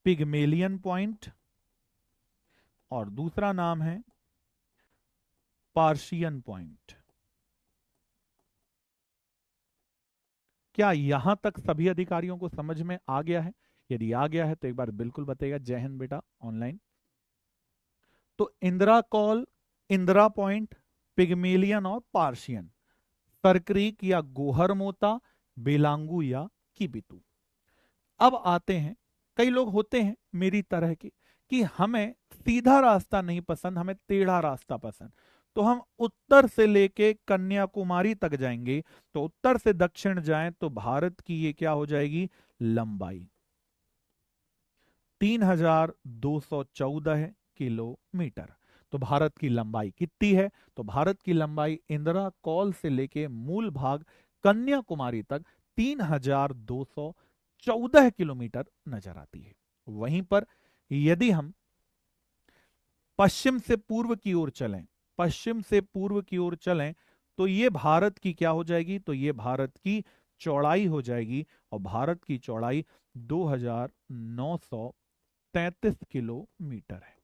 पिगमेलियन पॉइंट और दूसरा नाम है पार्शियन पॉइंट। क्या यहां तक सभी अधिकारियों को समझ में आ गया है? यदि आ गया है तो एक बार बिल्कुल बताइएगा। जय हिंद बेटा ऑनलाइन। तो Indira call, Indira point, Pygmalion और पार्शियन, सरक्रीक या गोहर मोता, बेलांगू या किबितू। अब आते हैं, कई लोग होते हैं मेरी तरह के कि हमें सीधा रास्ता नहीं पसंद, हमें टेढ़ा रास्ता पसंद। तो हम उत्तर से लेके कन्याकुमारी तक जाएंगे। तो उत्तर से दक्षिण जाएं तो भारत की ये क्या हो जाएगी? लंबाई 3214 किलोमीटर। तो भारत की लंबाई कितनी है? तो भारत की लंबाई इंदिरा कॉल से लेके मूल भाग कन्याकुमारी तक 3214 किलोमीटर नजर आती है। वहीं पर यदि हम पश्चिम से पूर्व की ओर चलें, पश्चिम से पूर्व की ओर चलें तो ये भारत की क्या हो जाएगी? तो ये भारत की चौड़ाई हो जाएगी, और भारत की चौड़ाई 2933 किलोमीटर है।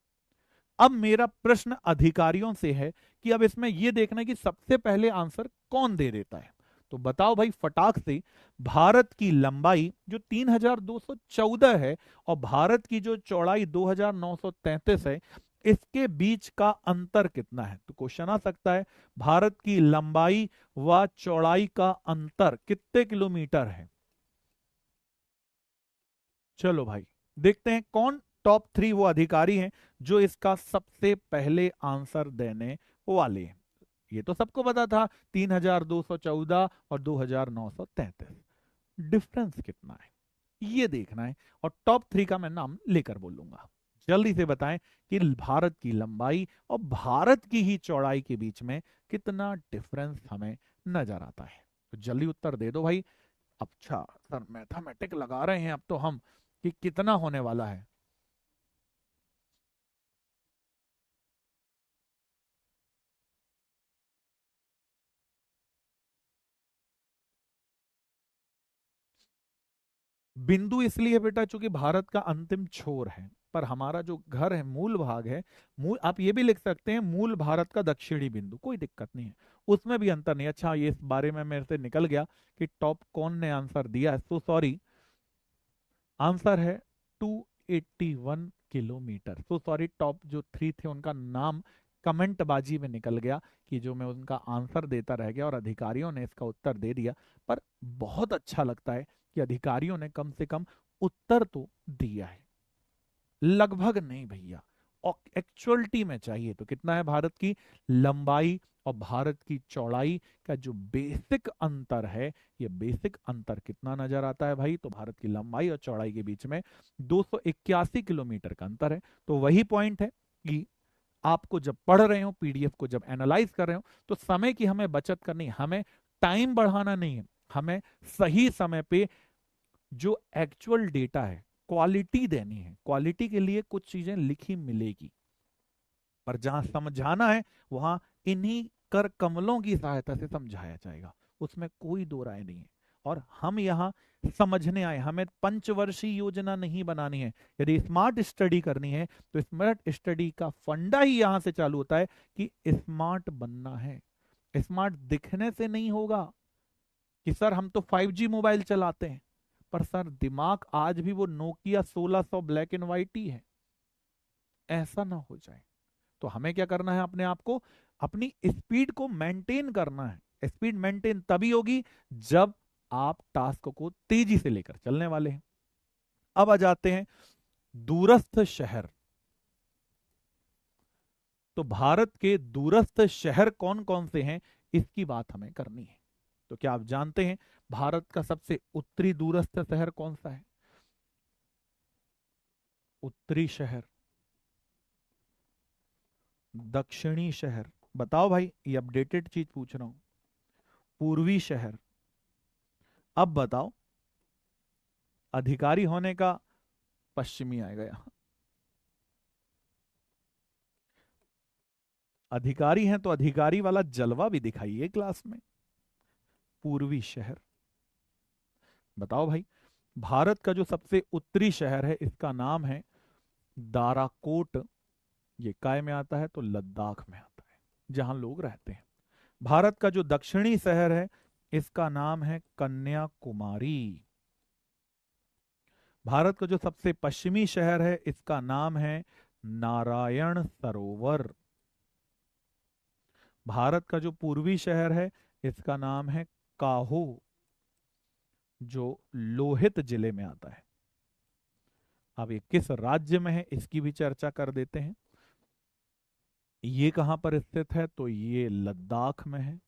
अब मेरा प्रश्न अधिकारियों से है कि अब इसमें यह देखना है कि सबसे पहले आंसर कौन दे देता है। तो बताओ भाई फटाक से, भारत की लंबाई जो 3214 है और भारत की जो चौड़ाई 2933 है, इसके बीच का अंतर कितना है? तो क्वेश्चन आ सकता है भारत की लंबाई व चौड़ाई का अंतर कितने किलोमीटर है। चलो भाई देखते हैं कौन टॉप 3 वो अधिकारी हैं जो इसका सबसे पहले आंसर देने वाले हैं। ये तो सबको पता था 3214 और 2933, डिफरेंस कितना है ये देखना है, और टॉप 3 का मैं नाम लेकर बोलूंगा। जल्दी से बताएं कि भारत की लंबाई और भारत की ही चौड़ाई के बीच में कितना डिफरेंस हमें नजर आता है। तो जल्दी उत्तर दे दो भाई। अच्छा सर मैथमेटिक लगा रहे हैं अब तो हम कि कितना होने वाला है। बिंदु इसलिए बेटा चूंकि भारत का अंतिम छोर है, पर हमारा जो घर है मूल भाग है, मूल आप ये भी लिख सकते हैं मूल भारत का दक्षिणी बिंदु, कोई दिक्कत नहीं है, उसमें भी अंतर नहीं। अच्छा ये इस बारे में मेरे से निकल गया कि टॉप कौन ने आंसर दिया है, सो सॉरी। आंसर है 281 किलोमीटर। सो सॉरी, टॉप जो 3 थे उनका नाम कमेंट बाजी में निकल गया कि जो मैं उनका आंसर देता रह गया और अधिकारियों ने इसका उत्तर दे दिया। पर बहुत अच्छा लगता है कि अधिकारियों ने कम से कम उत्तर तो दिया है, लगभग नहीं भैया, और एक्चुअलिटी में चाहिए। तो कितना है भारत की लंबाई और भारत की चौड़ाई का जो बेसिक अंतर है, ये बेसिक अंतर कितना नजर आता है भाई? तो भारत की लंबाई और चौड़ाई के बीच में 281 किलोमीटर का अंतर है। तो वही पॉइंट है कि आपको जब पढ़ रहे हो, पीडीएफ को जब एनालाइज कर रहे हो, तो समय की हमें बचत करनी, हमें टाइम बढ़ाना नहीं है, हमें सही समय पे जो एक्चुअल डेटा है, क्वालिटी देनी है। क्वालिटी के लिए कुछ चीजें लिखी मिलेगी, पर जहां समझाना है वहां इन्हीं कर कमलों की सहायता से समझाया जाएगा, उसमें कोई दो राय नहीं है। और हम यहाँ समझने आए, हमें पंचवर्षीय योजना नहीं बनानी है। यदि स्मार्ट स्टडी करनी है तो स्मार्ट स्टडी का फंडा ही यहां से चालू होता है कि स्मार्ट बनना है। स्मार्ट दिखने से नहीं होगा कि सर हम तो 5G मोबाइल चलाते हैं, पर सर दिमाग आज भी वो नोकिया 1600 ब्लैक एंड व्हाइट ही है, ऐसा ना हो जाए। तो हमें क्या करना है, अपने आप को, अपनी स्पीड को मेंटेन करना है। स्पीड मेंटेन तभी होगी जब आप टास्क को तेजी से लेकर चलने वाले हैं। अब आ जाते हैं दूरस्थ शहर। तो भारत के दूरस्थ शहर कौन कौन से हैं, इसकी बात हमें करनी है। तो क्या आप जानते हैं भारत का सबसे उत्तरी दूरस्थ शहर कौन सा है? उत्तरी शहर, दक्षिणी शहर, बताओ भाई, ये अपडेटेड चीज पूछ रहा हूं। पूर्वी शहर, अब बताओ, अधिकारी होने का पश्चिमी आ गया। अधिकारी हैं तो अधिकारी वाला जलवा भी दिखाइए क्लास में। पूर्वी शहर, बताओ भाई। भारत का जो सबसे उत्तरी शहर है इसका नाम है दाराकोट। ये काय में आता है? तो लद्दाख में आता है, जहां लोग रहते हैं। भारत का जो दक्षिणी शहर है इसका नाम है कन्याकुमारी। भारत का जो सबसे पश्चिमी शहर है इसका नाम है नारायण सरोवर। भारत का जो पूर्वी शहर है इसका नाम है काहो, जो लोहित जिले में आता है। अब ये किस राज्य में है इसकी भी चर्चा कर देते हैं। ये कहां पर स्थित है? तो ये लद्दाख में है।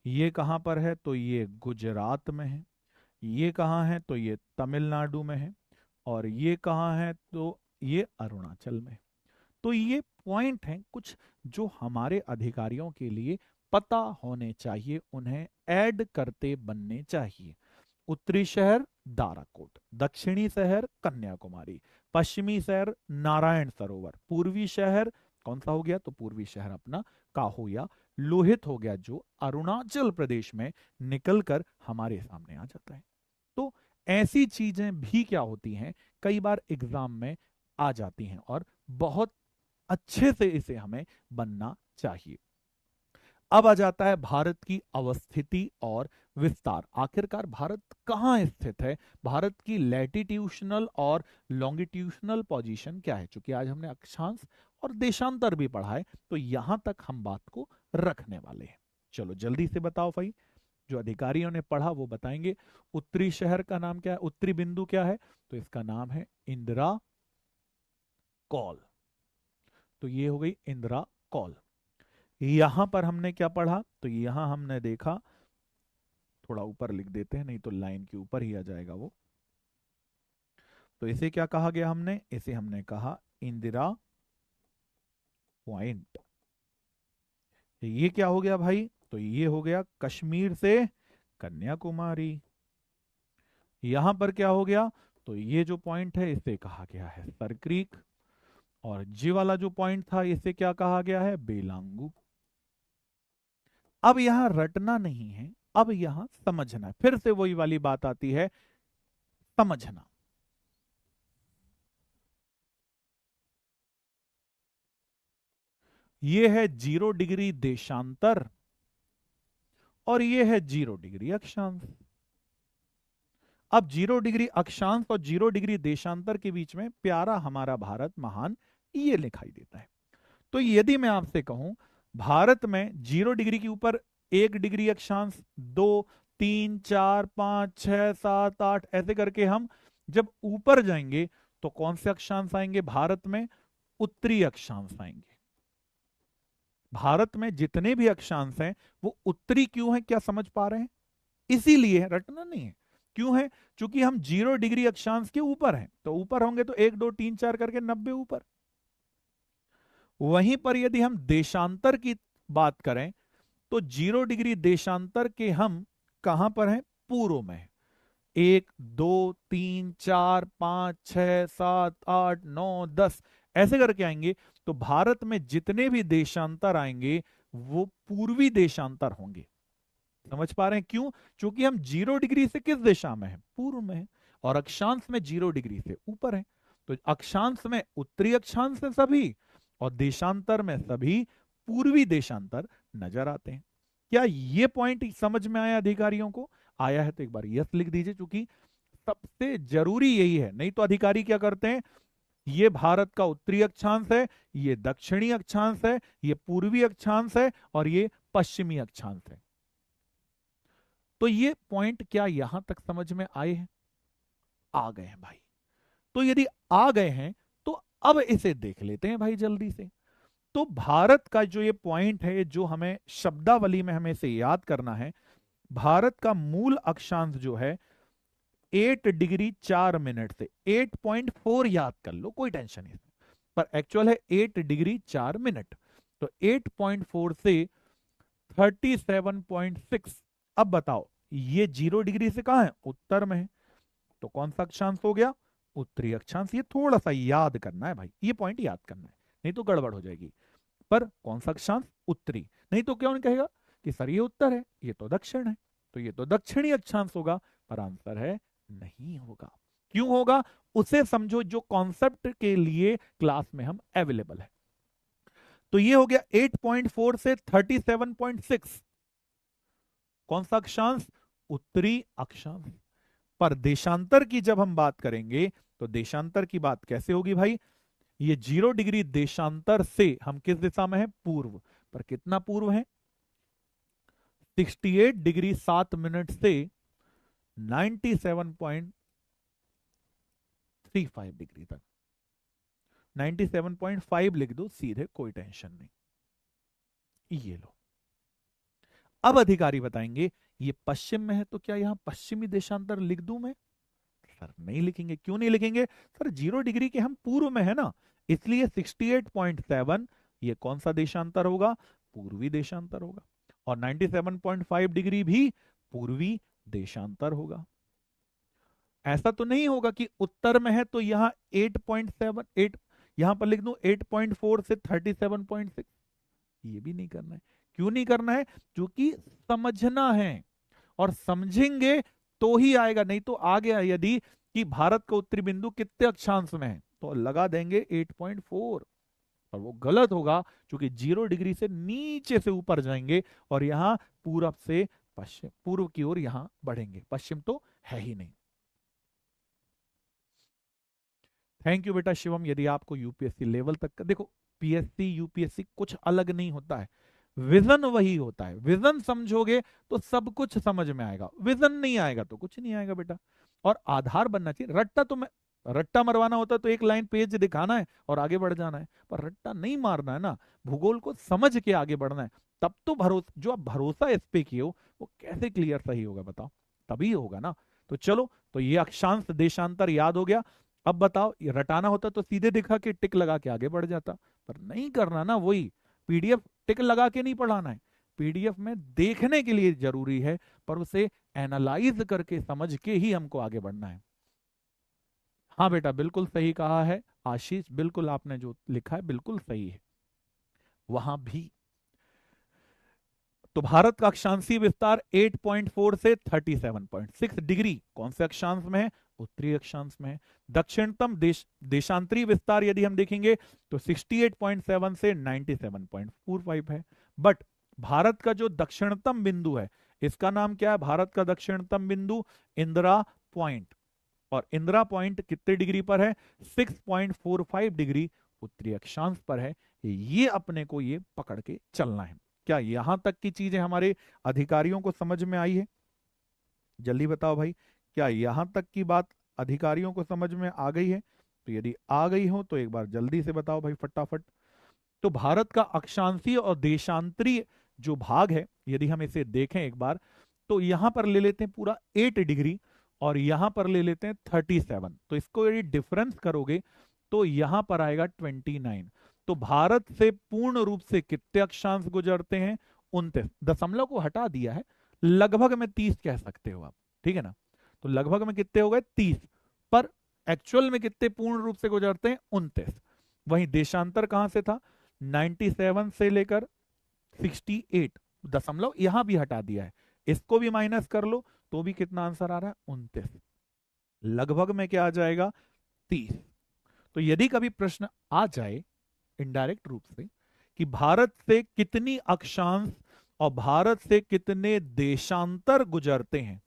ये कहां पर है? तो ये गुजरात में है। ये कहां है? तो ये तमिलनाडु में है। और ये कहां है? तो ये अरुणाचल में। तो ये पॉइंट हैं कुछ जो हमारे अधिकारियों के लिए पता होने चाहिए, उन्हें ऐड करते बनने चाहिए। उत्तरी शहर दाराकोट, दक्षिणी शहर कन्याकुमारी, पश्चिमी शहर नारायण सरोवर, पूर्वी शहर कौन सा हो गया? तो पूर्वी शहर अपना काहो या लोहित हो गया, जो अरुणाचल प्रदेश में निकलकर हमारे सामने आ जाता है। तो ऐसी चीजें भी क्या होती हैं, कई बार एग्जाम में आ जाती हैं और बहुत अच्छे से इसे हमें बनना चाहिए। अब आ जाता है भारत की अवस्थिति और विस्तार। आखिरकार भारत कहां स्थित है, भारत की लैटिट्यूशनल और लॉन्गिट्यूशनल पोजीशन क्या है। चूंकि आज हमने अक्षांश और देशांतर भी पढ़ा है, तो यहां तक हम बात को रखने वाले हैं। चलो जल्दी से बताओ भाई, जो अधिकारियों ने पढ़ा वो बताएंगे। उत्तरी शहर का नाम क्या है, उत्तरी बिंदु क्या है? तो इसका नाम है इंदिरा कॉल। तो ये हो गई इंदिरा कॉल। यहां पर हमने क्या पढ़ा? तो यहां हमने देखा, थोड़ा ऊपर लिख देते हैं नहीं तो लाइन के ऊपर ही आ जाएगा वो। तो इसे क्या कहा गया? हमने इसे हमने कहा इंदिरा पॉइंट। ये क्या हो गया भाई? तो ये हो गया कश्मीर से कन्याकुमारी। यहां पर क्या हो गया? तो ये जो पॉइंट है इसे कहा गया है सरक्रीक। और जी वाला जो पॉइंट था इसे क्या कहा गया है? बेलांगू। अब यहां रटना नहीं है, अब यहां समझना है। फिर से वही वाली बात आती है, समझना। ये है 0 डिग्री देशांतर और ये है 0 डिग्री अक्षांश। अब 0 डिग्री अक्षांश और 0 डिग्री देशांतर के बीच में प्यारा हमारा भारत महान ये दिखाई देता है। तो यदि मैं आपसे कहूं भारत में 0 डिग्री के ऊपर 1 डिग्री अक्षांश, 2, 3, 4, 5, 6, 7, 8 ऐसे करके हम जब ऊपर जाएंगे तो कौन से अक्षांश आएंगे भारत में? उत्तरी अक्षांश आएंगे। भारत में जितने भी अक्षांश हैं वो उत्तरी क्यों है, क्या समझ पा रहे हैं? इसीलिए रटना नहीं है। क्यों है? क्योंकि हम 0 डिग्री अक्षांश के ऊपर हैं, तो ऊपर होंगे तो 1, 2, 3, 4 करके 90 ऊपर। वहीं पर यदि हम देशांतर की बात करें तो 0 डिग्री देशांतर के हम कहां पर है? पूर्व में है। 1 2 3 4 5 6 7 8 9 10 ऐसे करके आएंगे। तो भारत में जितने भी देशांतर आएंगे वो पूर्वी देशांतर होंगे। समझ पा रहे हैं क्यों? क्योंकि हम 0 डिग्री से किस दिशा में है? पूर्व में है। और अक्षांश में 0 डिग्री से ऊपर है। तो अक्षांश में उत्तरी अक्षांश से सभी और देशांतर में सभी पूर्वी देशांतर नजर आते हैं। क्या ये पॉइंट समझ में आया अधिकारियों को? आया है तो एक बार यस लिख दीजिए, क्योंकि सबसे जरूरी यही है। नहीं तो अधिकारी क्या करते हैं, ये भारत का उत्तरी अक्षांश है, ये दक्षिणी अक्षांश है, ये पूर्वी अक्षांश है और ये पश्चिमी अक्षांश है। तो ये पॉइंट क्या यहां तक समझ में आए हैं? आ गए हैं भाई। तो यदि आ गए हैं तो अब इसे देख लेते हैं भाई जल्दी से। तो भारत का जो ये पॉइंट है, जो हमें शब्दावली में हमें इसे याद करना है, भारत का मूल अक्षांश जो है 8 डिग्री 4 मिनट से 8.4 याद कर लो, कोई टेंशन नहीं, पर एक्चुअल है 8 डिग्री 4 मिनट। तो 8.4 से 37.6। अब बताओ ये 0 डिग्री से कहां है? उत्तर में है। तो कौन सा अक्षांश हो गया? उत्तरी अक्षांश। ये थोड़ा सा याद करना है भाई, ये पॉइंट याद करना है, नहीं तो गड़बड़ हो जाएगी। पर कौन सा अक्षांश? उत्तरी। नहीं तो क्या कहेगा कि सर ये उत्तर है, ये तो दक्षिण है, तो ये तो दक्षिणी अक्षांश होगा। पर आंसर है नहीं होगा। क्यों होगा? उसे समझो जो कॉन्सेप्ट के लिए क्लास में हम अवेलेबल है। तो ये हो गया 8.4 से 37.6। कौन सा अक्षांश? उत्तरी अक्षांश। पर देशांतर की जब हम बात करेंगे तो देशांतर की बात कैसे होगी भाई? ये 0 डिग्री देशांतर से हम किस दिशा में है? पूर्व। पर कितना पूर्व है? 68 डिग्री 7 मिनट से 97.35 डिग्री तक। 97.5 लिख दो सीधे, कोई टेंशन नहीं। ये लो। अब अधिकारी बताएंगे ये पश्चिम में है, तो क्या यहां पश्चिमी देशांतर लिख दूं मैं? सर नहीं लिखेंगे। क्यों नहीं लिखेंगे? सर 0 डिग्री के हम पूर्व में है ना, इसलिए 68.7 ये कौन सा देशांतर होगा? पूर्वी देशांतर होगा। और 97.5 डिग्री भी पूर्वी देशांतर होगा। ऐसा तो नहीं होगा कि उत्तर में है तो यहां 8.78 यहां पर लिख दूं 8.4 से 37.6। ये भी नहीं करना है। क्यों नहीं करना है? क्योंकि समझना है, और समझेंगे तो ही आएगा। नहीं तो आ गया यदि कि भारत का उत्तरी बिंदु कितने अक्षांश में है, तो लगा देंगे 8.4, और वो गलत होगा, क्योंकि 0 डिग्री से नीचे से ऊपर जाएंगे और यहां पूरब से पश्चिम, पूर्व की ओर यहां बढ़ेंगे। पश्चिम तो है ही नहीं। थैंक यू बेटा शिवम। यदि आपको यूपीएससी लेवल तक का, देखो पीएससी यूपीएससी कुछ अलग नहीं होता है, विजन वही होता है। विजन समझोगे तो सब कुछ समझ में आएगा, विजन नहीं आएगा तो कुछ नहीं आएगा बेटा। और आधार बनना चाहिए। रट्टा तो मैं, रट्टा मरवाना होता है तो एक लाइन पेज दिखाना है और आगे बढ़ जाना है, पर रट्टा नहीं मारना है ना, भूगोल को समझ के आगे बढ़ना है। तब तो भरोसा, जो आप भरोसा इस पे किए हो वो कैसे क्लियर सही होगा बताओ? तभी होगा ना। तो चलो, तो ये अक्षांश देशांतर याद हो गया। अब बताओ, ये रटाना होता तो सीधे दिखा के टिक लगा के आगे बढ़ जाता, पर नहीं करना ना। वही पीडीएफ टिक लगा के नहीं पढ़ाना है, पीडीएफ में देखने के लिए जरूरी है, पर उसे एनालाइज करके समझ के ही हमको आगे बढ़ना है। हाँ बेटा बिल्कुल सही कहा है आशीष, बिल्कुल आपने जो लिखा है बिल्कुल सही है। वहां भी तो भारत का अक्षांशीय विस्तार 8.4 से 37.6 डिग्री कौन से अक्षांश में है? उत्तरी अक्षांश में है। दक्षिणतम देशांतरी विस्तार यदि हम देखेंगे तो 68.7 से 97.45 है। बट भारत का जो दक्षिणतम बिंदु है, इसका नाम क्या है? भारत का दक्षिणतम बिंदु इंदिरा पॉइंट। और इंदिरा पॉइंट कितने डिग्री पर है? 6.45 डिग्री उत्तरी अक्षांश पर है। ये अपने को ये पकड़ के चलना है। क्या यहां तक की चीजें हमारे अधिकारियों को समझ में आई है? जल्दी बताओ भाई, क्या यहां तक की बात अधिकारियों को समझ में आ गई है? तो यदि आ गई हो तो एक बार जल्दी से बताओ भाई फटाफट। तो भारत का अक्षांशीय और देशांतरीय जो भाग है, यदि हम इसे देखें एक बार, तो यहां पर ले लेते हैं पूरा 8 डिग्री और यहां पर ले लेते हैं 37। तो इसको यदि डिफरेंस करोगे तो यहां पर आएगा 29। तो भारत से पूर्ण रूप से कितने अक्षांश गुजरते हैं? 29। दशमलव को हटा दिया है, लगभग में 30 कह सकते हो आप, ठीक है ना। तो लगभग में कितने हो गए 30, पर एक्चुअल में कितने पूर्ण रूप से गुजरते हैं 29। वहीं देशांतर कहां से था, 97 से लेकर 68, दशमलव यहां भी हटा दिया है, इसको भी माइनस कर लो तो भी कितना आंसर आ रहा है 29। लगभग में क्या आ जाएगा 30। तो यदि कभी प्रश्न आ जाए इनडायरेक्ट रूप से कि भारत से कितनी अक्षांश और भारत से कितने देशांतर गुजरते हैं,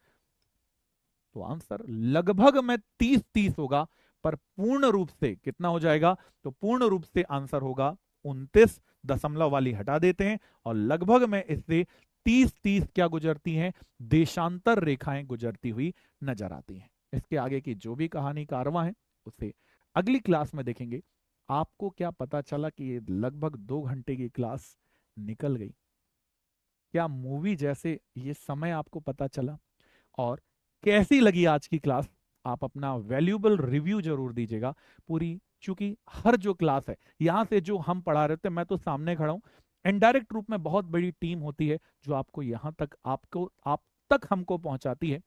तो आंसर लगभग में 30-30 होगा, पर पूर्ण रूप से कितना हो जाएगा, तो पूर्ण रूप से आंसर होगा 29, दशमलव वाली हटा देते हैं और लगभग में इससे 30-30 क्या गुजरती हैं, देशांतर रेखाएं गुजरती हुई नजर आती हैं। इसके आगे की जो भी कहानी कारवां है उसे अगली क्लास में देखेंगे। आपको क्या पता चला कि ये लगभग 2 घंटे की क्लास निकल गई, क्या मूवी जैसे ये समय आपको पता चला, और कैसी लगी आज की क्लास, आप अपना वैल्यूएबल रिव्यू जरूर दीजिएगा पूरी। चूंकि हर जो क्लास है यहां से जो हम पढ़ा रहे थे, मैं तो सामने खड़ा हूं, इनडायरेक्ट रूप में बहुत बड़ी टीम होती है जो आपको यहां तक आप तक हमको पहुंचाती है।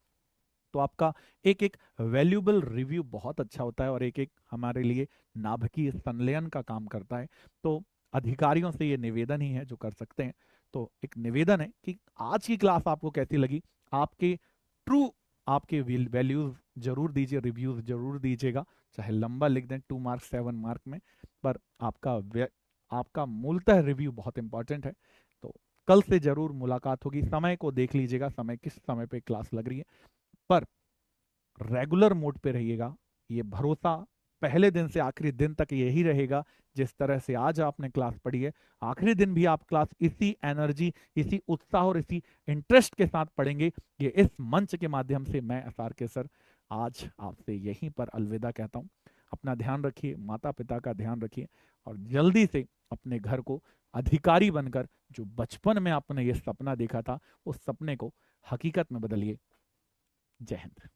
तो आपका एक एक वैल्यूएबल रिव्यू बहुत अच्छा होता है और एक एक हमारे लिए नाभिकीय संलयन का काम करता है। तो अधिकारियों से ये निवेदन ही है जो कर सकते हैं। तो एक निवेदन है कि आज की क्लास आपको कैसी लगी, आपके ट्रू आपके वैल्यूज जरूर दीजिए, रिव्यूज जरूर दीजिएगा, चाहे लंबा लिख दें 2 मार्क 7 मार्क में, पर आपका मूलतः रिव्यू बहुत इंपॉर्टेंट है। तो कल से जरूर मुलाकात होगी, समय को देख लीजिएगा, समय किस समय पे क्लास लग रही है, पर रेगुलर मोड पे रहिएगा। ये भरोसा पहले दिन से आखिरी दिन तक यही रहेगा, जिस तरह से आज आपने क्लास पढ़ी है आखिरी दिन भी आप क्लास इसी एनर्जी, इसी उत्साह और इसी इंटरेस्ट के साथ पढ़ेंगे। ये इस मंच के माध्यम से मैं एसआर के सर आज आपसे यहीं पर अलविदा कहता हूं। अपना ध्यान रखिए, माता पिता का ध्यान रखिए और जल्दी से अपने घर को अधिकारी बनकर जो बचपन में आपने ये सपना देखा था उस सपने को हकीकत में बदलिए। जय हिंद।